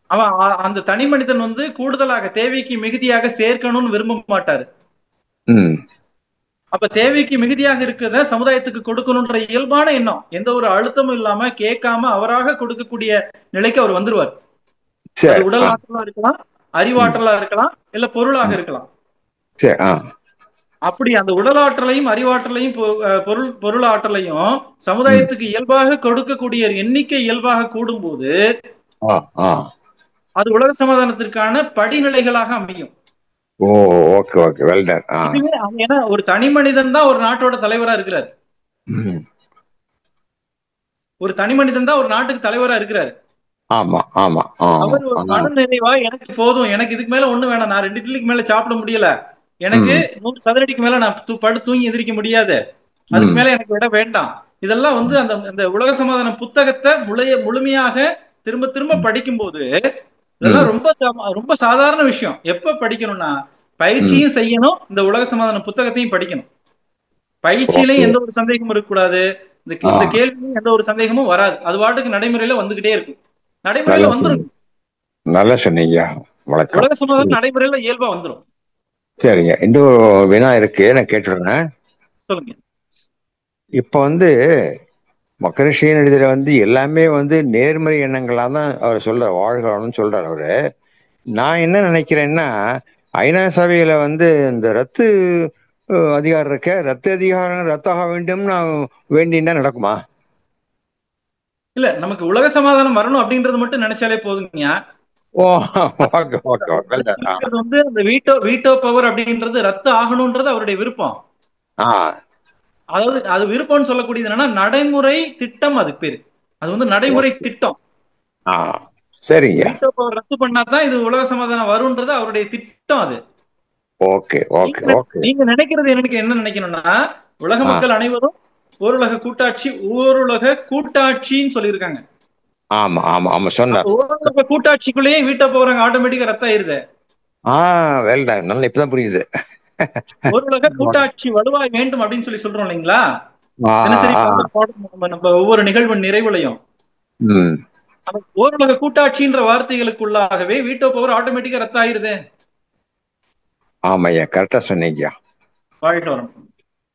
அவன் அந்த தனி மனிதன் கூடுதலாக தேவைக்கு மிகுதியாக சேர்க்கணும்னு விரும்ப மாட்டாரு. அப்ப தேவைக்கு மிகுதியாக இருக்கிறத சமுதாயத்துக்கு கொடுக்கணும்ன்ற இயல்பான எண்ணம், எந்த ஒரு அழுத்தமும் இல்லாம கேட்காம அவராக கொடுக்கக்கூடிய நிலைக்கு அவர் வந்துருவார். உடல் ஆற்றலா இருக்கலாம், அறிவாற்றலா இருக்கலாம், இல்ல பொருளாக இருக்கலாம். அப்படி அந்த உடல் ஆற்றலையும் அறிவாற்றலையும் பொருள் ஆற்றலையும் சமுதாயத்துக்கு இயல்பாக கொடுக்கக்கூடிய எண்ணிக்கை இயல்பாக கூடும் போது அது உலக சமாதானத்திற்கான படிநிலைகளாக அமையும். ஏன்னா ஒரு தனி மனிதன் தான் ஒரு நாட்டோட தலைவரா இருக்கிறார். ஒரு தனி மனிதன் தான் ஒரு நாட்டுக்கு தலைவரா இருக்கிறாரு. அவர் ஒரு மன நிறைவா எனக்கு போதும், எனக்கு இதுக்கு மேல ஒண்ணு வேணாம், நான் 2 இட்லிக்கு மேல சாப்பிட முடியல, எனக்கு 100 சதுரடிக்கு மேல நான் படுத்து தூங்கி எந்திரிக்க முடியாது, அதுக்கு மேல எனக்கு இடம் வேண்டாம். இதெல்லாம் அந்த உலக சமாதான புத்தகத்தை முழுமையாக திரும்ப திரும்ப படிக்கும் போது இதெல்லாம் ரொம்ப சாதாரண விஷயம். எப்ப படிக்கணும்னா பயிற்சியும் செய்யணும், இந்த உலக சமாதான புத்தகத்தையும் படிக்கணும். பயிற்சியிலையும் எந்த ஒரு சந்தேகமும் இருக்கக்கூடாது, இந்த கேள்வியும் எந்த ஒரு சந்தேகமும் வராது. அது பாட்டுக்கு நடைமுறையில வந்துகிட்டே இருக்கும். நடைமுறையில வந்துரும். நல்லா சொன்னீங்க. உலக சமாதானம் நடைமுறையில இயல்பா வந்துரும். சரிங்க. இன்னொரு வினா இருக்கு, நான் கேட்டுறேன். சொல்லுங்க. இப்ப மகரிஷியின் எழுதுற எல்லாமே நேர்மறை எண்ணங்களா தான் அவர் வாழ்கிறோம்னு சொல்றாரு அவரு. நான் என்ன நினைக்கிறேன்னா ஐநா சபையில இந்த ரத்து அதிகாரம் இருக்க, ரத்து அதிகாரம் ரத்தாக வேண்டும் வேண்டினா நடக்குமா? இல்ல, நமக்கு உலக சமாதானம் வரணும் அப்படின்றது மட்டும் நினைச்சாலே போதுங்க. அந்த வீட்டோ பவர் அப்படின்றது ரத்து ஆகணும்ன்றது அவருடைய விருப்பம். அதாவது அது விருப்பம்னு சொல்லக்கூடியது என்னன்னா நடைமுறை திட்டம், அது பேரு. அது நடைமுறை திட்டம். சரிங்க. வீட்டோ பவர் ரத்து பண்ணாதான் இது உலக சமாதானம் வரும்ன்றது அவருடைய திட்டம். அது நீங்க நினைக்கிறது என்ன நினைக்கணும்னா உலக மக்கள் அனைவரும் ஓருலக கூட்டாட்சி, ஓருலக கூட்டாட்சின்னு சொல்லியிருக்காங்க. ஆமா ஆமா ஆமா சொன்னார். ஓருலக கூட்டாட்சிக்குள்ளேயே வீட்டை போறாங்க, ஆட்டோமேட்டிக்கா ரத்த ஆயிருது. நல்லா இப்பதான் புரியுது. ஓருலக கூட்டாட்சி வலுவாய் வேண்டும் அப்படின்னு சொல்றோம் இல்லைங்களா? தினசரி நம்ம ஒவ்வொரு நிகழ்வு நிறைவுலையும் ஓருலக கூட்டாட்சின்ற வார்த்தைகளுக்குள்ளாகவே வீட்டோ பவர் ஆட்டோமேட்டிக்கா ரத்து ஆயிருது. ஆமா ஐயா, கரெக்டா சொன்னீங்க வாழ்க்கை வரும்.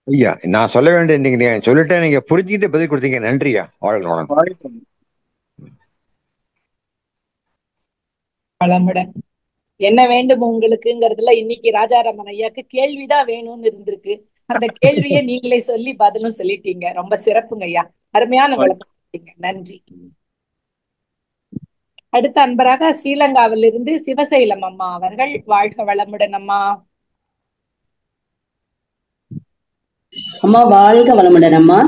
ஐயா. நான் சொல்ல வேண்டிய நீங்க சொல்லிட்டேன், நீங்க புரிஞ்சுக்கிட்டு பதில் கொடுத்தீங்க. நன்றியா. வாழ்க வளம். வளமுடன். என்ன வேண்டும் உங்களுக்குங்கிறதுல இன்னைக்கு ராஜாராமன் ஐயாக்கு கேள்விதான் வேணும்னு இருந்திருக்கு. அந்த கேள்வியை நீங்களே சொல்லி பதிலும் சொல்லிட்டீங்க. ரொம்ப சிறப்புங்க ஐயா, அருமையான விளக்கம். நன்றி. அடுத்த அன்பராக ஸ்ரீலங்காவிலிருந்து சிவசைலம் அம்மா அவர்கள். வாழ்க வளமுடன் அம்மா. அம்மா வாழ்க வளமுடன் அம்மா.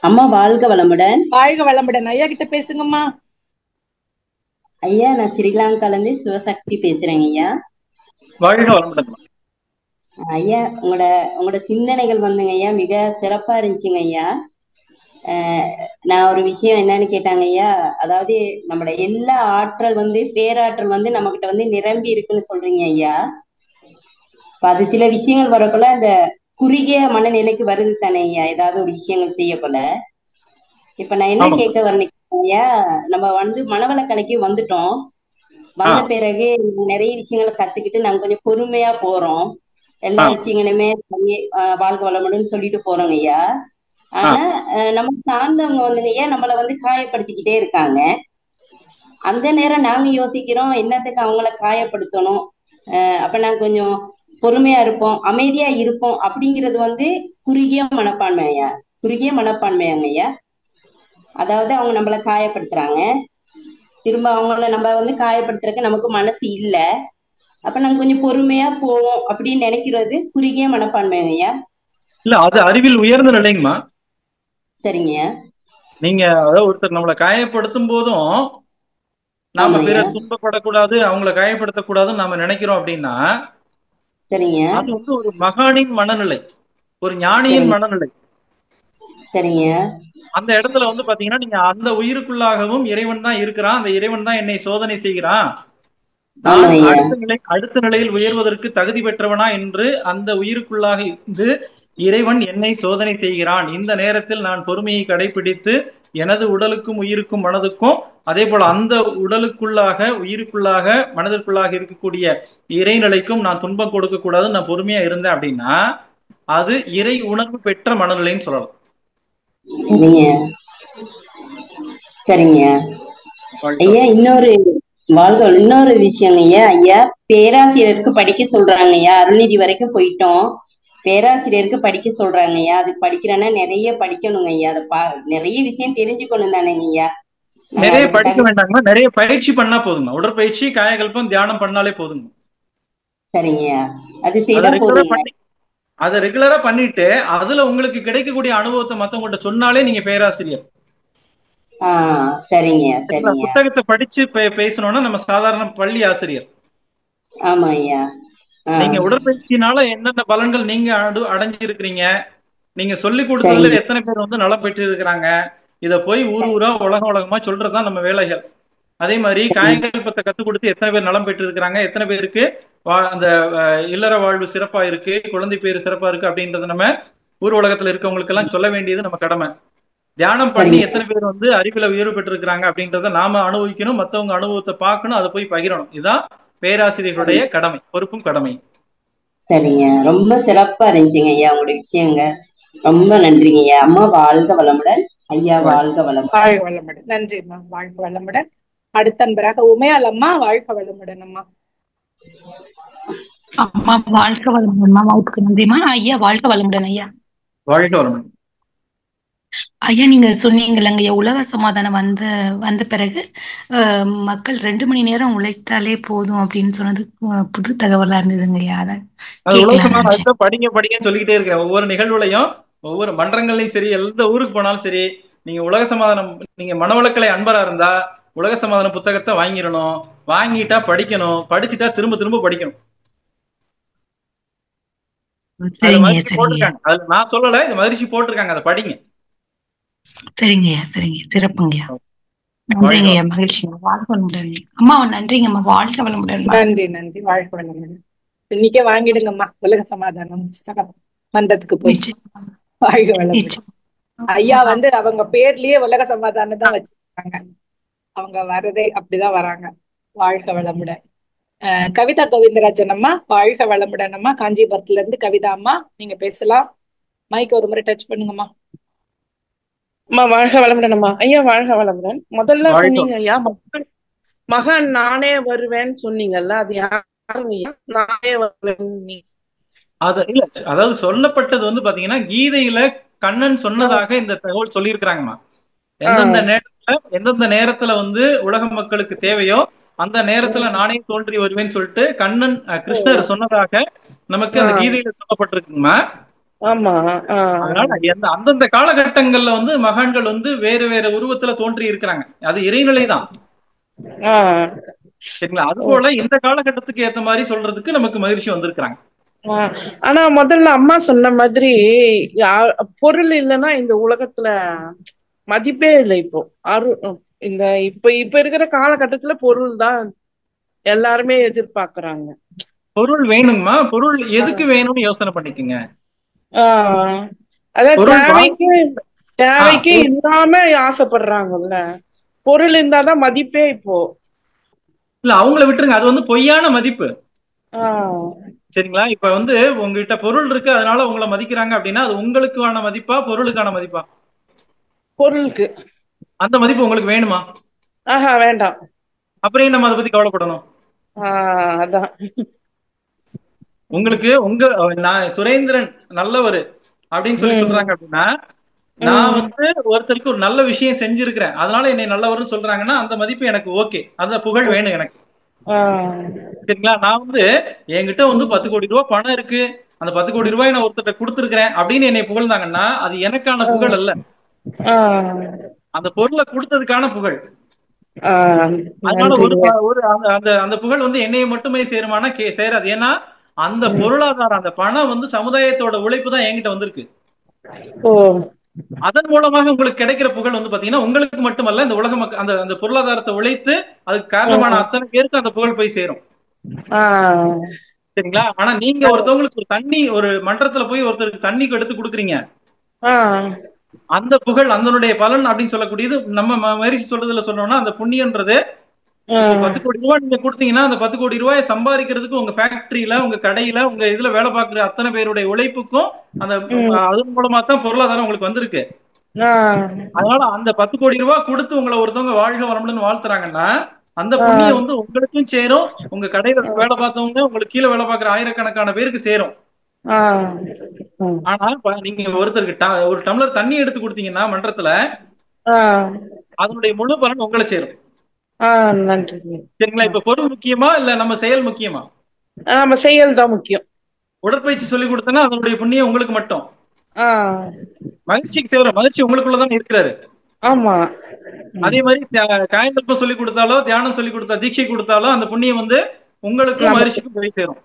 அம்மா வாழ்க வளமுடன். வாழ்க வளமுடன். ஐயா கிட்ட பேசுங்கம்மா. ஐயா, நான் ஸ்ரீலங்கால இருந்து சிவசக்தி பேசுறேங்க ஐயா. வாழ்க வளமுடன். ஐயா, உங்களோட சிந்தனைகள் வந்துங்க ஐயா மிக சிறப்பா இருந்துச்சுங்க ஐயா. நான் ஒரு விஷயம் என்னன்னு கேட்டாங்க ஐயா, அதாவது நம்மளோட எல்லா ஆற்றல் பேராற்றல் நம்ம கிட்ட நிரம்பி இருக்குன்னு சொல்றீங்க ஐயா. அது சில விஷயங்கள் வரக்குள்ள அந்த குறுகிய மனநிலைக்கு வருது தானே ஐயா, ஏதாவது ஒரு விஷயங்கள் செய்யக்குள்ள. இப்ப நான் என்ன கேட்க வரேன் ஐயா, நம்ம மனவளக்கலைக்கு வந்துட்டோம். வந்த பிறகு நிறைய விஷயங்களை கத்துக்கிட்டு நாங்க கொஞ்சம் பொறுமையா போறோம். எல்லா விஷயங்களுமே வாழ்க வளமுடன் சொல்லிட்டு போறோங்க ஐயா. ஆனா நம்ம சார்ந்தவங்க ஐயா நம்மள காயப்படுத்திக்கிட்டே இருக்காங்க. அந்த நேரம் நாங்க யோசிக்கிறோம், என்னத்துக்கு அவங்கள காயப்படுத்தணும், அப்ப நாங்க கொஞ்சம் பொறுமையா இருப்போம், அமைதியா இருப்போம் அப்படிங்கிறது குறுகிய மனப்பான்மையா. குறுகிய மனப்பான்மையாங்க ஐயா. அதாவது அவங்க நம்மள காயப்படுத்துறாங்க, திரும்ப அவங்கள நம்ம காயப்படுத்துறதுக்கு நமக்கு மனசு இல்ல, அப்ப நாங்க கொஞ்சம் பொறுமையா போவோம் அப்படின்னு நினைக்கிறது குறுகிய மனப்பான்மைங்க ஐயா. இல்ல, அது அறிவில் உயர்ந்த நிலைங்கம்மா. சரிங்க. நீங்க அதாவது ஒருத்தர் நம்மளை காயப்படுத்தும் போதும் நாம பிறர் துன்பப்படக்கூடாது, அவங்கள காயப்படுத்தக்கூடாதுன்னு நாம நினைக்கிறோம் அப்படின்னா, சரிங்க, அது ஒரு மகானின் மனநிலை, ஒரு ஞானியின் மனநிலை. சரிங்க. அந்த இடத்துல பாத்தீங்கன்னா நீங்க அந்த உயிருக்குள்ளாகவும் இறைவன் தான் இருக்கிறான், அந்த இறைவன் தான் என்னை சோதனை செய்கிறான், நான் அடுத்த நிலையில் உயர்வதற்கு தகுதி பெற்றவனா என்று அந்த உயிருக்குள்ளாக இருந்து இறைவன் என்னை சோதனை செய்கிறான். இந்த நேரத்தில் நான் பொறுமையை கடைபிடித்து எனது உடலுக்கும் உயிருக்கும் மனதுக்கும், அதே போல அந்த உடலுக்குள்ளாக உயிருக்குள்ளாக மனதிற்குள்ளாக இருக்கக்கூடிய இறைநிலைக்கும் நான் துன்பம் கொடுக்க கூடாது, நான் பொறுமையா இருந்தேன் அப்படின்னா அது இறை உணர்வு பெற்ற மனநிலைன்னு சொல்லலாம். சரிங்க சரிங்க ஐயா. இன்னொரு விஷயங்க ஐயா. ஐயா, பேராசிரியருக்கு படிக்க சொல்றாங்க ஐயா. அருள்நிதி வரைக்கும் போயிட்டோம், பேராசிரியருக்கு படிக்க சொல்றாங்க ஐயா. அது படிக்கிறேன்னா நிறைய படிக்கணுங்க ஐயா. நிறைய விஷயம் தெரிஞ்சுக்கணும் தானேங்க ஐயா. நிறைய படிக்க வேண்டாங்க, நிறைய பயிற்சி பண்ணா போதுங்க. உடற்பயிற்சி, காயகல்பம், தியானம் பண்ணாலே போதுங்க. சரிங்க, அது செய்தா போதுங்க. அதை ரெகுலரா பண்ணிட்டு அதுல உங்களுக்கு கிடைக்கக்கூடிய அனுபவத்தை மத்தவங்கள்ட்ட சொன்னாலே நீங்க பேராசிரியர். சரிங்க சரிங்க. புத்தகத்தை படிச்சு பேசணும்னா நம்ம சாதாரண பள்ளி ஆசிரியர். ஆமா ஐயா. நீங்க உடற்பயிற்சினால என்னென்ன பலன்கள் நீங்க அடைஞ்சிருக்கிறீங்க, நீங்க சொல்லி கொடுத்ததுல எத்தனை பேர் நலம் பெற்று இருக்கிறாங்க, இத போய் ஊரா உலகமா சொல்றதுதான் நம்ம வேலைகள். அதே மாதிரி காயகல்பத்தை கத்துக் கொடுத்து எத்தனை பேர் நலம் பெற்று இருக்கிறாங்க, எத்தனை பேருக்கு அந்த இல்லற வாழ்வு சிறப்பா இருக்கு, குழந்தை பேரு சிறப்பா இருக்கு அப்படின்றத நம்ம ஊர் உலகத்துல இருக்கவங்களுக்கு எல்லாம் சொல்ல வேண்டியது நம்ம கடமை. தியானம் பண்ணி எத்தனை பேர் அறிவுல உயர்வு பெற்று இருக்கிறாங்க அப்படின்றத நாம அனுபவிக்கணும், மத்தவங்க அனுபவத்தை பார்க்கணும், அதை போய் பகிரணும். இதுதான் பேராசிரியர்களுடைய கடமை, பொறுப்பும் கடமை. சரிங்க, ரொம்ப சிறப்பா இருந்துச்சுங்க ஐயா உங்களுடைய விஷயங்க. ரொம்ப நன்றிங்க ஐயா. அம்மா வாழ்க வளமுடன். ஐயா வாழ்க வளமுடன். வாழ்க வளமுடன். நன்றி அம்மா, வாழ்க வளமுடன். அடுத்த அன்பராக உமையால் அம்மா. வாழ்க வளமுடன் அம்மா. அம்மா வாழ்க வளமுடன். வாழ்க்கை நன்றிமா. ஐயா வாழ்க வளமுடன். ஐயா வாழ்க வளமுடன். ஐயா, நீங்க சொன்னீங்கல்லங்க ஐயா, உலக சமாதானம் வந்த பிறகு மக்கள் 2 மணி நேரம் உழைத்தாலே போதும் அப்படின்னு சொன்னது புது தகவலா இருந்ததுங்க ஐயா. உலக சமாதானத்தை படிங்கன்னு சொல்லிக்கிட்டே இருக்கிறேன். ஒவ்வொரு நிகழ்வுலையும், ஒவ்வொரு மன்றங்கள்லயும் சரி, எந்த ஊருக்கு போனாலும் சரி, நீங்க உலக சமாதானம், நீங்க மனவளக்கலை அன்பரா இருந்தா உலக சமாதான புத்தகத்தை வாங்கிடணும், வாங்கிட்டா படிக்கணும், படிச்சுட்டா திரும்ப திரும்ப படிக்கணும். போட்டிருக்காங்க, அது நான் சொல்லல, இது மகிழ்ச்சி போட்டிருக்காங்க, அதை படிங்க. சரிங்கய்யா, சரிங்க, சிறப்புங்கய்யா. நன்றிங்கய்யா, மகிழ்ச்சிங்க. வாழ்க வளமுடன் அம்மா. நன்றிங்கம்மா, வாழ்க வளமுடன். நன்றி நன்றி, வாழ்க வளமுடன். இன்னைக்கே வாங்கிடுங்கம்மா உலக சமாதானம் புஸ்தகம், மன்றத்துக்கு போய். வாழ்க வளமுடன். ஐயா வந்து அவங்க பேர்லயே உலக சமாதானம் தான் வச்சிருக்காங்க. அவங்க வரதே அப்படிதான் வராங்க. வாழ்க வளமுடன். கவிதா கோவிந்தராஜன் அம்மா, வாழ்க வளமுடன் அம்மா. காஞ்சிபுரத்துல இருந்து கவிதா அம்மா, நீங்க பேசலாம். மைக் ஒரு முறை டச் பண்ணுங்கம்மா. அம்மா வாழ்க வளமுடன் அம்மா. ஐயா வாழ்க வளமுடன். முதல்ல வாழ்க சொன்னீங்க ஐயா மகன் நானே வருவேன்னு சொன்னீங்கல்ல, அது யாருங்க ஐயா நானே வருவேன்? அது இல்ல, அதாவது சொல்லப்பட்டது வந்து பாத்தீங்கன்னா கீதையில கண்ணன் சொன்னதாக இந்த தகவல் சொல்லியிருக்கிறாங்கம்மா. எந்தெந்த நேரத்துல வந்து உலக மக்களுக்கு தேவையோ அந்த நேரத்துல நானே தோன்றி வருவேன்னு சொல்லிட்டு கண்ணன் கிருஷ்ணர் சொன்னதாக நமக்கு அந்த கீதையில சொல்லப்பட்டிருக்குங்கம்மா. ஆமா. அதனால அந்தந்த காலகட்டங்கள்ல வந்து மகான்கள் வந்து வேற வேற உருவத்துல தோன்றி இருக்கிறாங்க. அது இறைநிலை தான். சரிங்களா? அது போல இந்த காலகட்டத்துக்கு ஏத்த மாதிரி சொல்றதுக்கு நமக்கு மகிழ்ச்சி வந்திருக்கிறாங்க. ஆனா முதல்ல அம்மா சொன்ன மாதிரி பொருள் இல்லைன்னா இந்த உலகத்துல மதிப்பே இல்லை. இப்போ இந்த இப்ப இருக்கிற காலகட்டத்துல பொருள் தான் எல்லாருமே எதிர்பார்க்கறாங்க. பொருள் வேணுங்கம்மா. பொருள் எதுக்கு வேணும்னு யோசனை பண்ணிக்கோங்க. அதான் தேவைக்கு இல்லாம ஆசைப்படுறாங்கல்ல. பொருள் இருந்தாதான் மதிப்பே இப்போ. இல்ல, அவங்கள விட்டுருங்க. அது வந்து பொய்யான மதிப்பு. சரிங்களா? இப்ப வந்து உங்ககிட்ட பொருள் இருக்கு அதனால உங்களை மதிக்கிறாங்க அப்படின்னா அது உங்களுக்கான மதிப்பா பொருளுக்கான மதிப்பா? பொருளுக்கு. அந்த மதிப்பு உங்களுக்கு வேணுமா? வேண்டாம். அப்புறம் நம்ம அதை பத்தி கவலைப்படணும். அதான் உங்களுக்கு நான் சுரேந்திரன் நல்லவர் அப்படின்னு சொல்றாங்க அப்படின்னா, நான் வந்து ஒருத்தருக்கு ஒரு நல்ல விஷயம் செஞ்சிருக்கிறேன் அதனால என்னை நல்லவர்னு சொல்றாங்கன்னா அந்த மதிப்பு எனக்கு ஓகே. அந்த புகழ் வேணும் எனக்கு. சரிங்களா? நான் வந்து என்கிட்ட வந்து 10 கோடி ரூபாய் பணம் இருக்கு, அந்த 10 கோடி ரூபாய் நான் ஒருத்தர் கொடுத்திருக்கிறேன் அப்படின்னு என்னை புகழ்ந்தாங்கன்னா அது எனக்கான புகழ் அல்ல, அந்த பொருளை கொடுத்ததுக்கான புகழ். அதனால அந்த புகழ் வந்து என்னைய மட்டுமே சேருமானா சேராது. ஏன்னா அந்த பொருளாதாரம் அந்த பணம் வந்து சமுதாயத்தோட உழைப்பு தான் என்கிட்ட வந்திருக்கு. அதன் மூலமாக உங்களுக்கு கிடைக்கிற புகழ் வந்து பாத்தீங்கன்னா உங்களுக்கு மட்டுமல்ல, இந்த உலக மக்கள் அந்த பொருளாதாரத்தை உழைத்து அதுக்கு காரணமான அத்தனை பேருக்கு அந்த புகழ் போய் சேரும். சரிங்களா? ஆனா நீங்க ஒருத்தவங்களுக்கு ஒரு மன்றத்துல போய் ஒருத்தருக்கு தண்ணி எடுத்து கொடுக்குறீங்க, அந்த புகழ் அதனுடைய பலன் அப்படின்னு சொல்லக்கூடியது நம்ம மரிசி சொல்றதுல சொன்னோம்னா அந்த புண்ணியன்றது 10 கோடி ரூபாய் நீங்க கொடுத்தீங்கன்னா அந்த 10 கோடி ரூபாயை சம்பாதிக்கிறதுக்கு உங்க ஃபேக்டரியில உங்க கடையில உங்க இதுல வேலை பார்க்குற அத்தனை பேருடைய உழைப்புக்கும் அந்த அதன் மூலமா தான் பொருளாதாரம் உங்களுக்கு வந்திருக்கு. அதனால அந்த 10 கோடி ரூபாய் கொடுத்து உங்களை ஒருத்தவங்க வாழ்க வரமுடன் வாழ்த்துறாங்கன்னா அந்த புண்ணியம் வந்து உங்களுக்கும் சேரும், உங்க கடையில வேலை பார்த்தவங்க உங்களுக்கு கீழே வேலை பார்க்குற ஆயிரக்கணக்கான பேருக்கு சேரும். ஆனா நீங்க ஒருத்தருக்கு ஒரு டம்ளர் தண்ணி எடுத்து கொடுத்தீங்கன்னா மன்றத்துல அதனுடைய முழு பலன் உங்களை சேரும். சரிங்களா? இப்ப பொருள் முக்கியமா இல்ல நம்ம செயல் முக்கியமா? நம்ம செயல் தான் முக்கியம். உடற்பயிற்சி சொல்லி கொடுத்தனா அதனுடைய புண்ணியம் உங்களுக்கு மட்டும். மகிழ்ச்சிக்கு சேரும், மகிழ்ச்சி உங்களுக்குள்ளதான் இருக்கிறாரு. ஆமா. அதே மாதிரி காயந்தல்பம் சொல்லி கொடுத்தாலோ தியானம் சொல்லி கொடுத்தா தீட்சை கொடுத்தாலோ அந்த புண்ணியம் வந்து உங்களுக்கும் மகிழ்ச்சிக்கும் போய் சேரும்.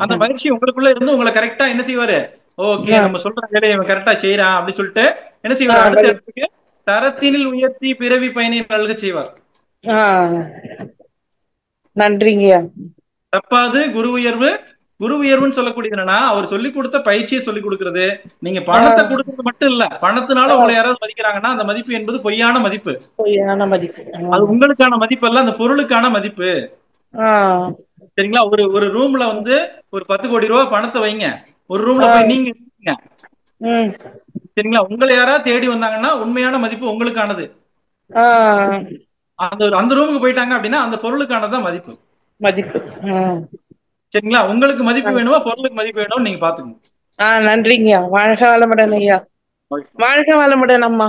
அந்த மகிழ்ச்சி உங்களுக்குள்ள இருந்து உங்களை கரெக்டா என்ன செய்வாரு, ஓகே நம்ம சொல்ற வேலையை இவன் கரெக்டா செய்யறான் அப்படின்னு சொல்லிட்டு என்ன செய்வாரு, அடுத்த இடத்துக்கு தரத்தினில் உயர்த்தி பிறவி பயனை நல்க செய்வார். நன்றிங்க. தப்பாது குரு உயர்வு. குரு உயர்வுன்னு சொல்லக்கூடியது என்னன்னா அவர் சொல்லி கொடுத்த பயிற்சியை சொல்லி கொடுக்கறது. நீங்க பணத்தை கொடுக்கறது மட்டும் இல்ல, பணத்தினால உங்களை யாராவது மதிக்கிறாங்கன்னா அந்த மதிப்பு என்பது பொய்யான மதிப்பு. அது உங்களுக்கான மதிப்பு அல்ல, அந்த பொருளுக்கான மதிப்பு. சரிங்களா? ஒரு ரூம்ல வந்து ஒரு 10 கோடி ரூபாய் பணத்தை வைங்க, ஒரு ரூம்ல போய் நீங்க சரிங்களா? உங்களை யாராவது தேடி வந்தாங்கன்னா உண்மையான மதிப்பு உங்களுக்கானது. அந்த ரூமுக்கு போயிட்டாங்க அப்படின்னா அந்த பொருளுக்கானதான் மதிப்பு. சரிங்களா? உங்களுக்கு மதிப்பு வேணுமா பொருளுக்கு மதிப்பு வேணும் நீங்க பாத்துக்கணும். நன்றிங்க. வாழ்க வளமுடன் ஐயா. வாழ்க வளமுடன் அம்மா.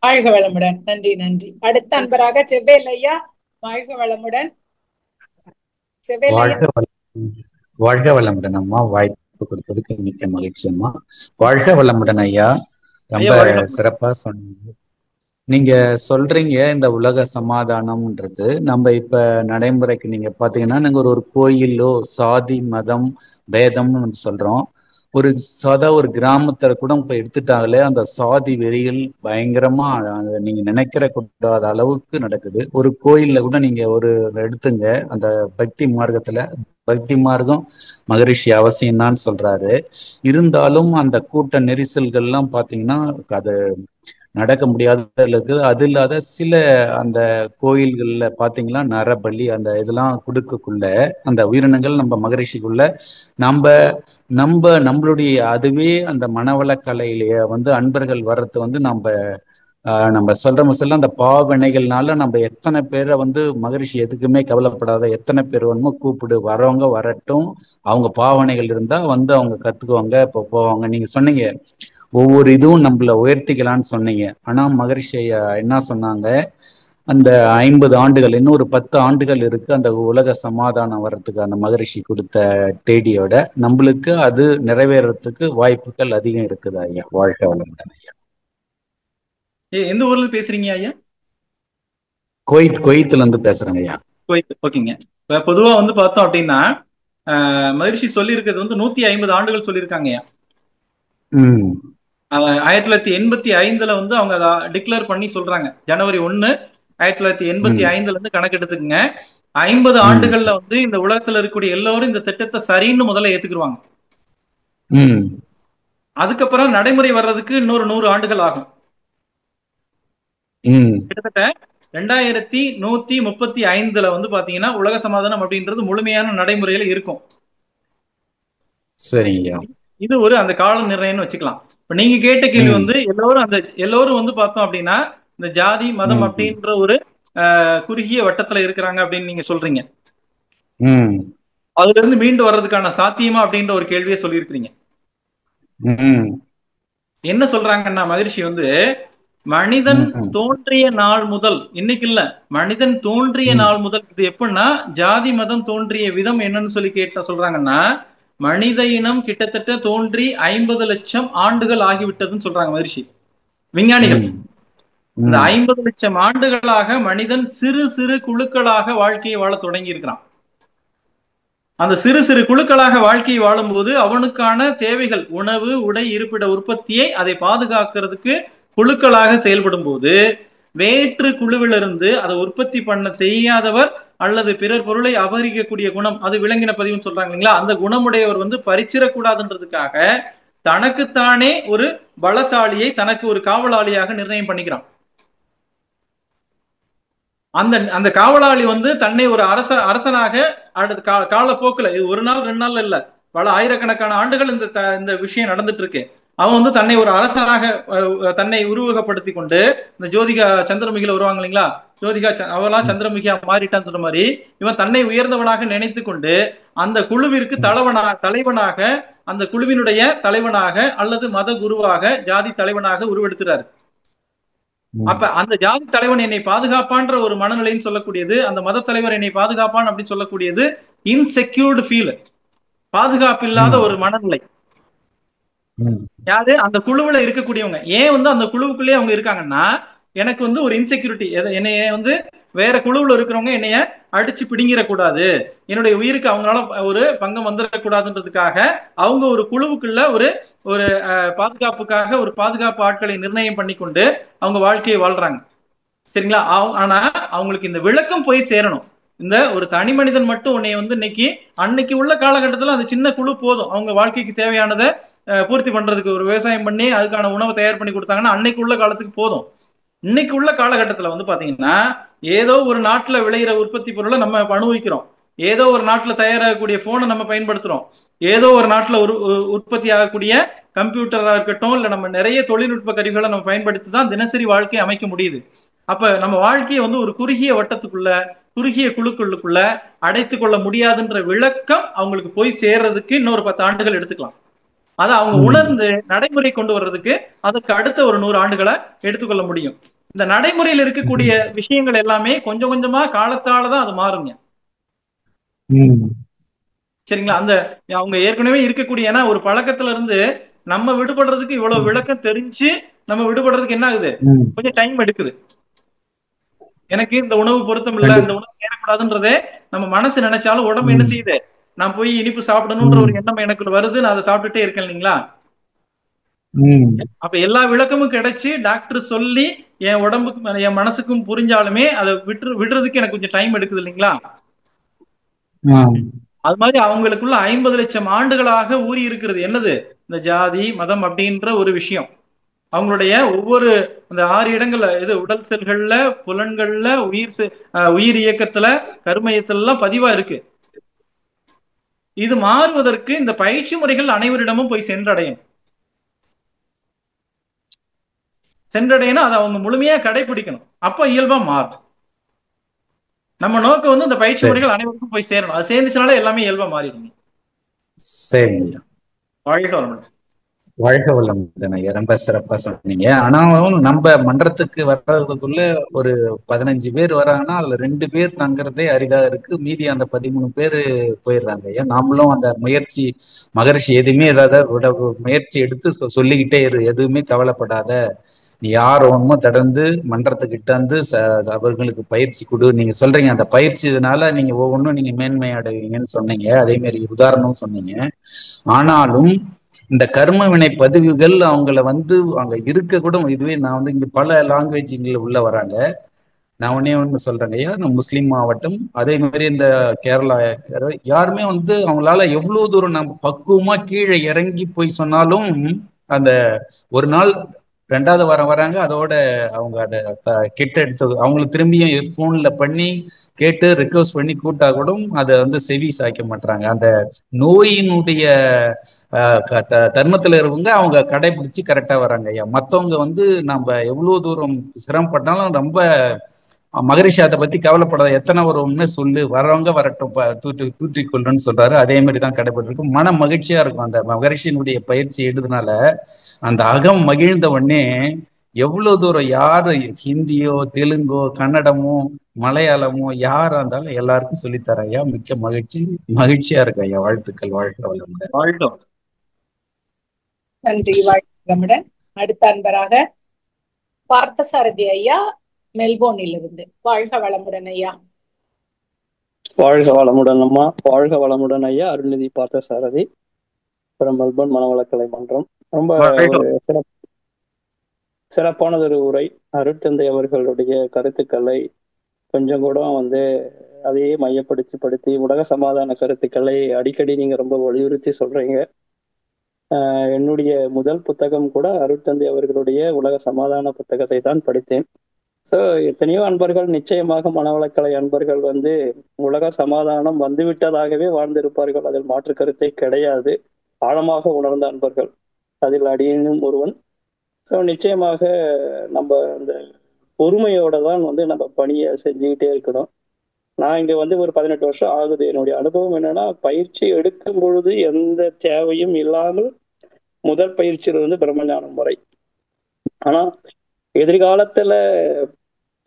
வாழ்க வளமுடன். நன்றி நன்றி. அடுத்த அன்பராக செவ்வேல் ஐயா, வாழ்க வளமுடன். வாழ்க வளமுடன் அம்மா. வாய்ப்பு கொடுத்ததுக்கு மிக்க மகிழ்ச்சி அம்மா. வாழ்க வளமுடன் ஐயா. ரொம்ப சிறப்பா சொன்னீங்க. நீங்க சொல்றீங்க இந்த உலக சமாதானம்ன்றது நம்ம இப்ப நடைமுறைக்கு நீங்க பாத்தீங்கன்னா நாங்க ஒரு கோயிலோ சாதி மதம் பேதம்னு சொல்றோம். ஒரு கிராமத்துல கூட இப்ப எடுத்துட்டாங்களே அந்த சாதி வெறிகள் பயங்கரமா நீங்க நினைக்கிற கூடாத அளவுக்கு நடக்குது. ஒரு கோயில்ல கூட நீங்க எடுத்துங்க, அந்த பக்தி மார்க்கத்துல பக்தி மார்க்கம் மகரிஷி அவசியம்தான் சொல்றாரு. இருந்தாலும் அந்த கூட்ட நெரிசல்கள்லாம் பாத்தீங்கன்னா அது நடக்க முடியாத அளவுக்கு. அது இல்லாத சில அந்த கோயில்கள்ல பாத்தீங்கன்னா நரபலி அந்த இதெல்லாம் கொடுக்கக்குள்ள அந்த உயிரினங்கள் நம்ம மகரிஷிக்குள்ள நம்ம நம்மளுடைய அதுவே அந்த மனவள கலையிலேயே அன்பர்கள் வர்றது நம்ம சொல்ல அந்த பாவனைகள்னால நம்ம எத்தனை பேரை மகரிஷி எதுக்குமே கவலைப்படாத எத்தனை பேர் வேணுமோ கூப்பிடு, வரவங்க வரட்டும், அவங்க பாவனைகள் இருந்தா அவங்க கத்துக்குவாங்க, இப்போ போவாங்க. நீங்க சொன்னீங்க ஒவ்வொரு இதுவும் நம்மள உயர்த்திக்கலான்னு சொன்னீங்க. ஆனா மகரிஷி ஐயா என்ன சொன்னாங்க, அந்த 50 ஆண்டுகள் இன்னும் ஒரு 10 ஆண்டுகள் இருக்கு அந்த உலக சமாதானம் வர்றதுக்கு அந்த மகரிஷி கொடுத்த தேதியோட நம்மளுக்கு அது நிறைவேறதுக்கு வாய்ப்புகள் அதிகம் இருக்குது ஐயா. வாழ்க வளமுடன் ஐயா. எந்த ஊர்ல பேசுறீங்க ஐயா? குவைத்துல இருந்து பேசுறேங்க ஐயா. குவைத். ஓகேங்க. இப்ப பொதுவா பார்த்தோம் அப்படின்னா மகரிஷி சொல்லி இருக்கிறது 150 ஆண்டுகள் சொல்லியிருக்காங்க ஐயா. 1985ல அவங்க அதை டிக்ளேர் பண்ணி சொல்றாங்க. ஜனவரி 1 1985ல இருந்து கணக்கெடுத்துக்குங்க. 50 ஆண்டுகள்ல இந்த உலகத்துல இருக்கக்கூடிய எல்லோரும் இந்த திட்டத்தை சரின்னு முதல்ல ஏத்துக்குருவாங்க. அதுக்கப்புறம் நடைமுறை வர்றதுக்கு இன்னொரு 100 ஆண்டுகள் ஆகும். கிட்டத்தட்ட 2135ல பாத்தீங்கன்னா உலக சமாதானம் அப்படின்றது முழுமையான நடைமுறையில இருக்கும். சரிங்க. இது ஒரு அந்த கால நிர்ணயம்னு வச்சுக்கலாம். இப்ப நீங்க கேட்ட கேள்வி எல்லோரும் பார்த்தோம் அப்படின்னா இந்த ஜாதி மதம் அப்படின்ற ஒரு குறுகிய வட்டத்துல இருக்கிறாங்க அப்படின்னு நீங்க சொல்றீங்க. அதுல இருந்து மீண்டு வர்றதுக்கான சாத்தியமா அப்படின்ற ஒரு கேள்வியை சொல்லியிருக்கிறீங்க. என்ன சொல்றாங்கன்னா மகரிஷி மனிதன் தோன்றிய நாள் முதல், இன்னைக்கு இல்ல, மனிதன் தோன்றிய நாள் முதல், இது எப்படின்னா ஜாதி மதம் தோன்றிய விதம் என்னன்னு சொல்லி சொல்றாங்கன்னா மனித இனம் கிட்டத்தட்ட தோன்றி 50 லட்சம் ஆண்டுகள் ஆகிவிட்டதுன்னு சொல்றாங்க மகரிஷி விஞ்ஞானிகள். இந்த 50 லட்சம் ஆண்டுகளாக மனிதன் சிறு சிறு குழுக்களாக வாழ்க்கையை வாழ தொடங்கி இருக்கிறான். அந்த சிறு சிறு குழுக்களாக வாழ்க்கையை வாழும்போது அவனுக்கான தேவைகள் உணவு, உடை, இருப்பிட உற்பத்தியை அதை பாதுகாக்கிறதுக்கு குழுக்களாக செயல்படும் போது வேற்று குழுவிலிருந்து அதை உற்பத்தி பண்ண தெரியாதவர் அல்லது பிறர் பொருளை அபகரிக்கக்கூடிய குணம், அது விலங்கின பதிவுன்னு சொல்றாங்க இல்லைங்களா, அந்த குணமுடையவர் பறிச்சிடக்கூடாதுன்றதுக்காக தனக்குத்தானே ஒரு பலசாலியை தனக்கு ஒரு காவலாளியாக நிர்ணயம் பண்ணிக்கிறான். அந்த காவலாளி தன்னை ஒரு அரசனாக அடுத்த காலப்போக்கில், இது ஒரு நாள் 2 நாள் இல்ல, பல ஆயிரக்கணக்கான ஆண்டுகள் இந்த விஷயம் நடந்துட்டு இருக்கு. அவன் தன்னை ஒரு அரசனாக தன்னை உருவகப்படுத்தி கொண்டு, இந்த ஜோதிகா சந்திரமுகில வருவாங்க இல்லைங்களா, ஜோதிகா அவெல்லாம் சந்திரமுகியா மாறிட்டான்னு சொன்ன மாதிரி இவன் தன்னை உயர்ந்தவனாக நினைத்து கொண்டு அந்த குழுவிற்கு தலைவனாக அந்த குழுவினுடைய தலைவனாக அல்லது மத குருவாக ஜாதி தலைவனாக உருவெடுத்துறாரு. அப்ப அந்த ஜாதி தலைவன் என்னை பாதுகாப்பான்ற ஒரு மனநிலைன்னு சொல்லக்கூடியது, அந்த மத தலைவர் என்னை பாதுகாப்பான் அப்படின்னு சொல்லக்கூடியது இன்செக்யூர்டு ஃபீல், பாதுகாப்பு இல்லாத ஒரு மனநிலை. யாரு? அந்த குழுவுல இருக்கக்கூடியவங்க. ஏன் அந்த குழுவுக்குள்ளேயே அவங்க இருக்காங்கன்னா, எனக்கு ஒரு இன்செக்யூரிட்டி, என்னைய வேற குழுவுல இருக்கிறவங்க என்னைய அடிச்சு பிடிங்கிடக்கூடாது, என்னுடைய உயிருக்கு அவங்களால ஒரு பங்கம் வந்துடக்கூடாதுன்றதுக்காக அவங்க ஒரு குழுவுக்குள்ள ஒரு ஒரு பாதுகாப்புக்காக ஒரு பாதுகாப்பு ஆட்களை நிர்ணயம் பண்ணி கொண்டு அவங்க வாழ்க்கையை வாழ்றாங்க. சரிங்களா? ஆனா அவங்களுக்கு இந்த விளக்கம் போய் சேரணும். இந்த ஒரு தனி மனிதன் மட்டும் உன்னை இன்னைக்கு அன்னைக்கு உள்ள காலகட்டத்துல அந்த சின்ன குழு போதும், அவங்க வாழ்க்கைக்கு தேவையானதை பூர்த்தி பண்றதுக்கு, ஒரு விவசாயம் பண்ணி அதுக்கான உணவை தயார் பண்ணி கொடுத்தாங்கன்னா அன்னைக்கு உள்ள காலத்துக்கு போதும். இன்னைக்கு உள்ள காலகட்டத்துல பாத்தீங்கன்னா ஏதோ ஒரு நாட்டுல விளையிற உற்பத்தி பொருளை நம்ம அனுபவிக்கிறோம், ஏதோ ஒரு நாட்டுல தயாராகக்கூடிய போனை நம்ம பயன்படுத்துறோம், ஏதோ ஒரு நாட்டுல உற்பத்தி ஆகக்கூடிய கம்ப்யூட்டரா இருக்கட்டும், இல்ல நம்ம நிறைய தொழில்நுட்ப கருவிகளை நம்ம பயன்படுத்தி தான் தினசரி வாழ்க்கையை அமைக்க முடியுது. அப்ப நம்ம வாழ்க்கையை ஒரு குறுகிய வட்டத்துக்குள்ள, குறுகிய குழுக்களுக்குள்ள அடைத்து கொள்ள முடியாதுன்ற விளக்கம் அவங்களுக்கு போய் சேர்றதுக்கு இன்னொரு 10 ஆண்டுகள் எடுத்துக்கலாம். அதை அவங்க உணர்ந்து நடைமுறை கொண்டு வர்றதுக்கு அதுக்கு அடுத்த ஒரு 100 ஆண்டுகளை எடுத்துக்கொள்ள முடியும். இந்த நடைமுறையில் இருக்கக்கூடிய விஷயங்கள் எல்லாமே கொஞ்சம் கொஞ்சமா காலத்தாலதான் அது மாறுங்க. சரிங்களா? அந்த அவங்க ஏற்கனவே இருக்கக்கூடிய, ஏன்னா ஒரு பழக்கத்துல இருந்து நம்ம விடுபடுறதுக்கு இவ்வளவு விளக்கம் தெரிஞ்சு நம்ம விடுபடுறதுக்கு என்ன ஆகுது, கொஞ்சம் டைம் எடுக்குது. எனக்கு இந்த உணவு பொருத்தம் இல்ல, இந்த உணவு சேரக்கூடாதுன்றதே நம்ம மனசு நினைச்சாலும் உடம்பு என்ன செய்யுது, நான் போய் இனிப்பு சாப்பிடணும்ன்ற ஒரு எண்ணம் எனக்கு வருது, நான் அதை சாப்பிட்டுட்டே இருக்கேன் இல்லைங்களா. அப்ப எல்லா விளக்கமும் கிடைச்சு டாக்டர் சொல்லி என் உடம்புக்கும் என் மனசுக்கும் புரிஞ்சாலுமே அதை விடுறதுக்கு எனக்கு கொஞ்சம் டைம் எடுக்குது இல்லைங்களா. அது மாதிரி அவங்களுக்குள்ள 50 லட்சம் ஆண்டுகளாக ஊறி இருக்கிறது என்னது, இந்த ஜாதி மதம் அப்படின்ற ஒரு விஷயம். அவங்களுடைய ஒவ்வொரு அந்த 6 இடங்கள்ல, இது உடல் செல்கள்ல, புலன்கள்ல, உயிர் இயக்கத்துல, கருமையத்திலாம் பதிவா இருக்கு. இது மாறுவதற்கு இந்த பயிற்சி முறைகள் அனைவரிடமும் போய் சென்றடையணும். அதை அவங்க முழுமையா கடைபிடிக்கணும். அப்ப இயல்பா மாறும். நம்ம நோக்கம் வந்து இந்த பயிற்சி முறைகள் அனைவருக்கும் போய் சேரணும். அது சேர்ந்துச்சுனால எல்லாமே இயல்பா மாறிடும். சரிங்க. வாழ்க வளமுடன். வாழ்க வளமுடன் ஐயா, ரொம்ப சிறப்பா சொன்னீங்க. ஆனாலும் நம்ம மன்றத்துக்கு வர்றதுக்குள்ள ஒரு 15 பேர் வராங்கன்னா அதுல 2 பேர் தங்குறதே அரிதா இருக்கு. மீதி அந்த 13 பேர் போயிடுறாங்க ஐயா. நாமளும் அந்த முயற்சி, மகரிஷி எதுவுமே ஏதாவது முயற்சி எடுத்து சொல்லிக்கிட்டே இரு, எதுவுமே கவலைப்படாத, நீ யார் ஒன்றுமோ தொடர்ந்து மன்றத்துக்கிட்ட வந்து அவர்களுக்கு பயிற்சி கொடு. நீங்க சொல்றீங்க அந்த பயிற்சினால நீங்க ஒவ்வொன்றும் நீங்க மேன்மை அடைவீங்கன்னு சொன்னீங்க. அதே மாதிரி உதாரணம் சொன்னீங்க. ஆனாலும் இந்த கர்ம வினை பதிவுகள் அவங்கள வந்து அங்க இருக்க கூட, இதுவே நான் வந்து இங்க பல லாங்குவேஜ்ல உள்ள வராங்க. நான் ஒண்ணு சொல்றேங்க ஐயா, முஸ்லீம் மாவட்டம், அதே மாதிரி இந்த கேரளா, யாருமே வந்து அவங்களால எவ்வளவு தூரம் நம்ம பக்குவமா கீழே இறங்கி போய் சொன்னாலும் அந்த ஒரு நாள் 2வது வாரம் வராங்க, அதோட அவங்க அதை கிட்ட எடுத்து அவங்களுக்கு திரும்பியும் போன்ல பண்ணி கேட்டு ரிக்வஸ்ட் பண்ணி கூட்டா கூட அதை வந்து செவி சாய்க்க மாட்டாங்க. அந்த நோயினுடைய தர்மத்துல இருக்கவங்க அவங்க கடைபிடிச்சு கரெக்டா வராங்க ஐயா. மத்தவங்க வந்து நம்ம எவ்வளவு தூரம் சிரமப்பட்டாலும் ரொம்ப மகரிஷி அதை பத்தி கவலைப்படாத, எத்தனை வரும்னு சொல்லு, வரவங்க வரட்டும், தூற்றி கொள்ளுன்னு சொல்றாரு. அதே மாதிரி தான் கடைபிடிக்கும். மன மகிழ்ச்சியா இருக்கும் அந்த மகரிஷியினுடைய பயிற்சி எடுத்ததுனால. அந்த அகம் மகிழ்ந்த உடனே எவ்வளவு தூரம் யாரு ஹிந்தியோ தெலுங்கோ கன்னடமோ மலையாளமோ யாரா இருந்தாலும் எல்லாருக்கும் சொல்லித்தர ஐயா. மிக்க மகிழ்ச்சியா இருக்கு ஐயா. வாழ்த்துக்கள். வாழ்க வளமுடன். நன்றி. வாழ்க வளமுடன். அடுத்த அன்பராக பார்த்தசாரதி ஐயா, மெல்போர்னில் இருந்து. வாழ்க வளமுடன் ஐயா. வாழ்க வளமுடன் அம்மா. வாழ்க வளமுடன் ஐயா. அருள்நிதி பார்த்தசாரதி, மெல்போர்ன் மனவளக்கலை மன்றம். ரொம்ப ஒரு சிறப்பானதொரு உரை. அருட்தந்தை அவர்களுடைய கருத்துக்களை கொஞ்சம் கூட வந்து அதையே மையப்படுத்தி உலக சமாதான கருத்துக்களை அடிக்கடி நீங்க ரொம்ப வலியுறுத்தி சொல்றீங்க. என்னுடைய முதல் புத்தகம் கூட அருட்தந்தை அவர்களுடைய உலக சமாதான புத்தகத்தை தான் படித்தேன். ஸோ எத்தனையோ அன்பர்கள், நிச்சயமாக மனவளக்கலை அன்பர்கள் வந்து உலக சமாதானம் வந்துவிட்டதாகவே வாழ்ந்திருப்பார்கள். அதில் மாற்று கருத்தை கிடையாது. ஆழமாக உணர்ந்த அன்பர்கள், அதில் அடியேனும் ஒருவன். ஸோ நிச்சயமாக நம்ம அந்த பொறுமையோட தான் வந்து நம்ம பணியை செஞ்சுக்கிட்டே இருக்கணும். நான் இங்க வந்து ஒரு 18 வருஷம் ஆகுது. என்னுடைய அனுபவம் என்னன்னா, பயிற்சி எடுக்கும் பொழுது எந்த தேவையும் இல்லாமல் முதல் பயிற்சியில் வந்து பிரம்மஞானம் முறை. ஆனா எதிர்காலத்துல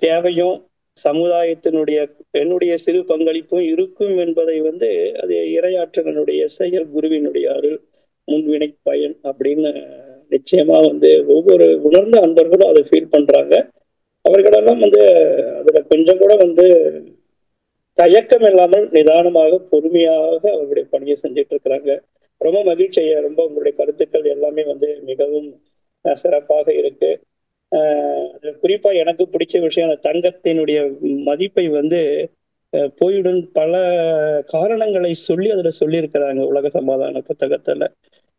தேவையும் சமுதாயத்தினுடைய என்னுடைய சிறு பங்களிப்பும் இருக்கும் என்பதை வந்து அது இறையாற்றலினுடைய செயல், குருவினுடைய அருள், முன்வினை பயன் அப்படின்னு நிச்சயமா வந்து ஒவ்வொரு உணர்ந்த அன்பர்களும் அதை ஃபீல் பண்றாங்க. அவர்களெல்லாம் வந்து அதுல கொஞ்சம் கூட வந்து தயக்கம் இல்லாமல் நிதானமாக பொறுமையாக அவர்களுடைய பணியை செஞ்சுட்டு இருக்கிறாங்க. ரொம்ப மகிழ்ச்சியா. ரொம்ப உங்களுடைய கருத்துக்கள் எல்லாமே வந்து மிகவும் சிறப்பாக இருக்கு. குறிப்பா எனக்கு பிடிச்ச விஷயம், அந்த தங்கத்தினுடைய மதிப்பை வந்து போயுடன் பல காரணங்களை சொல்லி அதுல சொல்லி இருக்கிறாங்க உலக சமாதான புத்தகத்துல.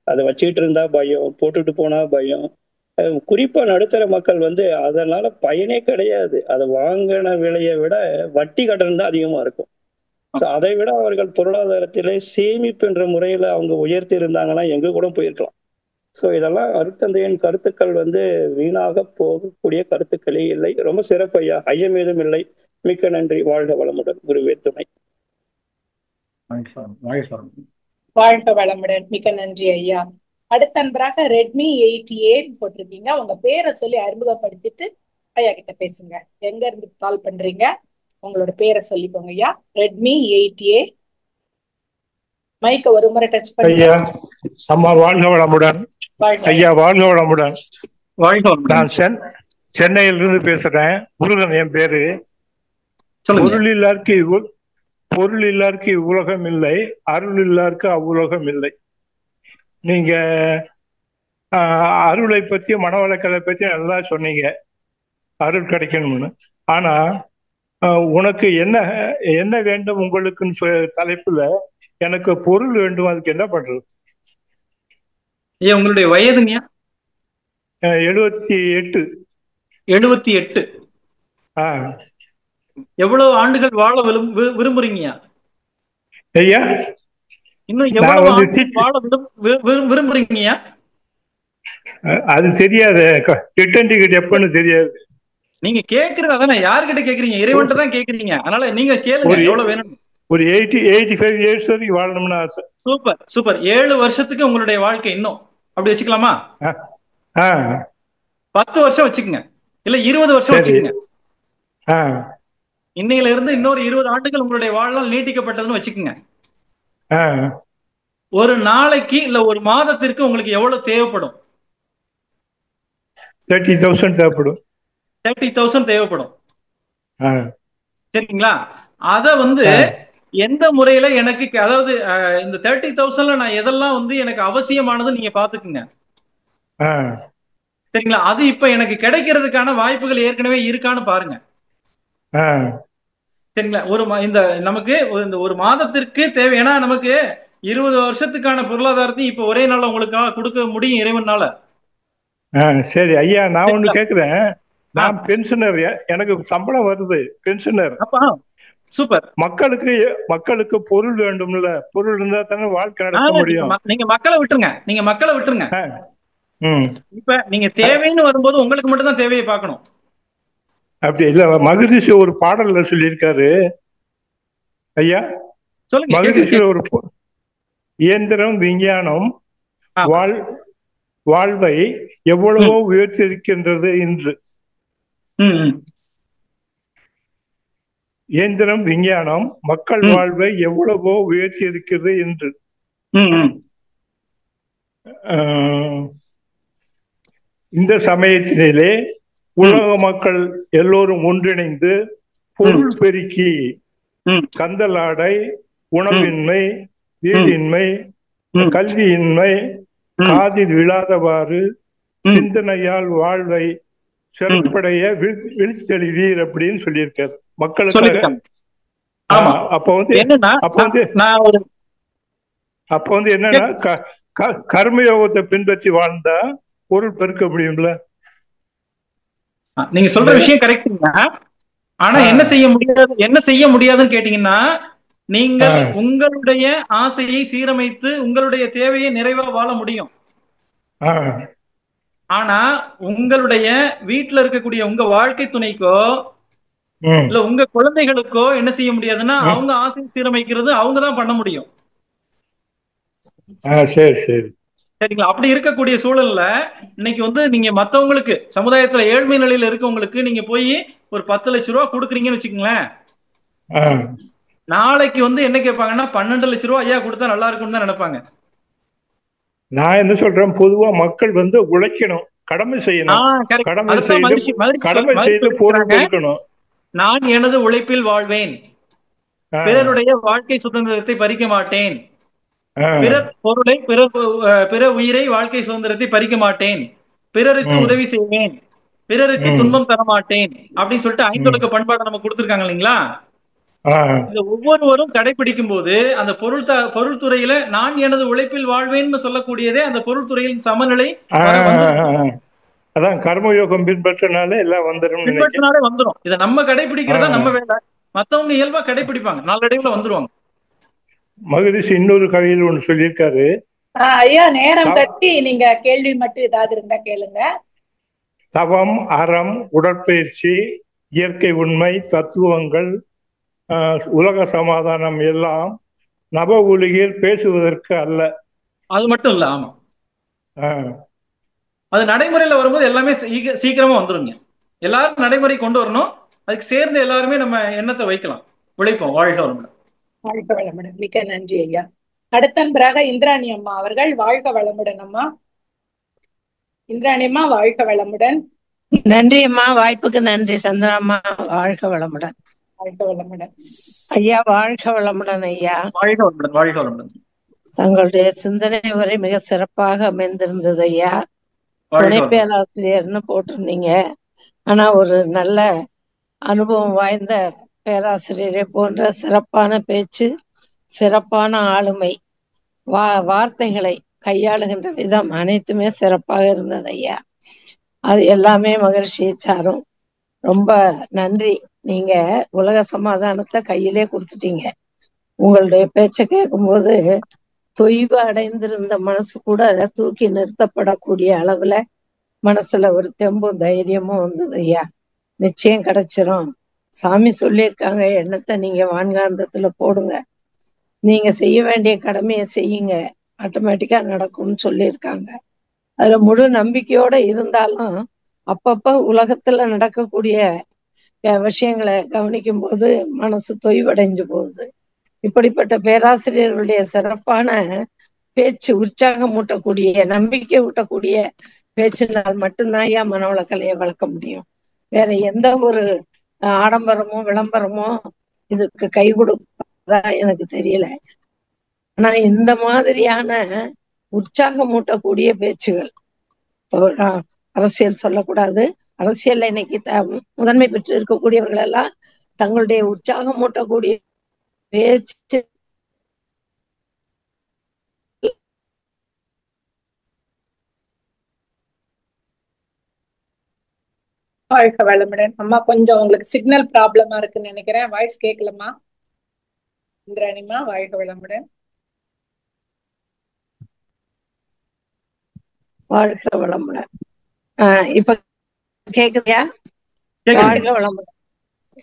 அதை வச்சுக்கிட்டு இருந்தா பயம், போட்டுட்டு போனா பயம். குறிப்பா நடுத்தர மக்கள் வந்து அதனால பயனே கிடையாது. அதை வாங்கின விலையை விட வட்டி கட்டணம் தான் அதிகமா இருக்கும். ஸோ அதை விட அவர்கள் பொருளாதாரத்திலே சேமிப்பு என்ற முறையில அவங்க உயர்த்தி இருந்தாங்கன்னா எங்க கூட போயிருக்கலாம். ஸோ இதெல்லாம் அருட்தந்தையின் கருத்துக்கள் வந்து வீணாக போகக்கூடிய கருத்துக்களே இல்லை. ரொம்ப சிறப்பு ஐயா, ஐயம் ஏதும் இல்லை. மிக்க நன்றி. வாழ்க வளமுடன். குருவே துணை. வாழ்க வளமுடன். மிக்க நன்றி ஐயா. அடுத்த அன்பராக ரெட்மி 8A போட்டிருக்கீங்க. உங்க பேரை சொல்லி அறிமுகப்படுத்திட்டு ஐயா கிட்ட பேசுங்க. எங்க இருந்து கால் பண்றீங்க? உங்களோட பேரை சொல்லிக்கோங்க ஐயா. Redmi 8A. மைக்க ஒரு முறை டச் பண்ணி. அம்மா வாழ்க வளமுடன். ஐயா வாழ்க வளமுடன். நான் சென்னையிலிருந்து பேசுறேன். முருகன் என் பேரு. பொருள் இல்லாருக்கு உலகம் இல்லை, அருள் இல்லாருக்கு அவ்வுலகம் இல்லை. நீங்க அருளை பத்தி, மனவளக்கலை பத்தி நல்லா சொன்னீங்க, அருள் கிடைக்கணும்னு. ஆனா உனக்கு என்ன என்ன வேண்டும் உங்களுக்குன்னு தலைப்புல எனக்கு பொருள் வேண்டும், அதுக்கு என்ன பண்றது? ஐயா உங்களுடைய வயதுங்கய்யா? 78. 78. எவ்வளவு ஆண்டுகள் வாழ விரும்புறீங்கய்யா? ஐயா இன்னும் நான் எவ்வளவு வந்து ஆண்டுகள் வாழ விரும்புறீங்கய்யா? அது தெரியாது, ரிட்டர்ன் டிக்கெட் எப்பன்னு தெரியாது. நீங்க கேக்குறது அதானே, யாருக்கிட்ட கேக்குறீங்க? இறைவன்ட்ட தான் கேக்குறீங்க. அதனால நீங்க கேளுங்க எவ்வளவு வேணும். ஒரு 85 இயர்ஸ் வரைக்கும் வாழணும்னு ஆசை. Super super. 7 வருஷத்துக்கு உங்களுடைய வாழ்க்கை இன்னும் அப்படி வச்சுக்கலாமா? 10 வருஷம் வச்சுக்கோங்க, இல்ல 20 வருஷம் வச்சுக்கோங்க. இன்னையில இருந்து இன்னொரு 20 ஆண்டுகள் உங்களுடைய வாழ்நாள் நீட்டிக்கப்பட்டதுன்னு வச்சுக்கோங்க. ஒரு நாளைக்கு இல்ல ஒரு மாதத்திற்கு உங்களுக்கு எவ்வளவு தேவைப்படும்? 30,000 தேவைப்படும். 30,000 தேவைப்படும். சரிங்களா? அத வந்து எந்த முறையில எனக்கு, அதாவது இந்த 30,000ல நான் எதெல்லாம் வந்து எனக்கு அவசியமானது நீங்க பாத்துக்குங்க. சரிங்களா? அது இப்ப எனக்கு கிடைக்கிறதுக்கான வாய்ப்புகள் ஏற்கனவே இருக்கான்னு பாருங்க. சரிங்களா? இந்த நமக்கு ஒரு மாதத்திற்கு தேவை, ஏன்னா நமக்கு 20 வருஷத்துக்கான பொருளாதாரத்தையும் இப்ப ஒரே நாள்ல உங்களுக்கு கொடுக்க முடியும் இறைவனால. சரி ஐயா, நான் ஒண்ணு கேக்குறேன். நான் பென்ஷனர், எனக்கு சம்பளம் வருது, பென்ஷனர். சூப்பர். மக்களுக்கு பொருள் வேண்டும்ல, பொருள் இருந்தா தானே வாழ்க்கை நடத்த முடியும். நீங்க மக்களை விட்டுருங்க. இப்ப நீங்க தேவைன்னு வரும்போது உங்களுக்கு மட்டும் தான் தேவையை பார்க்கணும். அப்படி இல்ல, மகரிஷி ஒரு பாடல்ல சொல்லியிருக்காரு ஐயா. சொல்லுங்க. மகரிஷி ஒரு இயந்திரம் விஞ்ஞானம் வாழ்வை எவ்வளவோ உயர்த்திருக்கின்றது இன்று. இயந்திரம் விஞ்ஞானம் மக்கள் வாழ்வை எவ்வளவோ உயர்த்தி இருக்கிறது என்று. இந்த சமயத்திலே உலக மக்கள் எல்லோரும் ஒன்றிணைந்து பொருள் பெருக்கி கந்தலாடை, உணவின்மை, வீடின்மை, கல்வியின்மை, காதில் விழாதவாறு சிந்தனையால் வாழ்வை சிறப்படைய விழித்தெழுவீர் அப்படின்னு சொல்லியிருக்காரு மக்களுக்காக. அப்ப வந்து என்னன்னா கர்மயோகத்தை பின்பற்றி வாழ்ந்தா பொருள் பெருக்க முடியும்ல. நீங்க சொல்ற விஷயம் கரெக்டுங்க. ஆனா என்ன செய்ய முடியாதுன்னு கேட்டீங்கன்னா, நீங்கள் உங்களுடைய ஆசையை சீரமைத்து உங்களுடைய தேவையை நிறைவா வாழ முடியும். ஆனா உங்களுடைய வீட்டுல இருக்கக்கூடிய உங்க வாழ்க்கை துணைக்கோ இல்ல உங்க குழந்தைகளுக்கோ என்ன செய்ய முடியாதுன்னா, அவங்க ஆசையை சீரமைக்கிறது அவங்கதான் பண்ண முடியும். சரிங்களா? அப்படி இருக்கக்கூடிய சூழல்ல இன்னைக்கு வந்து நீங்க மத்தவங்களுக்கு, சமுதாயத்துல ஏழ்மை நிலையில இருக்கவங்களுக்கு நீங்க போய் ஒரு 10 லட்சம் ரூபாய் கொடுக்குறீங்கன்னு வச்சுக்கோங்களேன், நாளைக்கு வந்து என்ன கேட்பாங்கன்னா 12 லட்சம் ரூபாய் ஐயா கொடுத்தா நல்லா இருக்கும்னு தான் நினைப்பாங்க. நான் என்ன சொல்றேன், பொதுவா மக்கள் வந்து உழைக்கணும், கடமை செய்யணும், கடமை செய்து பொருள் பெருக்கணும். நான் எனது உழைப்பில் வாழ்வேன், பிறருடைய வாழ்க்கை சுதந்திரத்தை பறிக்க மாட்டேன், பிறர் பொருளை பிற உயிரை வாழ்க்கை சுதந்திரத்தை பறிக்க மாட்டேன், பிறருக்கு உதவி செய்வேன், பிறருக்கு துன்பம் தர மாட்டேன் அப்படின்னு சொல்லிட்டு 5 ஒழுக்க பண்பாடு நம்ம கொடுத்திருக்காங்க இல்லைங்களா? இந்த ஒவ்வொருவரும் கடைபிடிக்கும் போது அந்த பொருள் துறையில நான் எனது உழைப்பில் வாழ்வேன்னு சொல்லக்கூடியதே அந்த பொருள் துறையின் சமநிலை அதான் கர்மயோகம் பின்பற்றினாலே எல்லாம் வந்துடும். இதை நம்ம கடைபிடிக்கிறதா நம்ம வேலை. மத்தவங்க இயல்பா கடைபிடிப்பாங்க, நாளடைவுல வந்துருவாங்க. மகரிஷி இன்னொரு கதையில் ஒண்ணு சொல்லியிருக்காரு. ஐயா நேரம் கட்டி நீங்க கேள்வி மட்டும் ஏதாவது இருந்தா கேளுங்க. தவம், அறம், உடற்பயிற்சி, இயற்கை உண்மை, தத்துவங்கள், உலக சமாதானம் எல்லாம் நவ உலகில் பேசுவதற்கு அல்ல. அது மட்டும் இல்ல. ஆமா, அது நடைமுறையில வரும்போது எல்லாமே சீக்கிரமா வந்துருங்க. எல்லாரும் நடைமுறை கொண்டு வரணும், அதுக்கு சேர்ந்து எல்லாருமே நம்ம எண்ணத்தை வைக்கலாம், உழைப்போம். வாழ்க வளமுடன். வாழ்க வளமுடன். மிக்க நன்றி ஐயா. அடுத்தன்றாக இந்திராணி அம்மா அவர்கள். வாழ்க வளமுடன் அம்மா. இந்திராணி அம்மா வாழ்க வளமுடன். நன்றி அம்மா, வாய்ப்புக்கு நன்றி. சந்திராம்மா வாழ்க வளமுடன். வாழ்க வளமுடன் ஐயா. வாழ்க வளமுடன் ஐயா. வாழ்க வளமுடன். வாழ்க வளமுடன். தங்களுடைய சிந்தனை வரை மிக சிறப்பாக அமைந்திருந்தது ஐயா. துணை பேராசிரியர்னு போட்டிருந்தீங்க, ஆனா ஒரு நல்ல அனுபவம் வாய்ந்த பேராசிரியரை போன்ற சிறப்பான பேச்சு, சிறப்பான ஆளுமை, வார்த்தைகளை கையாளுகின்ற விதம் அனைத்துமே சிறப்பாக இருந்தது ஐயா. அது எல்லாமே மகிழ்ச்சியை சாரும். ரொம்ப நன்றி. நீங்க உலக சமாதானத்தை கையிலே கொடுத்துட்டீங்க. உங்களுடைய பேச்ச கேட்கும்போது தொய்வு அடைந்திருந்த மனசு கூட தூக்கி நிறுத்தப்படக்கூடிய அளவுல மனசுல ஒரு தெம்பும் தைரியமும் வந்தது ஐயா. நிச்சயம் கிடைச்சிரும். சாமி சொல்லியிருக்காங்க, எண்ணத்தை நீங்க வான்காந்தத்துல போடுங்க, நீங்க செய்ய வேண்டிய கடமையை செய்யுங்க, ஆட்டோமேட்டிக்கா நடக்கும்னு சொல்லியிருக்காங்க. அதுல முழு நம்பிக்கையோட இருந்தாலும் அப்பப்ப உலகத்துல நடக்கக்கூடிய விஷயங்களை கவனிக்கும் போது மனசு தொய்வடைஞ்சு போகுது. இப்படிப்பட்ட பேராசிரியர்களுடைய சிறப்பான பேச்சு உற்சாகமூட்டக்கூடிய, நம்பிக்கை ஊட்டக்கூடிய பேச்சினால் மட்டும்தான் ஐயா மனவளக்கலையை வளர்க்க முடியும். வேற எந்த ஒரு ஆடம்பரமோ விளம்பரமோ இதுக்கு கை கொடுப்பதா எனக்கு தெரியல. ஆனா இந்த மாதிரியான உற்சாகமூட்டக்கூடிய பேச்சுகள், அரசியல் சொல்லக்கூடாது, அரசியல்ல இன்னைக்கு முதன்மை பெற்று இருக்கக்கூடியவர்கள் எல்லாம் தங்களுடைய உற்சாகமூட்டக்கூடிய பேச்சு வாழ்க வளமுடன். அம்மா கொஞ்சம் உங்களுக்கு சிக்னல் ப்ராப்ளமா இருக்குன்னு நினைக்கிறேன், வாய்ஸ் கேட்கலம்மா. இந்திராணிமா வாழ்க வளமுடன். வாழ்க வளமுடன். இப்ப கேக்குதா? வாழ்க வளமுடன்.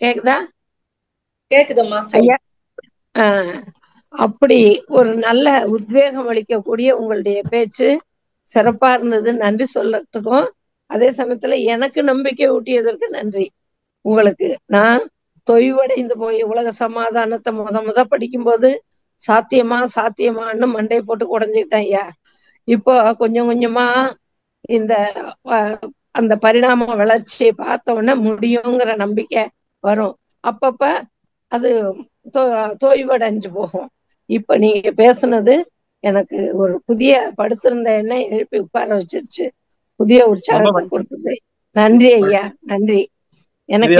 கேக்குதா? கேக்குதம்மா ஐயா. அப்படி ஒரு நல்ல உத்வேகம் அளிக்கக்கூடிய உங்களுடைய பேச்சு சிறப்பா இருந்தது. நன்றி சொல்லறதுக்கும் அதே சமயத்துல எனக்கு நம்பிக்கை ஊட்டியதற்கு நன்றி உங்களுக்கு. நான் தொய்வடைந்து போய் உலக சமாதானத்தை முத படிக்கும்போது சாத்தியமான்னு மண்டையை போட்டு குடைஞ்சுக்கிட்டேன் ஐயா. இப்போ கொஞ்சம் கொஞ்சமா இந்த அந்த பரிணாம வளர்ச்சியை பார்த்த உடனே முடியுங்கிற நம்பிக்கை வரும். அப்பப்ப அது தோய்வடைஞ்சு போகும். இப்ப நீங்க பேசுனது எனக்கு ஒரு புதிய படுத்திருந்த எண்ணெய் எழுப்பி உட்கார வச்சிருச்சு, புதிய உற்சாகத்தை கொடுத்தது. நன்றி ஐயா, நன்றி. எனக்கு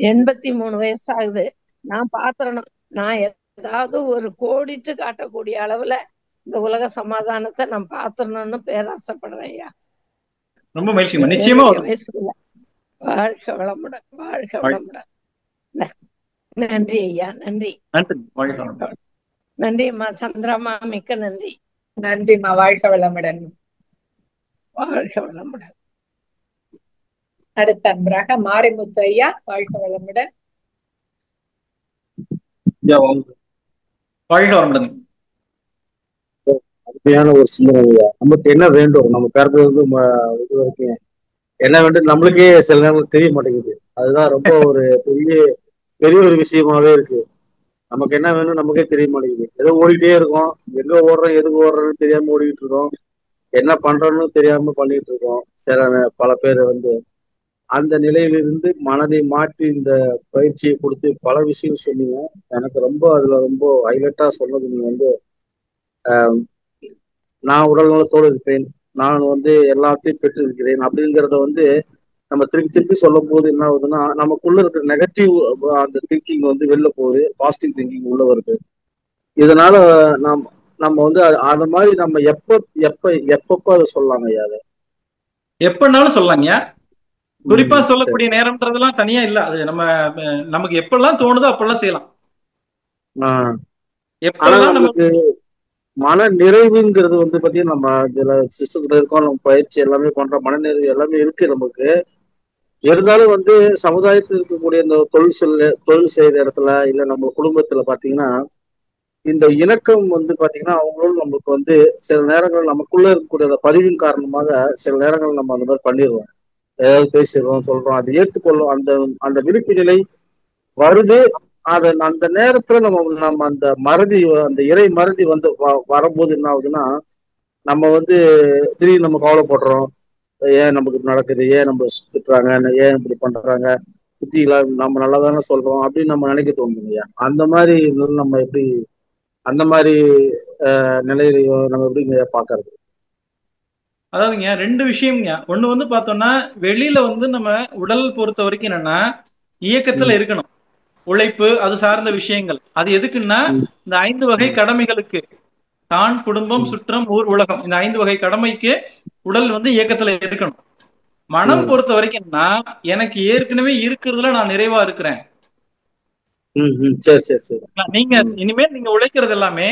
83 வயசு ஆகுது. நான் பாத்திரணும், நான் ஏதாவது ஒரு கோடிட்டு காட்டக்கூடிய அளவுல இந்த உலக சமாதானத்தை நான் பாத்திரணும்னு பேராசைப்படுறேன் ஐயா. ரொம்ப மகிழ்ச்சி. நிச்சயமா வயசுல வாழ்க வளமுடன், வாழ்க வளமுடன். நன்றி ஐயா, நன்றி. நன்றிம்மா சந்திராமா, மிக்க நன்றி. நன்றிம்மா, வாழ்க வளமுடன். வாழ்க வளமுடன். அடுத்த அன்பராக மாரிமுத்து ஐயா, வாழ்க வளமுடன். வாழ்க வளமுடன். அருமையான ஒரு சிந்தனை ஐயா. நமக்கு என்ன வேண்டும், நம்ம பிறந்தது இது வரைக்கும் என்ன வேண்டும் நம்மளுக்கே சில நேரம் தெரிய மாட்டேங்குது. அதுதான் ரொம்ப ஒரு பெரிய ஒரு விஷயமாவே இருக்கு. நமக்கு என்ன வேணும் நமக்கே தெரிய மாட்டேங்குது. ஏதோ ஓடிட்டே இருக்கோம், எங்க ஓடுறோம் எதுக்கு ஓடுறோம்னு தெரியாம ஓடிட்டு இருக்கோம், என்ன பண்றோம்னு தெரியாம பண்ணிட்டு இருக்கோம். பல பேர் அந்த நிலையிலிருந்து மனதை மாற்றி இந்த பயிற்சியை கொடுத்து பல விஷயம் சொன்னீங்க. எனக்கு அதுல ரொம்ப ஹைலைட்டா சொன்னது நீங்க நான் உடல் நலத்தோடு இருப்பேன், நான் எல்லாத்தையும் பெற்று இருக்கிறேன் அப்படிங்கிறத நம்ம திருப்பி சொல்லும் போது என்ன ஆகுதுன்னா, நமக்குள்ள இருக்கிற நெகட்டிவ் அந்த திங்கிங் வெளில போகுது, பாசிட்டிவ் திங்கிங் உள்ள வருது. இதனால நம்ம அந்த மாதிரி நம்ம எப்பப்ப அதை சொல்லலாங்க ஐயா? அதை எப்பனாலும் சொல்லலாங்க. குறிப்பா சொல்லக்கூடிய நேரம்ன்றதெல்லாம் தனியா இல்ல. அது நமக்கு எப்பெல்லாம் தோணுதோ அப்பெல்லாம் செய்யலாம். நமக்கு மன நிறைவுங்கிறது பாத்தீங்கன்னா, நம்ம இதுல சிஸ்டத்துல இருக்கோம், நம்ம பயிற்சி எல்லாமே பண்ற மன நிறைவு எல்லாமே இருக்கு நமக்கு. இருந்தாலும் சமுதாயத்தில் இருக்கக்கூடிய இந்த தொழில் செய்யற இடத்துல இல்ல நம்ம குடும்பத்துல பாத்தீங்கன்னா, இந்த இணக்கம் பாத்தீங்கன்னா அவங்களும் நமக்கு சில நேரங்கள் நமக்குள்ள இருக்கக்கூடிய அந்த பதிவின் காரணமாக சில நேரங்கள் நம்ம அந்த மாதிரி பண்ணிடுவோம், ஏதாவது பேசிடுறோம், சொல்றோம், அதை ஏற்றுக்கொள்ளும் அந்த விழிப்பு நிலை வருது. அந்த நேரத்துல நம்ம அந்த மறதி, அந்த இறை மறதி வரும்போது என்ன ஆகுதுன்னா, நம்ம திடீர்னு நம்ம கவலைப்படுறோம், ஏன் நமக்கு நடக்குது, ஏன் நம்ம திட்டுறாங்க, ஏன் இப்படி பண்றாங்க, சுத்தில நம்ம நல்லா தானே சொல்றோம் அப்படின்னு நம்ம நினைக்க தோணுங்க. அந்த மாதிரி நம்ம எப்படி அந்த மாதிரி நிலையில நம்ம எப்படிங்க பாக்குறது? அதாவதுங்க ரெண்டு விஷயம்ங்க. ஒண்ணு பார்த்தோம்னா வெளியில நம்ம உடல் பொறுத்த வரைக்கும் என்னன்னா இயக்கத்துல இருக்கணும். உழைப்பு, அது சார்ந்த விஷயங்கள். அது எதுக்குன்னா இந்த 5 வகை கடமைகளுக்கு, தான், குடும்பம், சுற்றம், ஊர், உலகம், இந்த 5 வகை கடமைக்கு உடல் வந்து இயக்கத்துல இருக்கணும். மனம் பொறுத்த வரைக்கும்னா எனக்கு ஏற்கனவே இருக்கிறதுல நான் நிறைவா இருக்கிறேன். சரி சரி சரி. நீங்க இனிமேல் நீங்க உழைக்கிறது எல்லாமே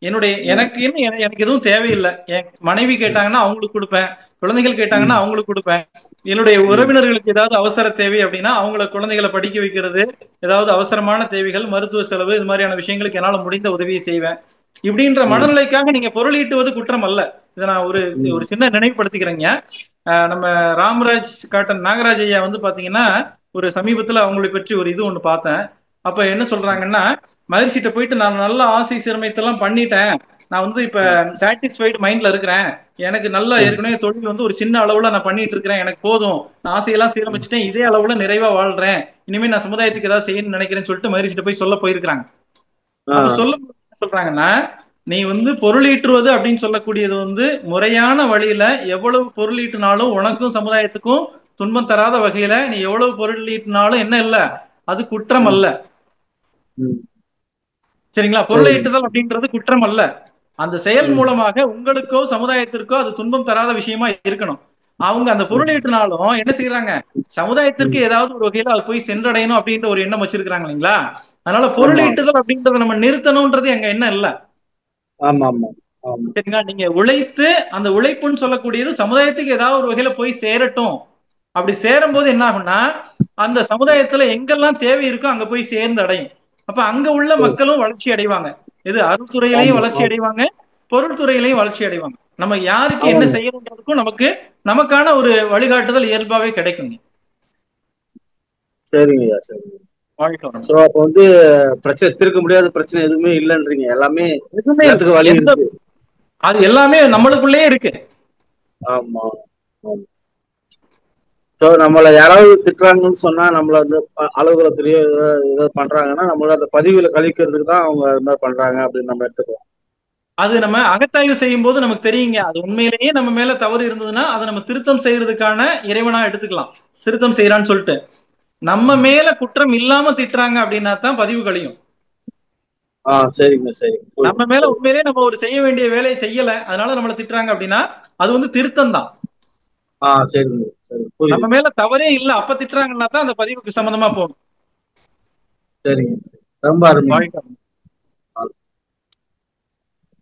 என்னுடைய எனக்கு எதுவும் தேவையில்லை. என் மனைவி கேட்டாங்கன்னா அவங்களுக்கு கொடுப்பேன், குழந்தைகள் கேட்டாங்கன்னா அவங்களுக்கு கொடுப்பேன். என்னுடைய உறவினர்களுக்கு ஏதாவது அவசர தேவை அப்படின்னா அவங்கள குழந்தைகளை படிக்க வைக்கிறது, ஏதாவது அவசரமான தேவைகள், மருத்துவ செலவு, இது மாதிரியான விஷயங்களுக்கு என்னால முடிந்த உதவியை செய்வேன். இப்படின்ற மனநிலைக்காக நீங்க பொருள் ஈட்டுவது குற்றம் அல்ல. இதை நான் ஒரு சின்ன நினைவுபடுத்திக்கிறேங்க. நம்ம ராமராஜ் காட்டன் நாகராஜ் ஐயா வந்து பாத்தீங்கன்னா ஒரு சமீபத்துல அவங்களை பற்றி ஒரு இது ஒண்ணு பார்த்தேன். அப்ப என்ன சொல்றாங்கன்னா, மகிழ்ச்சிட்ட போயிட்டு நான் நல்ல ஆசை சிரமத்தெல்லாம் பண்ணிட்டேன், நான் வந்து இப்ப சாட்டிஸ்ஃபைடு மைண்ட்ல இருக்கிறேன், எனக்கு நல்ல ஏற்கனவே தொழில் வந்து ஒரு சின்ன அளவுல நான் பண்ணிட்டு இருக்கிறேன், எனக்கு போதும், நான் ஆசையெல்லாம் சீரமைச்சிட்டேன், இதே அளவுல நிறைவா வாழ்றேன், இனிமே நான் சமுதாயத்துக்கு ஏதாவது செய்யணும்னு நினைக்கிறேன்னு சொல்லிட்டு மகிழ்ச்சிட்ட போய் சொல்ல போயிருக்கிறாங்க. அப்ப சொல்ல சொல்றாங்கன்னா, நீ வந்து பொருளீட்டுவது அப்படின்னு சொல்லக்கூடியது வந்து முறையான வழியில எவ்வளவு பொருளீட்டினாலும் உனக்கும் சமுதாயத்துக்கும் துன்பம் தராத வகையில நீ எவ்வளவு பொருளீட்டினாலும் என்ன இல்ல, அது குற்றம் அல்ல. சரிங்களா? பொருளீட்டுதல் அப்படின்றது குற்றம் அல்ல. அந்த செயல் மூலமாக உங்களுக்கோ சமுதாயத்திற்கோ அது துன்பம் தராத விஷயமா இருக்கணும். அவங்க அந்த பொருளீட்டினாலும் என்ன செய்யறாங்க, சமுதாயத்திற்கு ஏதாவது ஒரு வகையில அது போய் சென்றடையணும் அப்படின்ற ஒரு எண்ணம் வச்சிருக்காங்க இல்லைங்களா? அதனால பொருளீட்டுதல் அப்படின்றத நம்ம நிறுத்தணும்ன்றது எங்க எண்ணம் இல்ல. சரிங்களா? நீங்க உழைத்து அந்த உழைப்புன்னு சொல்லக்கூடியது சமுதாயத்துக்கு ஏதாவது ஒரு வகையில போய் சேரட்டும். அப்படி சேரும் போது என்ன ஆகும்னா, அந்த சமுதாயத்துல எங்கெல்லாம் தேவை இருக்கோ அங்க போய் சேர்ந்து அடையும். அப்ப அங்க உள்ள மக்களும் வளர்ச்சி அடைவாங்க. இது அருள்துறையிலையும் வளர்ச்சி அடைவாங்க, பொருள் துறையிலையும் வளர்ச்சி அடைவாங்க. நம்ம யாருக்கு என்ன செய்யணுன்றதுக்கும் நமக்கான ஒரு வழிகாட்டுதல் இயல்பாவே கிடைக்குங்க. சரிங்கய்யா, சரிங்க. சோ அப்ப வந்து பிரச்சனை, தீர்க்க முடியாத பிரச்சனை எதுவுமே இல்லைன்றீங்க, எல்லாமே வழி இருக்கு. அது எல்லாமே நம்மளுக்குள்ளே இருக்கு. ஆமா. சோ நம்மள யாராவது திட்டுறாங்கன்னு சொன்னா, நம்மள வந்து அலுவலகத்திலேயே ஏதாவது பண்றாங்கன்னா நம்மள அந்த பதிவுல கழிக்கிறதுக்கு தான் அவங்க அது மாதிரி பண்றாங்க அப்படின்னு நம்ம எடுத்துக்கலாம். அது நம்ம அகத்தாய்வு செய்யும் போது நமக்கு தெரியுங்க, அது உண்மையிலேயே நம்ம மேல தவறு இருந்ததுன்னா அதை நம்ம திருத்தம் செய்யறதுக்கான இறைவனா எடுத்துக்கலாம். திருத்தம் செய்யறான்னு சொல்லிட்டு நம்ம மேல குற்றம் இல்லாம திட்டுறாங்க அப்படின்னா தான் பதிவு கழியும். சரிங்க, சரி. நம்ம மேல உண்மையிலேயே நம்ம ஒரு செய்ய வேண்டிய வேலையை செய்யல, அதனால நம்மள திட்டுறாங்க அப்படின்னா அது வந்து திருத்தம் தான். சரிங்க, சரி. நம்ம மேல தவறே இல்ல, அப்ப திட்டுறாங்கன்னா தான் அந்த பதிவுக்கு சம்பந்தமா போகும். சரிங்க, ரொம்ப அருமை.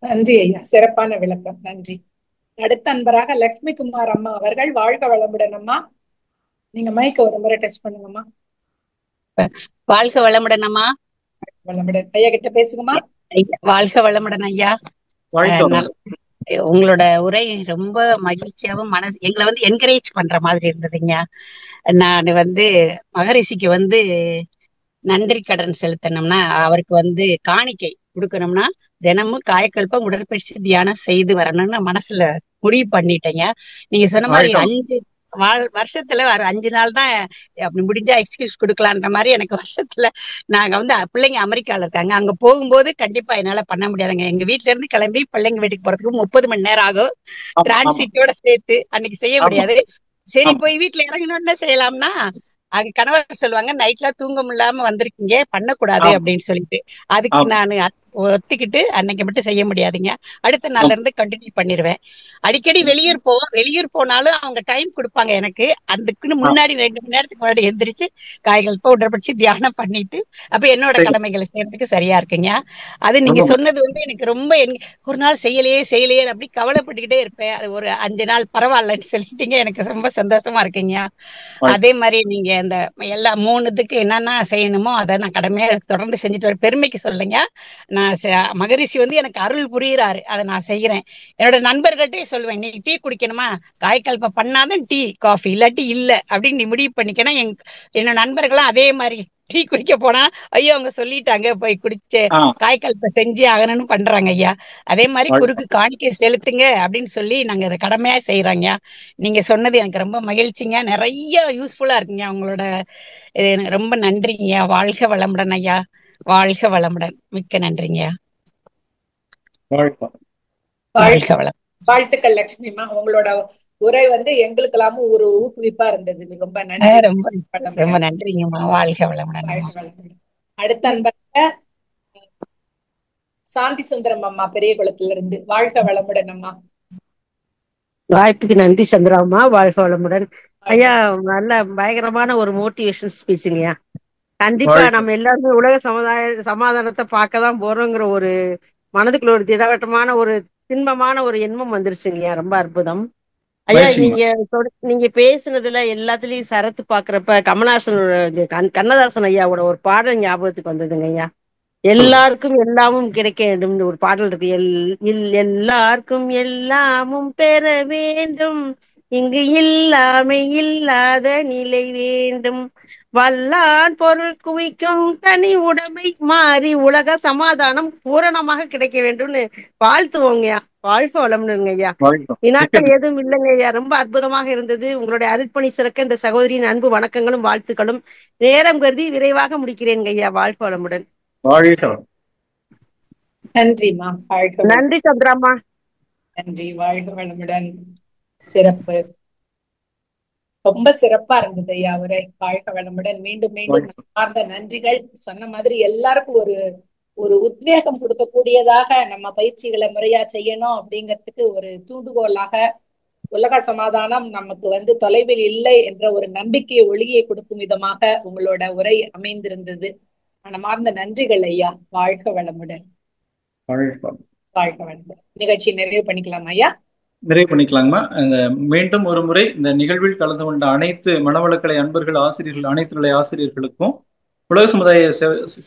நன்றி ஐயா, சிறப்பான விளக்கம், நன்றி. அடுத்த அன்பராக லட்சுமி குமார் அம்மா அவர்கள். வாழ்க வளமுடன் அம்மா. நீங்க மைக்க ஒரு முறை டச் பண்ணுங்கம்மா. வாழ்க வளமுடன் அம்மா. வளமுடன் ஐயா கிட்ட பேசுங்கம்மா. வாழ்க வளமுடன் ஐயா. உங்களோட உரை ரொம்ப மகிழ்ச்சியாவும் எங்களை வந்து என்கரேஜ் பண்ற மாதிரி இருந்ததுங்க. நான் வந்து மகரிஷிக்கு வந்து நன்றி கடன் செலுத்தணும்னா, அவருக்கு வந்து காணிக்கை கொடுக்கணும்னா தினமும் காயக்கல்பம் உடற்பயிற்சி தியானம் செய்து வரணும்னு மனசுல முடிவு பண்ணிட்டேங்க. நீங்க சொன்ன மாதிரி 5 வருஷத்துல ஒரு 5 நாள் தான் அப்படி முடிஞ்சா எக்ஸ்கியூஸ் கொடுக்கலான்ற மாதிரி எனக்கு வருஷத்துல நாங்க வந்து பிள்ளைங்க அமெரிக்கால இருக்காங்க, அங்க போகும்போது கண்டிப்பா என்னால பண்ண முடியாதுங்க. எங்க வீட்டுல இருந்து கிளம்பி பிள்ளைங்க வீட்டுக்கு போறதுக்கு 30 மணி நேரம் ஆகும், டிரான்சிட்டோட சேர்த்து அன்னைக்கு செய்ய முடியாது. சரி, போய் வீட்டுல இறங்கணும்னு செய்யலாம்னா அங்க கணவர் சொல்லுவாங்க, நைட்ல தூங்க முடியாம வந்திருக்கீங்க, பண்ணக்கூடாது அப்படின்னு சொல்லிட்டு, அதுக்கு நான் ஒத்துக்கிட்டு அன்னைக்கு மட்டும் செய்ய முடியாதுங்க, அடுத்த நாள்ல இருந்து கண்டினியூ பண்ணிடுவேன். அடிக்கடி வெளியூர் போவோம், வெளியூர் போனாலும் அவங்க டைம் கொடுப்பாங்க எனக்கு, அதுக்குன்னு முன்னாடி 2 மணி நேரத்துக்கு முன்னாடி எந்திரிச்சு காய்கள் உடற்பயிற்சி தியானம் பண்ணிட்டு அப்ப என்னோட கடமைகளை செய்யறதுக்கு சரியா இருக்குங்க. அது நீங்க சொன்னது வந்து எனக்கு ரொம்ப ஒரு நாள் செய்யலையே அப்படி கவலைப்பட்டுக்கிட்டே இருப்பேன். அது ஒரு 5 நாள் பரவாயில்லன்னு சொல்லிட்டீங்க, எனக்கு ரொம்ப சந்தோஷமா இருக்குங்க. அதே மாதிரி நீங்க இந்த எல்லா 3 இதுக்கு என்னென்ன செய்யணுமோ அதை நான் கடமையா தொடர்ந்து செஞ்சுட்டு பெருமைக்கு சொல்லுங்க. நான் மகரிஷி வந்து எனக்கு அருள் புரியுறாரு, அதை நான் செய்யறேன். என்னோட நண்பர்கள்ட்டே சொல்லுவேன், நீ டீ குடிக்கணுமா, காய்கல்ப பண்ணாதான் டீ காஃபி, இல்லாட்டி இல்ல அப்படின்னு நீ முடிவு பண்ணிக்கணும். என்னோட நண்பர்களும் அதே மாதிரி டீ குடிக்க போனா ஐயோ அவங்க சொல்லிட்டாங்க போய் குடிச்சு காய்கல்ப செஞ்சு ஆகணும்னு பண்றாங்க ஐயா. அதே மாதிரி குறுக்கு காணிக்கை செலுத்துங்க அப்படின்னு சொல்லி நாங்க அதை கடமையா செய்யறாங்க. நீங்க சொன்னது எனக்கு ரொம்ப மகிழ்ச்சிங்க, நிறைய யூஸ்ஃபுல்லா இருக்குங்க. உங்களோட ரொம்ப நன்றிங்க. வாழ்க வளமுடன் ஐயா, வாழ்க வளமுடன். மிக்க நன்றிங்க. வாழ்க வளம். வாழ்த்துக்கள் லட்சுமிமா. உங்களோட உரை வந்து எங்களுக்கு எல்லாமும் ஒரு ஊக்குவிப்பா இருந்தது. ரொம்ப நன்றி. ரொம்ப நன்றிங்கம்மா. வாழ்க வளமுடன். அடுத்த அன்பராக சாந்தி சுந்தரம் அம்மா பெரிய குளத்துல இருந்து. வாழ்க வளமுடன் அம்மா. வாய்ப்புக்கு நன்றி சந்திராமா. வாழ்க வளமுடன் ஐயா. நல்ல பயங்கரமான ஒரு மோட்டிவேஷன் ஸ்பீச்சுங்கய்யா. கண்டிப்பா நம்ம எல்லாருமே உலக சமாதானத்தை பார்க்கதான் போறோங்கிற ஒரு மனதுக்குள்ள ஒரு திடவட்டமான ஒரு திண்மமான ஒரு எண்ணம் வந்துருச்சுங்கய்யா. ரொம்ப அற்புதம் ஐயா. நீங்க பேசுனதுல எல்லாத்துலயும் சரத்து பாக்குறப்ப கமலஹாசனோட கண்ணதாசன் ஐயாவோட ஒரு பாடல் ஞாபகத்துக்கு வந்ததுங்க ஐயா. எல்லாருக்கும் எல்லாமும் கிடைக்க வேண்டும் ஒரு பாடல் இருக்கு. எல்லாருக்கும் எல்லாமும் பெற வேண்டும், இங்கு இல்லாமை இல்லாத நிலை வேண்டும், வல்லான் பொருள் குவிக்கும் தனி உடைமை மாறி உலக சமாதானம் பூரணமாக கிடைக்க வேண்டும்னு வாழ்த்துவோங்கய்யா. வாழ்க வளமுடன் ஐயா. வினாக்கள் எதுவும் இல்லைங்க ஐயா. ரொம்ப அற்புதமாக இருந்தது. உங்களுடைய அருட்பணி சிறக்க இந்த சகோதரியின் அன்பு வணக்கங்களும் வாழ்த்துக்களும். நேரம் கருதி விரைவாக முடிக்கிறேன் ஐயா. வாழ்க வளமுடன். நன்றிமா. நன்றி சந்திராமா. நன்றி. வாழ்க வளமுடன். சிறப்பு. ரொம்ப சிறப்பா இருந்தது ஐயா உரை. வாழ்க வளமுடன். மீண்டும் மீண்டும் சார்ந்த நன்றிகள். சொன்ன மாதிரி எல்லாருக்கும் ஒரு உத்வேகம் கொடுக்கக்கூடியதாக நம்ம பயிற்சிகளை முறையா செய்யணும் அப்படிங்கிறதுக்கு ஒரு தூண்டுகோலாக உலக சமாதானம் நமக்கு தொலைவில் இல்லை என்ற ஒரு நம்பிக்கை ஒளியை கொடுக்கும் விதமாக உங்களோட உரை அமைந்திருந்தது. மனமார்ந்த நன்றிகள் ஐயா. வாழ்க வளமுடன். வாழ்க வளமுடன். நிகழ்ச்சி நிறைவு பண்ணிக்கலாம் ஐயா. நிறைவு பண்ணிக்கலாங்கம்மா. மீண்டும் ஒரு முறை இந்த நிகழ்வில் கலந்து கொண்ட அனைத்து மனவளக்கலை அன்பர்கள், ஆசிரியர்கள், அனைத்து நிலை ஆசிரியர்களுக்கும், உலக சமுதாய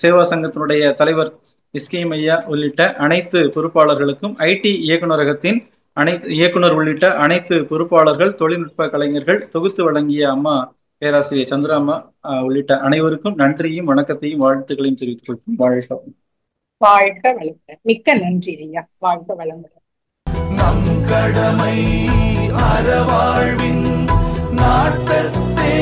சேவா சங்கத்தினுடைய தலைவர் எஸ்கேஎம் ஐயா உள்ளிட்ட அனைத்து பொறுப்பாளர்களுக்கும், ஐடி இயக்குநரகத்தின் அனைத்து இயக்குனர் உள்ளிட்ட அனைத்து பொறுப்பாளர்கள், தொழில்நுட்ப கலைஞர்கள், தொகுத்து வழங்கிய அம்மா பேராசிரியர் சந்திராமா உள்ளிட்ட அனைவருக்கும் நன்றியும் வணக்கத்தையும் வாழ்த்துக்களையும் தெரிவித்துக் கொள்கிறோம். வாழ்க வளமுடன். மிக்க நன்றி ஐயா. வாழ்க வளமுடன். நம் கடமை அறவாழ்வின் நாட்டத்தே